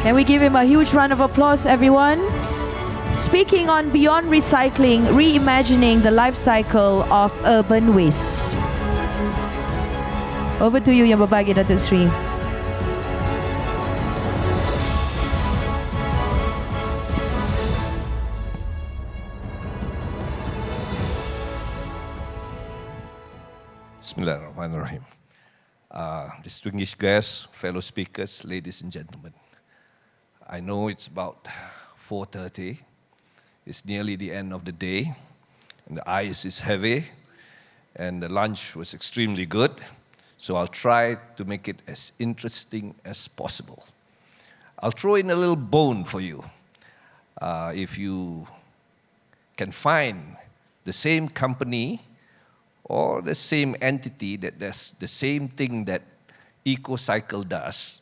Can we give him a huge round of applause, everyone? Speaking on beyond recycling, reimagining the life cycle of urban waste. Over to you, Yang Berbahagia Datuk Sri. Bismillahirrahmanirrahim. Distinguished guests, fellow speakers, ladies and gentlemen. I know it's about 4:30. It's nearly the end of the day, and the ice is heavy, and the lunch was extremely good. So I'll try to make it as interesting as possible. I'll throw in a little bone for you. If you can find the same company or the same entity that does the same thing that EcoCycle does,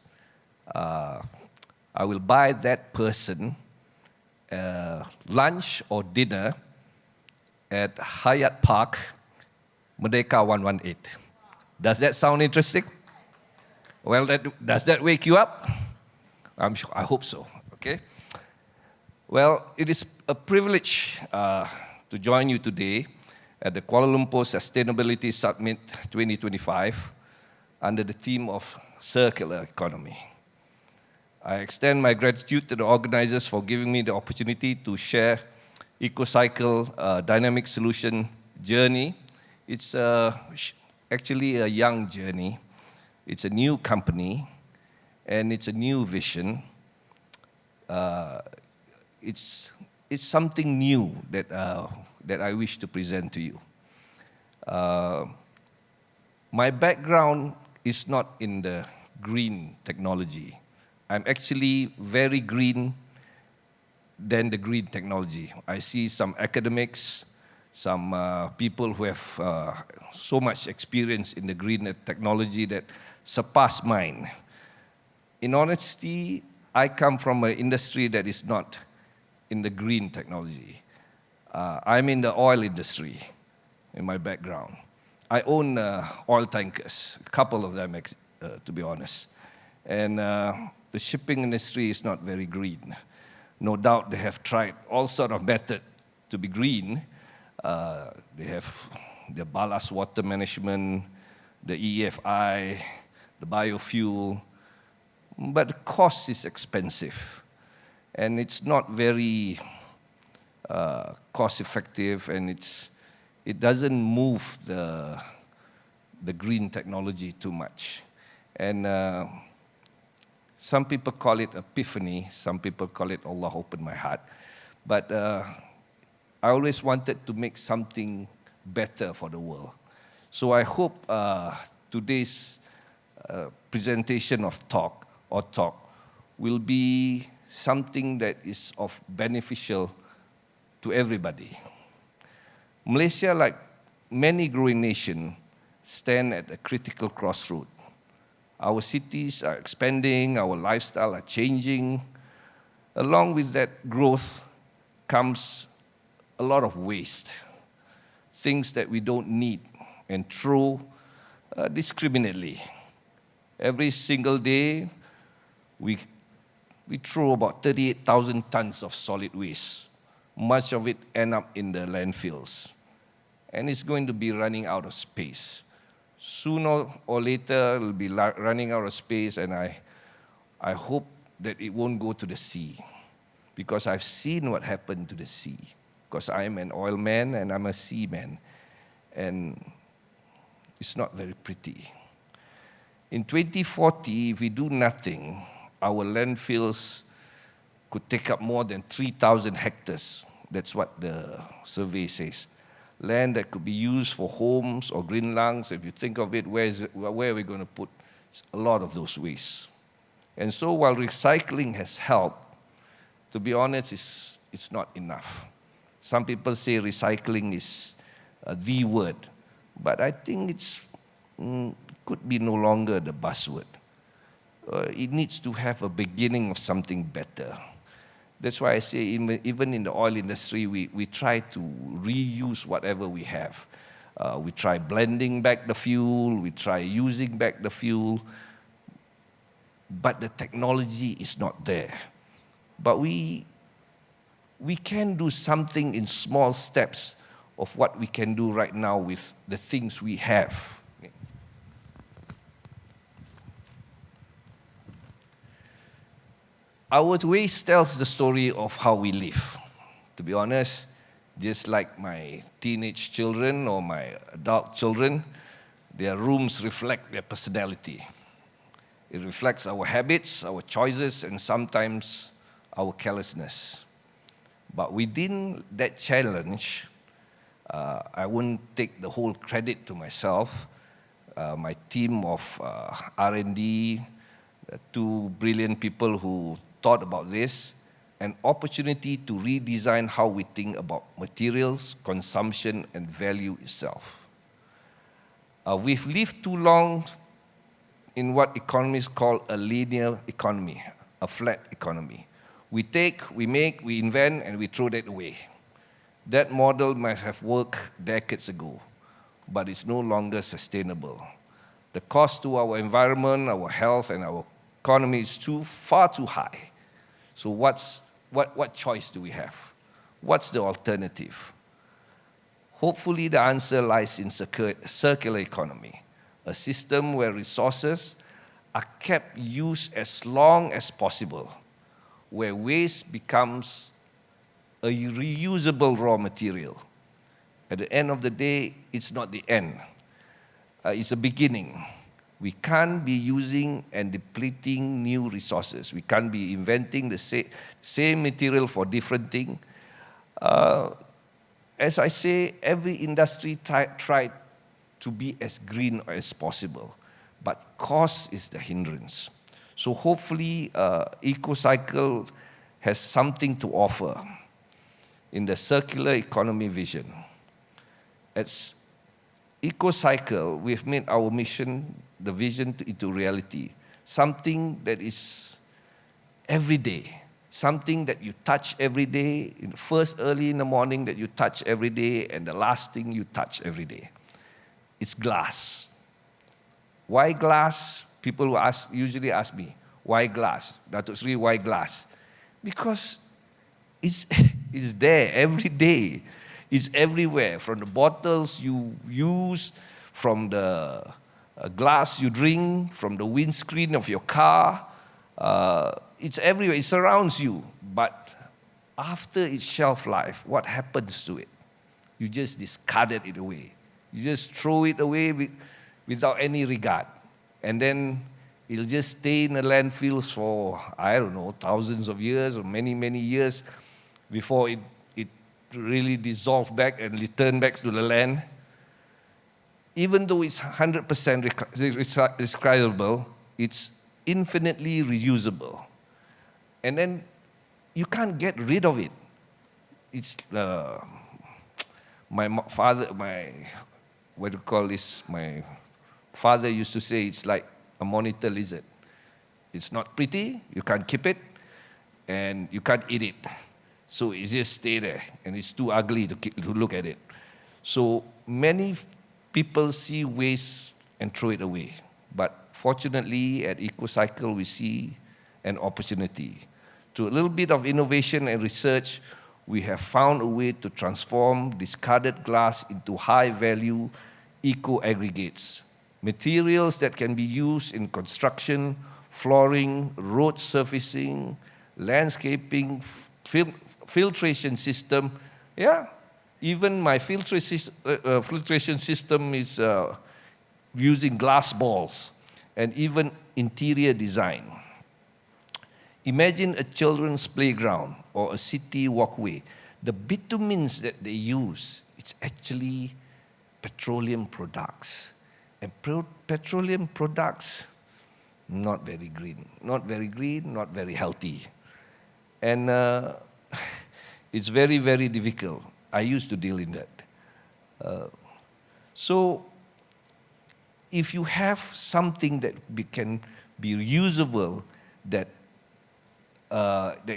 I will buy that person lunch or dinner at Hyatt Park, Merdeka 118. Does that sound interesting? Well, does that wake you up? I hope so, okay? Well, it is a privilege to join you today at the Kuala Lumpur Sustainability Summit 2025 under the theme of Circular Economy. I extend my gratitude to the organizers for giving me the opportunity to share EcoCycle dynamic solution journey. It's actually a young journey. It's a new company, and it's a new vision. It's something new that I wish to present to you. My background is not in the green technology. I'm actually very green than the green technology. I see some academics, some people who have so much experience in the green technology that surpass mine. In honesty, I come from an industry that is not in the green technology. I'm in the oil industry in my background. I own oil tankers, a couple of them, to be honest. And the shipping industry is not very green. No doubt they have tried all sort of methods to be green. They have the ballast water management, the EFI, the biofuel, but the cost is expensive. And it's not very cost effective, and it doesn't move the green technology too much. And some people call it epiphany, some people call it Allah opened my heart. But I always wanted to make something better for the world. So I hope today's presentation of talk will be something that is of beneficial to everybody. Malaysia, like many growing nations, stand at a critical crossroad. Our cities are expanding, our lifestyle are changing. Along with that growth comes a lot of waste, things that we don't need and throw discriminately. Every single day, we throw about 38,000 tons of solid waste. Much of it end up in the landfills. And it's going to be running out of space. Sooner or later, it'll be running out of space, and I hope that it won't go to the sea, because I've seen what happened to the sea, because I'm an oil man and I'm a seaman, and it's not very pretty. In 2040, if we do nothing, our landfills could take up more than 3,000 hectares. That's what the survey says. Land that could be used for homes or green lungs. If you think of it, where are we going to put a lot of those wastes? And so while recycling has helped, to be honest, it's not enough. Some people say recycling is the word, but I think it's could be no longer the buzzword. It needs to have a beginning of something better. That's why I say even in the oil industry, we try to reuse whatever we have. We try blending back the fuel, we try using back the fuel, but the technology is not there. But we can do something in small steps of what we can do right now with the things we have. Our waste tells the story of how we live. To be honest, just like my teenage children or my adult children, their rooms reflect their personality. It reflects our habits, our choices, and sometimes our carelessness. But within that challenge, I wouldn't take the whole credit to myself. My team of R&D, two brilliant people who thought about this, an opportunity to redesign how we think about materials, consumption, and value itself. We've lived too long in what economists call a linear economy, a flat economy. We take, we make, we invent, and we throw that away. That model might have worked decades ago, but it's no longer sustainable. The cost to our environment, our health, and our economy is far too high. So what choice do we have? What's the alternative? Hopefully the answer lies in circular economy, a system where resources are kept used as long as possible, where waste becomes a reusable raw material. At the end of the day, it's not the end. It's a beginning. We can't be using and depleting new resources. We can't be inventing the same material for different things. As I say, every industry tried to be as green as possible, but cost is the hindrance. So hopefully, EcoCycle has something to offer in the circular economy vision. At EcoCycle, we've made our mission, the vision, into reality. Something that is every day, something that you touch every day, first early in the morning that you touch every day, and the last thing you touch every day. It's glass. Why glass? People who usually ask me, why glass? Datuk Sri, why glass? Because it's there every day. It's everywhere, from the bottles you use, from the glass you drink, from the windscreen of your car. It's everywhere, it surrounds you. But after its shelf life, what happens to it? You just discarded it away. You just throw it away without any regard. And then it'll just stay in the landfills for, I don't know, thousands of years or many, many years before it really dissolve back and return back to the land. Even though it's 100% recyclable, it's infinitely reusable. And then you can't get rid of it. It's my what do you call this? My father used to say it's like a monitor lizard. It's not pretty, you can't keep it, and you can't eat it. So it just stay there, and it's too ugly to look at it. So many people see waste and throw it away. But fortunately, at EcoCycle, we see an opportunity. Through a little bit of innovation and research, we have found a way to transform discarded glass into high-value eco-aggregates, materials that can be used in construction, flooring, road surfacing, landscaping, filtration system. Yeah, even my filtration system is using glass balls, and even interior design. Imagine a children's playground or a city walkway. The bitumens that they use, it's actually petroleum products. And petroleum products, not very green. Not very green, not very healthy. And it's very, very difficult. I used to deal in that. So if you have something that can be reusable, that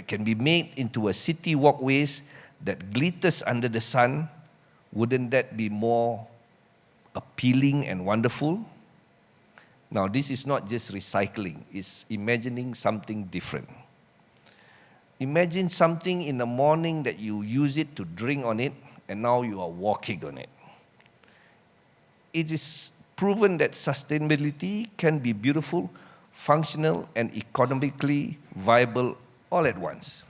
can be made into a city walkways that glitters under the sun, wouldn't that be more appealing and wonderful? Now, this is not just recycling, it's imagining something different. Imagine something in the morning that you use it to drink on it, and now you are walking on it. It is proven that sustainability can be beautiful, functional, and economically viable all at once.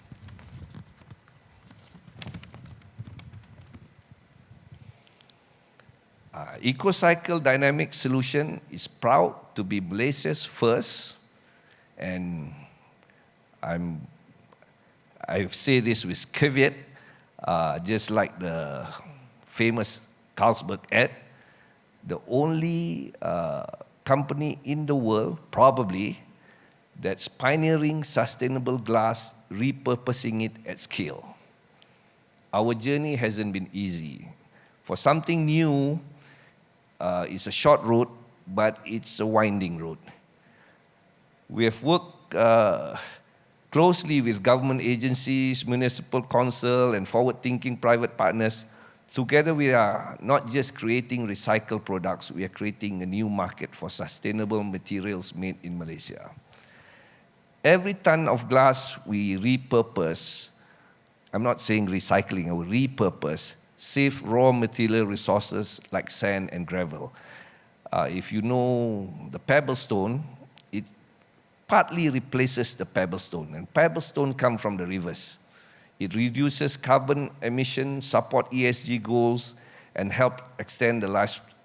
EcoCycle Dynamic Solution is proud to be Malaysia's first, and I say this with caveat, just like the famous Carlsberg ad, the only company in the world, probably, that's pioneering sustainable glass, repurposing it at scale. Our journey hasn't been easy. For something new, it's a short road, but it's a winding road. We have worked closely with government agencies, municipal council, and forward-thinking private partners. Together, we are not just creating recycled products, we are creating a new market for sustainable materials made in Malaysia. Every ton of glass we repurpose, I'm not saying recycling, or repurpose, save raw material resources like sand and gravel. If you know the pebble stone, it partly replaces the pebble stone, and pebble stone come from the rivers. It reduces carbon emissions, support ESG goals, and help extend the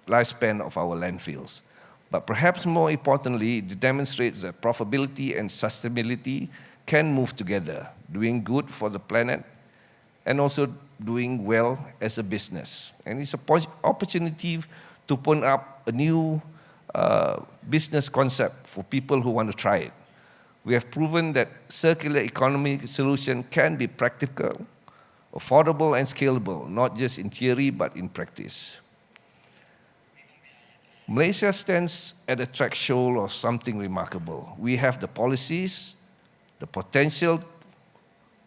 lifespan of our landfills. But perhaps more importantly, it demonstrates that profitability and sustainability can move together, doing good for the planet and also doing well as a business. And it's an opportunity to open up a new business concept for people who want to try it. We have proven that circular economy solution can be practical, affordable, and scalable, not just in theory, but in practice. Malaysia stands at a threshold of something remarkable. We have the policies, the potential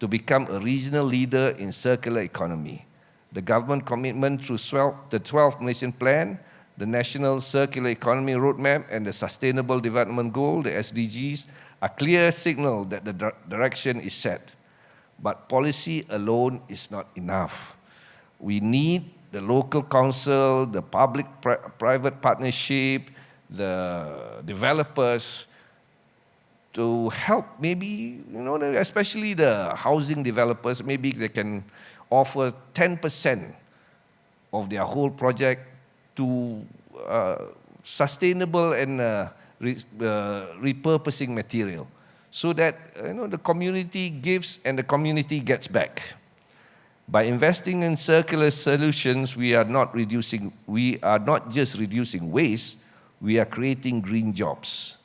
to become a regional leader in circular economy. The government commitment through the 12th Malaysian Plan, the National Circular Economy Roadmap, and the Sustainable Development Goal, the SDGs, a clear signal that the direction is set. But policy alone is not enough. We need the local council, the public-private partnership, the developers to help, maybe, especially the housing developers, maybe they can offer 10% of their whole project to sustainable and repurposing material, so that the community gives and the community gets back. By investing in circular solutions, we are not just reducing waste, we are creating green jobs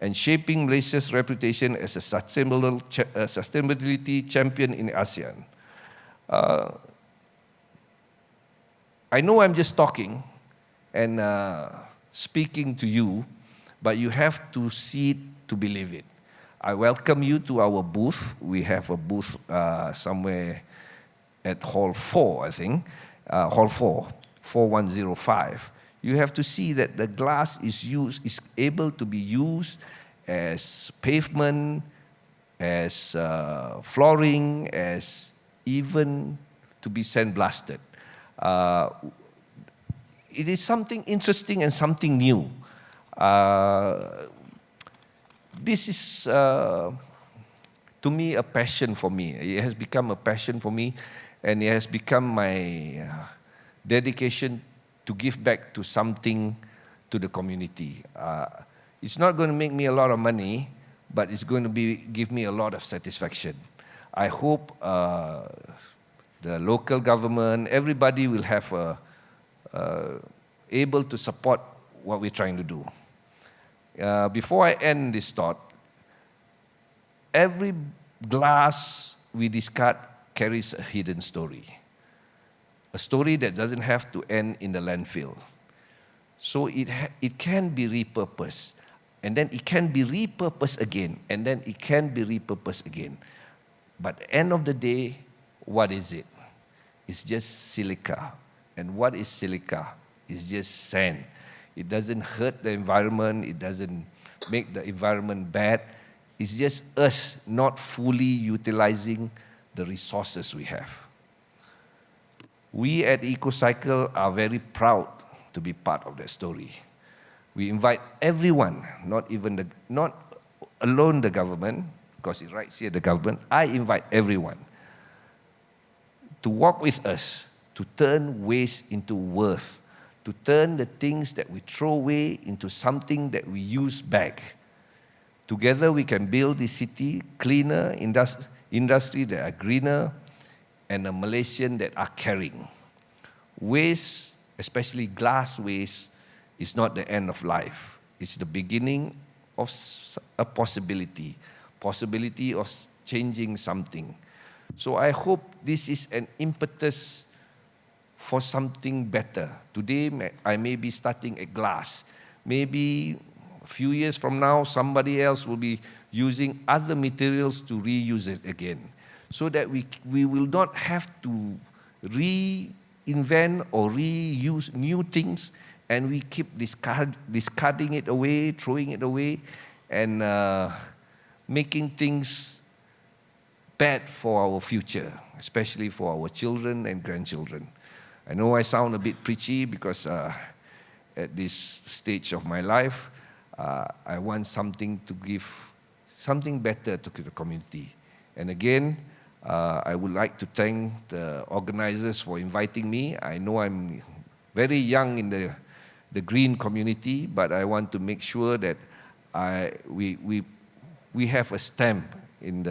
and shaping Malaysia's reputation as a sustainability champion in ASEAN. I know I'm just talking, and speaking to you, but you have to see it to believe it. I welcome you to our booth. We have a booth somewhere at Hall 4, I think, Hall 4, 4105. You have to see that the glass is able to be used as pavement, as flooring, as even to be sandblasted. It is something interesting and something new. This is, to me, a passion for me. It has become a passion for me, and it has become my dedication to give back to something to the community. It's not going to make me a lot of money, but it's going to give me a lot of satisfaction. I hope the local government, everybody will have able to support what we're trying to do. Before I end this thought, every glass we discard carries a hidden story. A story that doesn't have to end in the landfill. So it can be repurposed. And then it can be repurposed again. And then it can be repurposed again. But at the end of the day, what is it? It's just silica. And what is silica? It's just sand. It doesn't hurt the environment. It doesn't make the environment bad. It's just us not fully utilizing the resources we have. We at EcoCycle are very proud to be part of that story. We invite everyone, not alone the government, because it writes here the government. I invite everyone to walk with us, to turn waste into worth, to turn the things that we throw away into something that we use back. Together we can build this city, cleaner industry that are greener, and a Malaysian that are caring. Waste, especially glass waste, is not the end of life. It's the beginning of a possibility of changing something. So I hope this is an impetus for something better. Today, I may be starting at glass. Maybe a few years from now, somebody else will be using other materials to reuse it again. So that we will not have to reinvent or reuse new things, and we keep discarding it away, throwing it away, and making things bad for our future, especially for our children and grandchildren. I know I sound a bit preachy because at this stage of my life, I want something to give, something better to the community. And again, I would like to thank the organizers for inviting me. I know I'm very young in the green community, but I want to make sure that we have a stamp in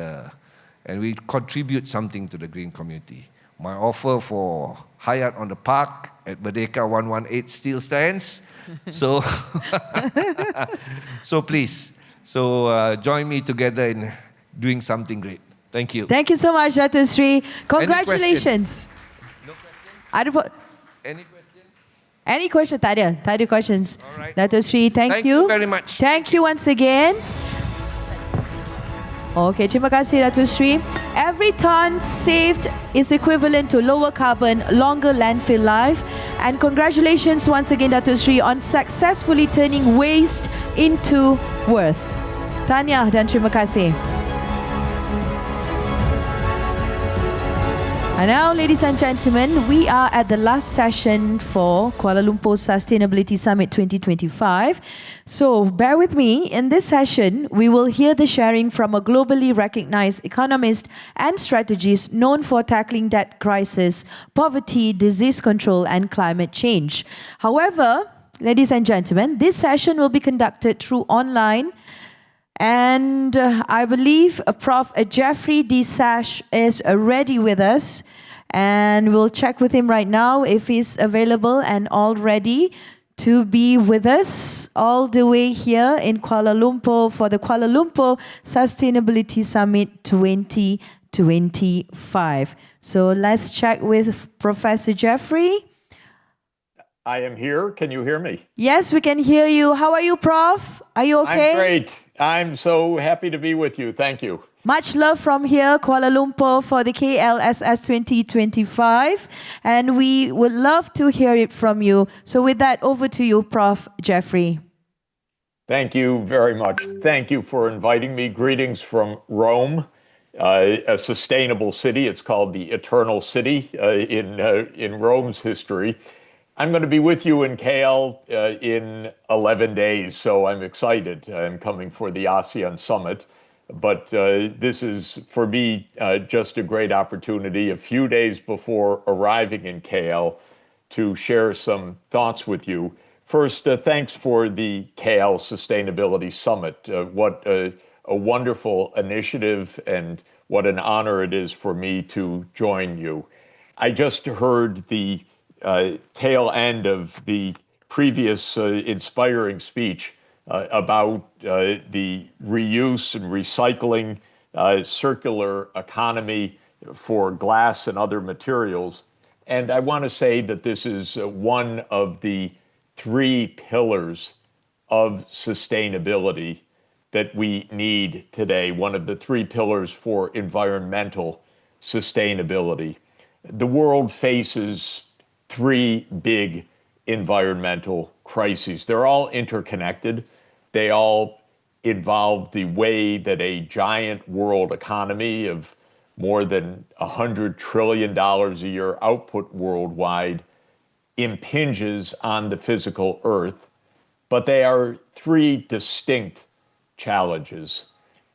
and we contribute something to the green community. My offer for Hyatt on the Park at Merdeka 118 still stands. So, so please, join me together in doing something great. Thank you. Thank you so much, Dr. Sri. Congratulations. No question? Any question? Any question? Tak ada questions. All right. Dr. Sri, thank you. Thank you very much. Thank you once again. Okay, terima kasih Dr. Sri. Every ton saved is equivalent to lower carbon, longer landfill life. And congratulations once again, Dr. Sri, on successfully turning waste into worth. Tahniah dan terima kasih. And now, ladies and gentlemen, we are at the last session for Kuala Lumpur Sustainability Summit 2025. So bear with me. In this session, we will hear the sharing from a globally recognized economist and strategist known for tackling debt crisis, poverty, disease control, and climate change. However, ladies and gentlemen, this session will be conducted through online. And I believe Prof. Jeffrey D. Sash is ready with us. And we'll check with him right now if he's available and all ready to be with us all the way here in Kuala Lumpur for the Kuala Lumpur Sustainability Summit 2025. So let's check with Professor Jeffrey. I am here. Can you hear me? Yes, we can hear you. How are you, Prof? Are you okay? I'm great. I'm so happy to be with you. Thank you. Much love from here, Kuala Lumpur, for the KLSS 2025. And we would love to hear it from you. So with that, over to you, Prof. Jeffrey. Thank you very much. Thank you for inviting me. Greetings from Rome, a sustainable city. It's called the Eternal City in Rome's history. I'm going to be with you in KL in 11 days, so I'm excited. I'm coming for the ASEAN summit. But this is, for me, just a great opportunity a few days before arriving in KL to share some thoughts with you. First, thanks for the KL Sustainability Summit. What a wonderful initiative, and what an honor it is for me to join you. I just heard the tail end of the previous inspiring speech about the reuse and recycling, circular economy for glass and other materials. And I want to say that this is one of the three pillars of sustainability that we need today, one of the three pillars for environmental sustainability. The world faces three big environmental crises. They're all interconnected. They all involve the way that a giant world economy of more than $100 trillion a year output worldwide impinges on the physical earth. But they are three distinct challenges.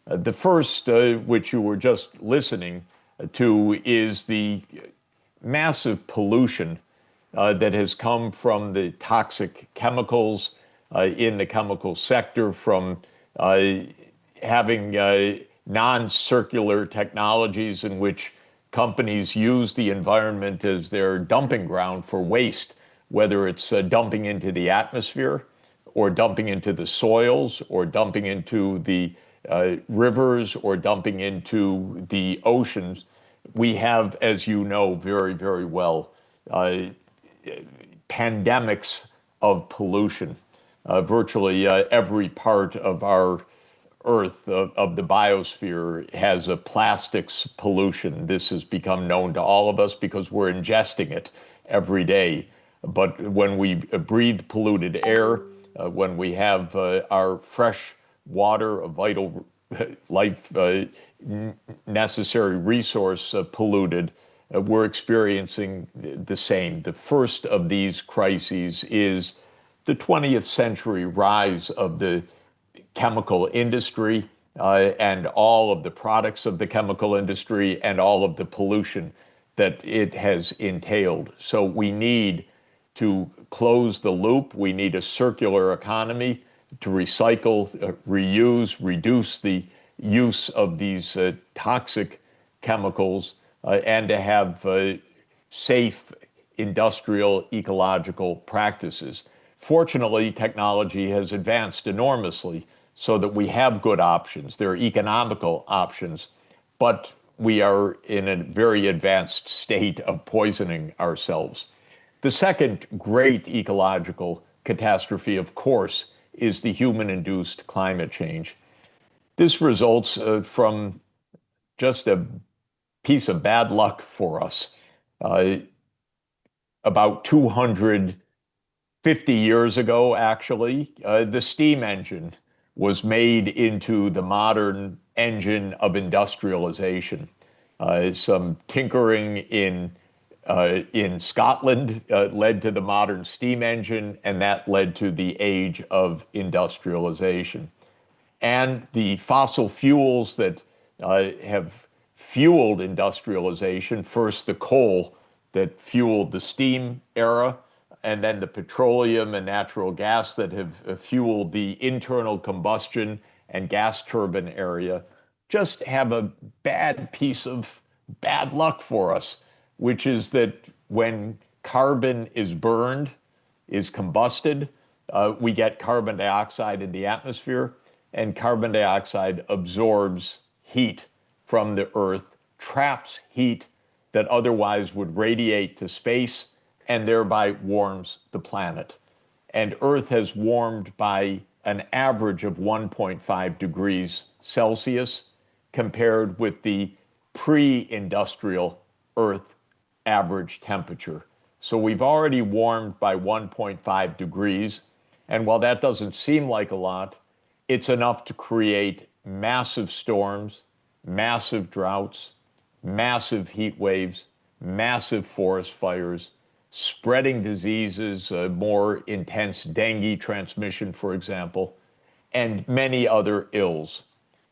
The first, which you were just listening to, is the massive pollution that has come from the toxic chemicals in the chemical sector, from having non-circular technologies in which companies use the environment as their dumping ground for waste, whether it's dumping into the atmosphere or dumping into the soils or dumping into the rivers or dumping into the oceans. We have, as you know very, very well, pandemics of pollution. Virtually every part of our Earth, of the biosphere, has a plastics pollution. This has become known to all of us because we're ingesting it every day. But when we breathe polluted air, when we have our fresh water, a vital life necessary resource polluted, we're experiencing the same. The first of these crises is the 20th century rise of the chemical industry and all of the products of the chemical industry and all of the pollution that it has entailed. So we need to close the loop. We need a circular economy to recycle, reuse, reduce the use of these toxic chemicals, and to have safe industrial ecological practices. Fortunately, technology has advanced enormously so that we have good options. There are economical options, but we are in a very advanced state of poisoning ourselves. The second great ecological catastrophe, of course, is the human-induced climate change. This results from just a piece of bad luck for us. About 250 years ago, actually, the steam engine was made into the modern engine of industrialization. Some tinkering in Scotland led to the modern steam engine, and that led to the age of industrialization. And the fossil fuels that have fueled industrialization, first the coal that fueled the steam era, and then the petroleum and natural gas that have fueled the internal combustion and gas turbine area, just have a bad piece of bad luck for us, which is that when carbon is burned, is combusted, we get carbon dioxide in the atmosphere, and carbon dioxide absorbs heat from the Earth, traps heat that otherwise would radiate to space and thereby warms the planet. And Earth has warmed by an average of 1.5 degrees Celsius compared with the pre-industrial Earth average temperature. So we've already warmed by 1.5 degrees. And while that doesn't seem like a lot, it's enough to create massive storms, massive droughts, massive heat waves, massive forest fires, spreading diseases, more intense dengue transmission, for example, and many other ills.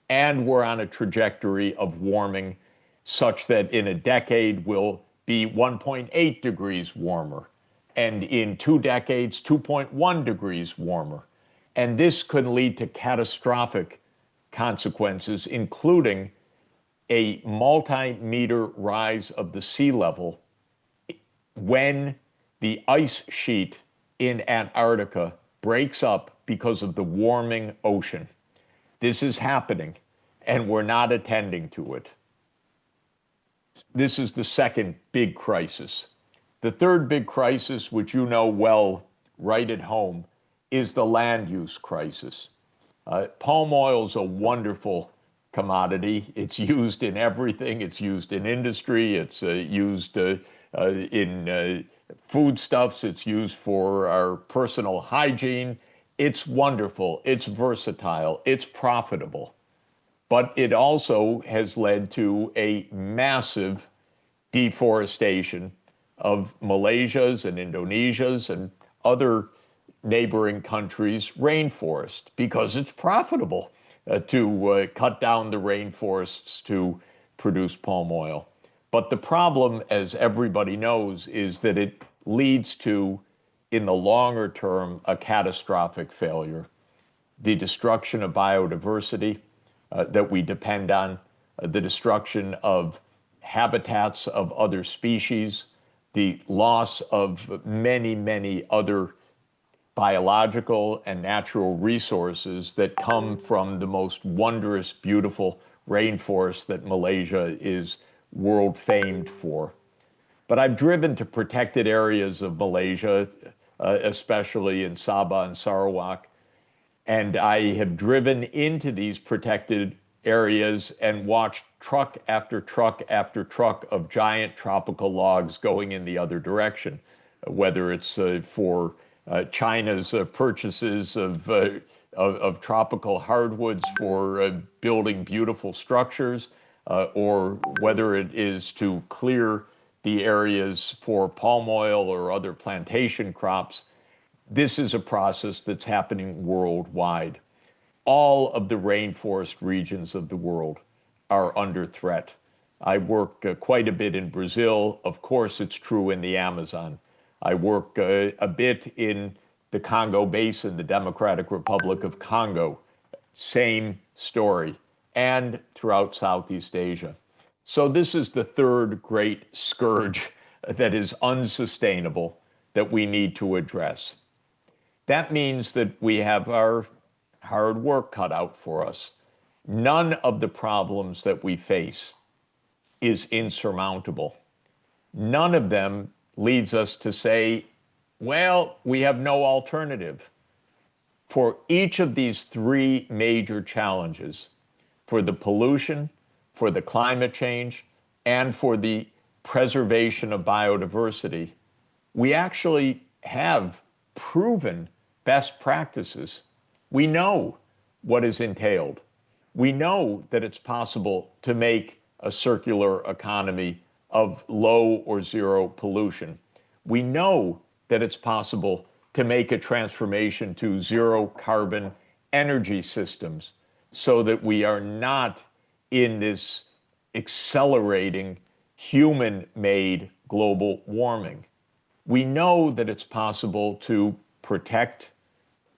And we're on a trajectory of warming such that in a decade we'll be 1.8 degrees warmer, and in 2 decades, 2.1 degrees warmer. And this could lead to catastrophic consequences, including a multi-meter rise of the sea level when the ice sheet in Antarctica breaks up because of the warming ocean. This is happening, and we're not attending to it. This is the second big crisis. The third big crisis, which you know well right at home, is the land use crisis. Palm oil is a wonderful commodity. It's used in everything. It's used in industry. It's used in foodstuffs. It's used for our personal hygiene. It's wonderful. It's versatile. It's profitable. But it also has led to a massive deforestation of Malaysia's and Indonesia's and other neighboring countries' rainforest because it's profitable to cut down the rainforests to produce palm oil. But the problem, as everybody knows, is that it leads to, in the longer term, a catastrophic failure. The destruction of biodiversity that we depend on, the destruction of habitats of other species, the loss of many, many other biological and natural resources that come from the most wondrous, beautiful rainforest that Malaysia is world famed for. But I've driven to protected areas of Malaysia, especially in Sabah and Sarawak, and I have driven into these protected areas and watched truck after truck after truck of giant tropical logs going in the other direction, whether it's for China's purchases of tropical hardwoods for building beautiful structures, or whether it is to clear the areas for palm oil or other plantation crops. This is a process that's happening worldwide. All of the rainforest regions of the world are under threat. I work quite a bit in Brazil. Of course, it's true in the Amazon. I work a bit in the Congo Basin, the Democratic Republic of Congo. Same story. And throughout Southeast Asia. So this is the third great scourge that is unsustainable that we need to address. That means that we have our hard work cut out for us. None of the problems that we face is insurmountable. None of them leads us to say, well, we have no alternative. For each of these three major challenges, for the pollution, for the climate change, and for the preservation of biodiversity, we actually have proven best practices. We know what is entailed. We know that it's possible to make a circular economy of low or zero pollution. We know that it's possible to make a transformation to zero carbon energy systems so that we are not in this accelerating human-made global warming. We know that it's possible to protect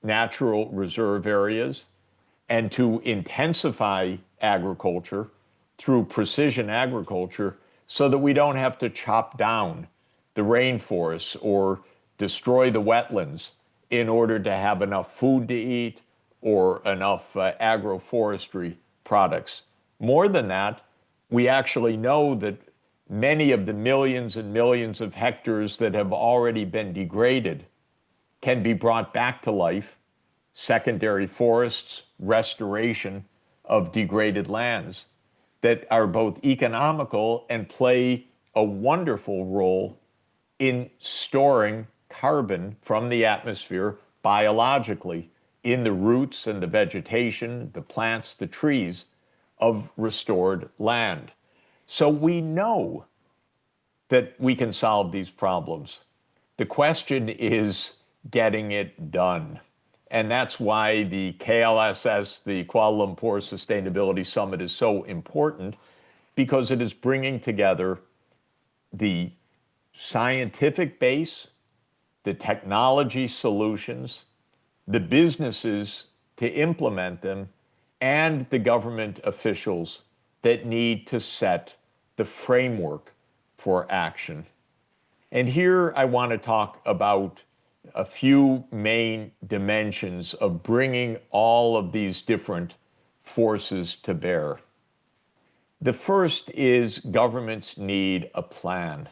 natural reserve areas and to intensify agriculture through precision agriculture so that we don't have to chop down the rainforests or destroy the wetlands in order to have enough food to eat or enough agroforestry products. More than that, we actually know that many of the millions and millions of hectares that have already been degraded can be brought back to life, secondary forests, restoration of degraded lands that are both economical and play a wonderful role in storing carbon from the atmosphere biologically in the roots and the vegetation, the plants, the trees of restored land. So we know that we can solve these problems. The question is getting it done. And that's why the KLSS, the Kuala Lumpur Sustainability Summit, is so important, because it is bringing together the scientific base, the technology solutions, the businesses to implement them, and the government officials that need to set the framework for action. And here I want to talk about a few main dimensions of bringing all of these different forces to bear. The first is governments need a plan.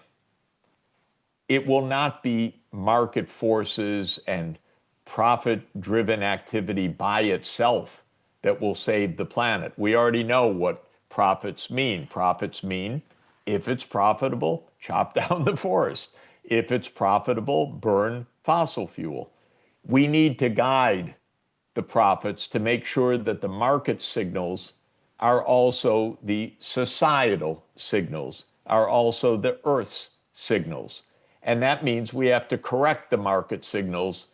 It will not be market forces and profit-driven activity by itself that will save the planet. We already know what profits mean. Profits mean, if it's profitable, chop down the forest. If it's profitable, burn fossil fuel. We need to guide the profits to make sure that the market signals are also the societal signals, are also the Earth's signals. And that means we have to correct the market signals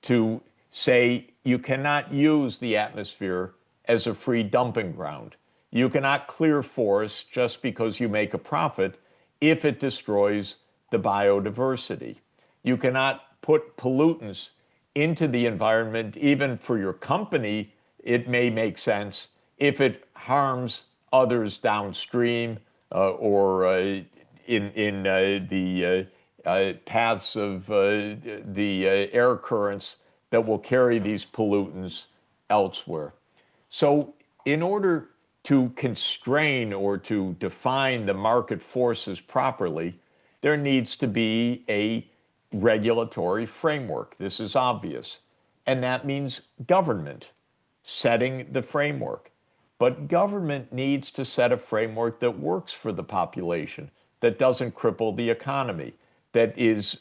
to say you cannot use the atmosphere as a free dumping ground. You cannot clear forests just because you make a profit if it destroys the biodiversity. You cannot put pollutants into the environment, even for your company. It may make sense if it harms others downstream or in the paths of the air currents that will carry these pollutants elsewhere. So in order to constrain or to define the market forces properly, there needs to be a regulatory framework. This is obvious. And that means government setting the framework. But government needs to set a framework that works for the population, that doesn't cripple the economy, that is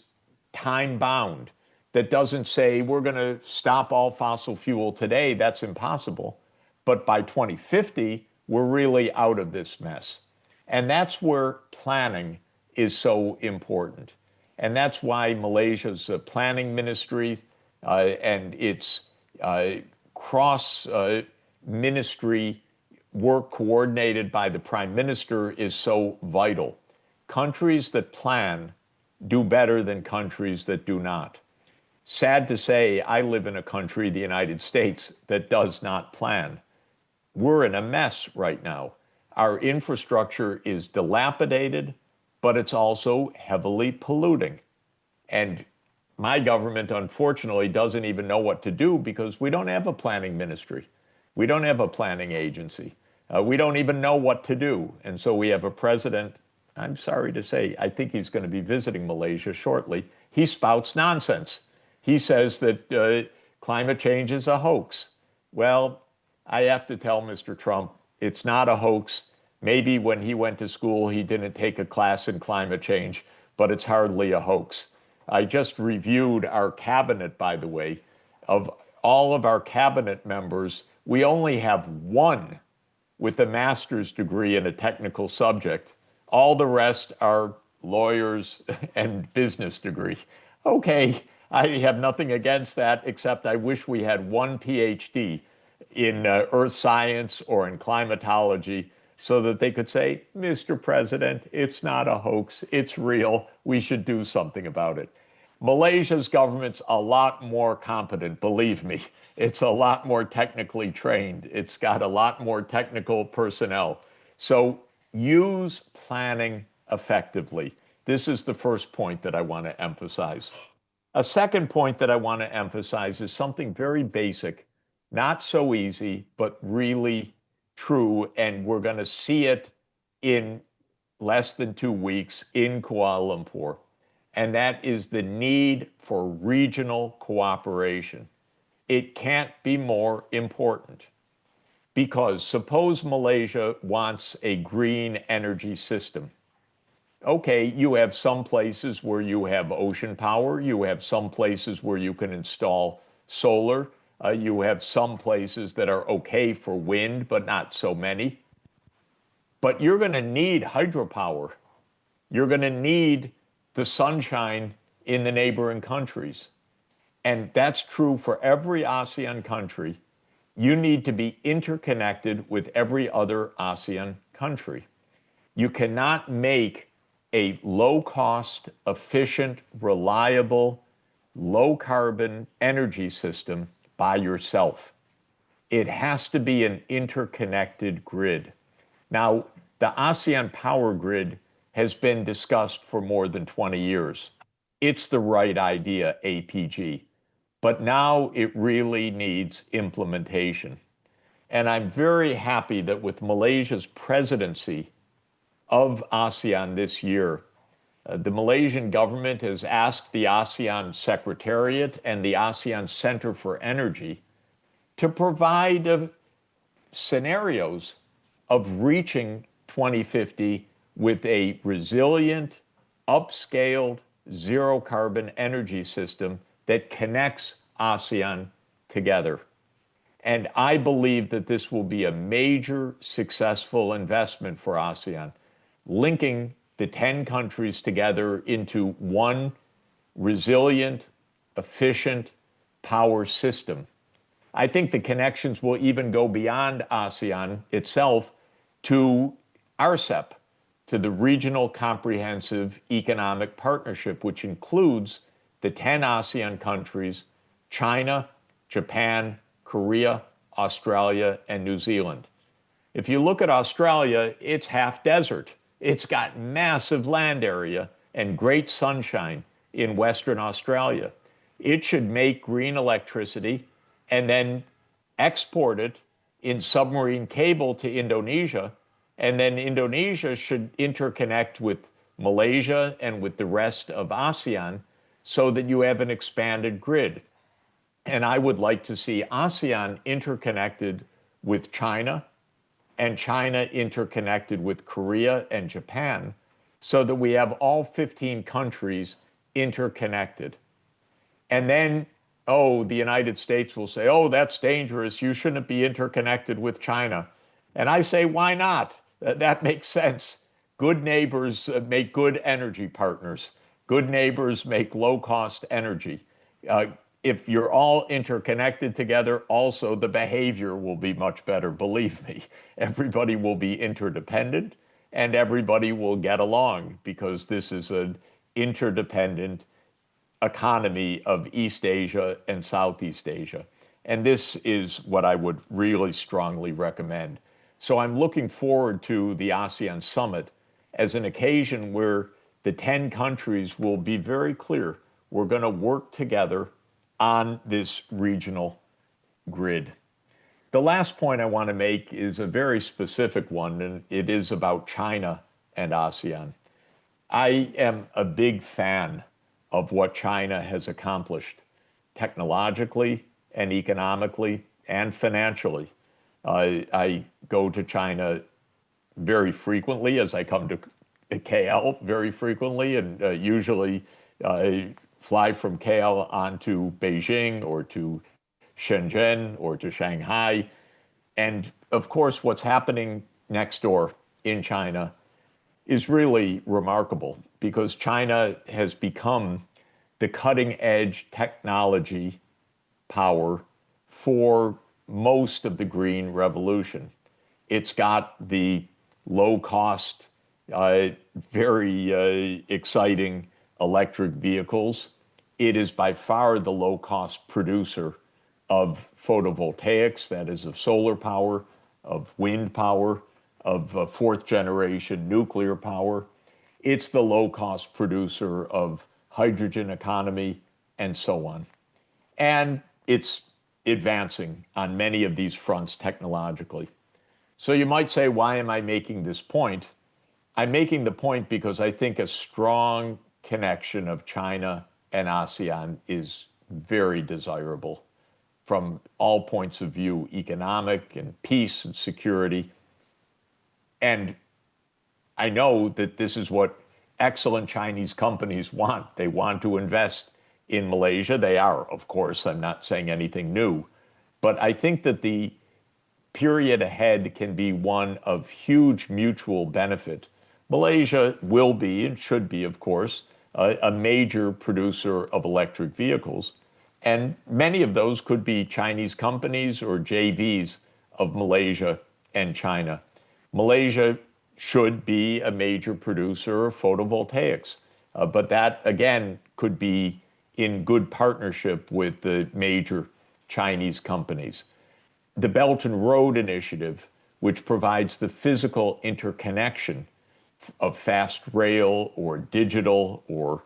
time-bound, that doesn't say we're going to stop all fossil fuel today. That's impossible. But by 2050, we're really out of this mess. And that's where planning is so important. And that's why Malaysia's planning ministry and its cross-ministry work coordinated by the Prime Minister is so vital. Countries that plan do better than countries that do not. Sad to say, I live in a country, the United States, that does not plan. We're in a mess right now. Our infrastructure is dilapidated, but it's also heavily polluting. And my government, unfortunately, doesn't even know what to do because we don't have a planning ministry. We don't have a planning agency. We don't even know what to do. And so we have a president, I'm sorry to say, I think he's going to be visiting Malaysia shortly. He spouts nonsense. He says that climate change is a hoax. Well, I have to tell Mr. Trump, it's not a hoax. Maybe when he went to school, he didn't take a class in climate change, but it's hardly a hoax. I just reviewed our cabinet, by the way. Of all of our cabinet members, we only have one with a master's degree in a technical subject. All the rest are lawyers and business degree. Okay, I have nothing against that, except I wish we had one PhD in earth science or in climatology so that they could say, Mr. President, it's not a hoax, it's real, we should do something about it. Malaysia's government's a lot more competent, believe me. It's a lot more technically trained. It's got a lot more technical personnel. So use planning effectively. This is the first point that I want to emphasize. A second point that I want to emphasize is something very basic, not so easy, but really true, and we're going to see it in less than 2 weeks in Kuala Lumpur, and that is the need for regional cooperation. It can't be more important because suppose Malaysia wants a green energy system. Okay, you have some places where you have ocean power, you have some places where you can install solar, you have some places that are okay for wind, but not so many. But you're going to need hydropower. You're going to need the sunshine in the neighboring countries. And that's true for every ASEAN country. You need to be interconnected with every other ASEAN country. You cannot make a low-cost, efficient, reliable, low-carbon energy system by yourself. It has to be an interconnected grid. Now, the ASEAN power grid has been discussed for more than 20 years. It's the right idea, APG, but now it really needs implementation. And I'm very happy that with Malaysia's presidency of ASEAN this year, the Malaysian government has asked the ASEAN Secretariat and the ASEAN Center for Energy to provide scenarios of reaching 2050 with a resilient, upscaled, zero carbon energy system that connects ASEAN together. And I believe that this will be a major successful investment for ASEAN, linking the 10 countries together into one resilient, efficient power system. I think the connections will even go beyond ASEAN itself to RCEP, to the Regional Comprehensive Economic Partnership, which includes the 10 ASEAN countries, China, Japan, Korea, Australia, and New Zealand. If you look at Australia, it's half desert. It's got massive land area and great sunshine in Western Australia. It should make green electricity and then export it in submarine cable to Indonesia. And then Indonesia should interconnect with Malaysia and with the rest of ASEAN so that you have an expanded grid. And I would like to see ASEAN interconnected with China and China interconnected with Korea and Japan so that we have all 15 countries interconnected. And then, the United States will say, that's dangerous. You shouldn't be interconnected with China. And I say, why not? That makes sense. Good neighbors make good energy partners. Good neighbors make low-cost energy. If you're all interconnected together, also the behavior will be much better. Believe me, everybody will be interdependent and everybody will get along because this is an interdependent economy of East Asia and Southeast Asia. And this is what I would really strongly recommend. So I'm looking forward to the ASEAN Summit as an occasion where the 10 countries will be very clear. We're going to work together on this regional grid. The last point I want to make is a very specific one, and it is about China and ASEAN. I am a big fan of what China has accomplished technologically and economically and financially. I go to China very frequently as I come to KL very frequently, and usually fly from KL on to Beijing or to Shenzhen or to Shanghai. And of course, what's happening next door in China is really remarkable because China has become the cutting edge technology power for most of the green revolution. It's got the low cost, very exciting electric vehicles. It is by far the low cost producer of photovoltaics, that is of solar power, of wind power, of fourth generation nuclear power. It's the low cost producer of hydrogen economy and so on. And it's advancing on many of these fronts technologically. So you might say, why am I making this point? I'm making the point because I think a strong connection of China and ASEAN is very desirable from all points of view, economic and peace and security. And I know that this is what excellent Chinese companies want. They want to invest in Malaysia. They are, of course. I'm not saying anything new. But I think that the period ahead can be one of huge mutual benefit. Malaysia will be and should be, of course, a major producer of electric vehicles. And many of those could be Chinese companies or JVs of Malaysia and China. Malaysia should be a major producer of photovoltaics, but that, again, could be in good partnership with the major Chinese companies. The Belt and Road Initiative, which provides the physical interconnection of fast rail or digital or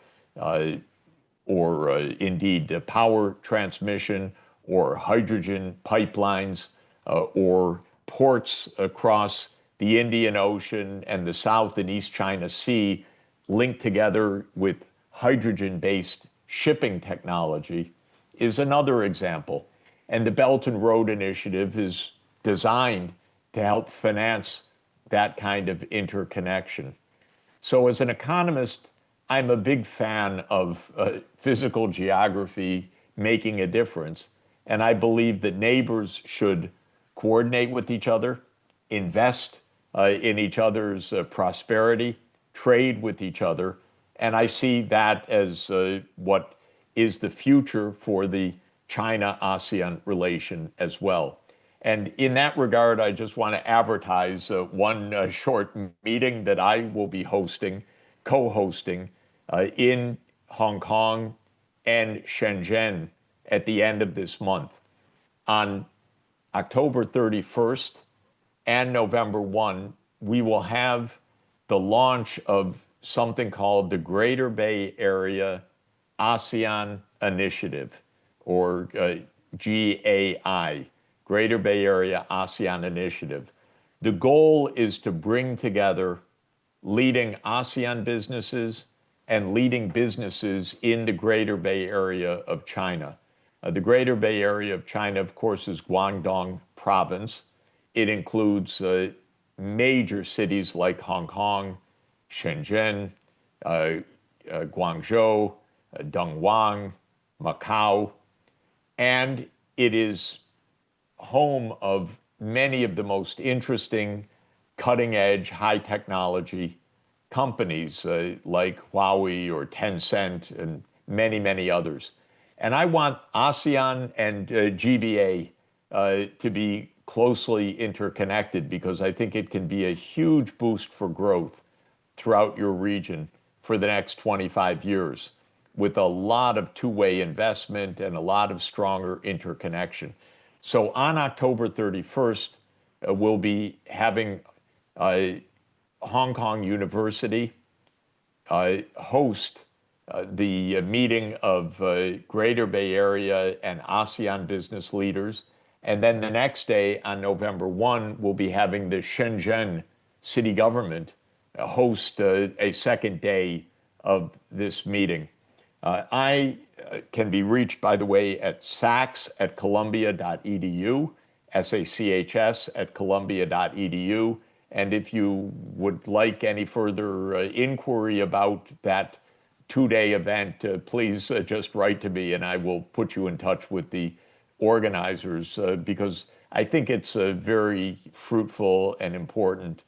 indeed power transmission or hydrogen pipelines or ports across the Indian Ocean and the South and East China Sea linked together with hydrogen-based shipping technology is another example. And the Belt and Road Initiative is designed to help finance that kind of interconnection. So as an economist, I'm a big fan of physical geography making a difference. And I believe that neighbors should coordinate with each other, invest in each other's prosperity, trade with each other. And I see that as what is the future for the China-ASEAN relation as well. And in that regard, I just want to advertise one short meeting that I will be hosting, co-hosting in Hong Kong and Shenzhen at the end of this month. On October 31st and November 1, we will have the launch of something called the Greater Bay Area ASEAN Initiative, or GAI, Greater Bay Area ASEAN Initiative. The goal is to bring together leading ASEAN businesses and leading businesses in the Greater Bay Area of China. The Greater Bay Area of China, of course, is Guangdong Province. It includes major cities like Hong Kong, Shenzhen, Guangzhou, Dongguan, Macau, and it is home of many of the most interesting, cutting-edge, high-technology companies like Huawei or Tencent and many, many others. And I want ASEAN and GBA to be closely interconnected because I think it can be a huge boost for growth throughout your region for the next 25 years with a lot of two-way investment and a lot of stronger interconnection. So on October 31st, we'll be having Hong Kong University host the meeting of Greater Bay Area and ASEAN business leaders. And then the next day, on November 1, we'll be having the Shenzhen city government host a second day of this meeting. I can be reached, by the way, at sachs@columbia.edu, SACHS@columbia.edu. And if you would like any further inquiry about that two-day event, please just write to me and I will put you in touch with the organizers because I think it's a very fruitful and important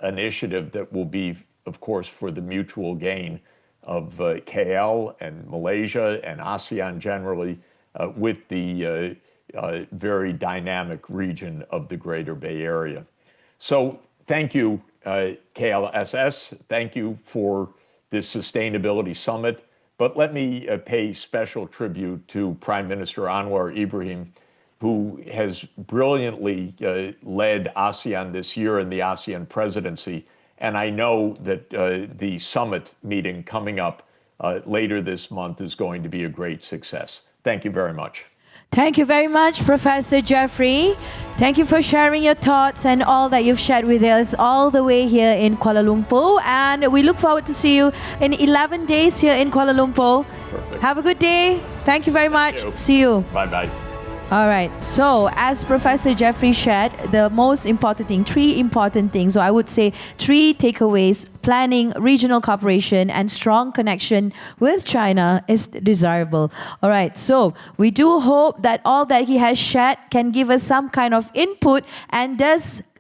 initiative that will be, of course, for the mutual gain of KL and Malaysia and ASEAN generally with the very dynamic region of the Greater Bay Area. So thank you, KLSS. Thank you for this Sustainability Summit. But let me pay special tribute to Prime Minister Anwar Ibrahim, who has brilliantly led ASEAN this year in the ASEAN presidency. And I know that the summit meeting coming up later this month is going to be a great success. Thank you very much. Thank you very much, Professor Jeffrey. Thank you for sharing your thoughts and all that you've shared with us all the way here in Kuala Lumpur. And we look forward to see you in 11 days here in Kuala Lumpur. Perfect. Have a good day. Thank you very much. you. See you. Bye-bye. All right. So, as Professor Jeffrey shared, the most important thing, 3 important things. So, I would say 3 takeaways: planning, regional cooperation, and strong connection with China is desirable. All right. So, we do hope that all that he has shared can give us some kind of input and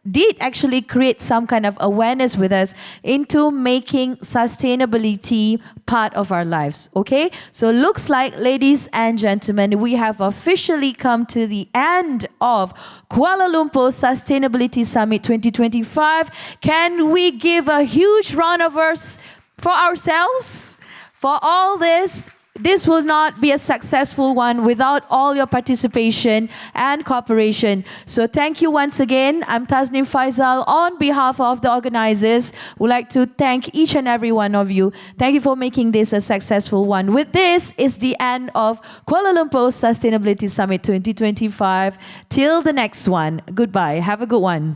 did actually create some kind of awareness with us into making sustainability part of our lives. Okay, so looks like, ladies and gentlemen, we have officially come to the end of Kuala Lumpur Sustainability Summit 2025. Can we give a huge round of applause for ourselves for all this? This will not be a successful one without all your participation and cooperation. So thank you once again. I'm Tasnim Faisal. On behalf of the organizers, would like to thank each and every one of you. Thank you for making this a successful one. With this is the end of Kuala Lumpur Sustainability Summit 2025. Till the next one. Goodbye. Have a good one.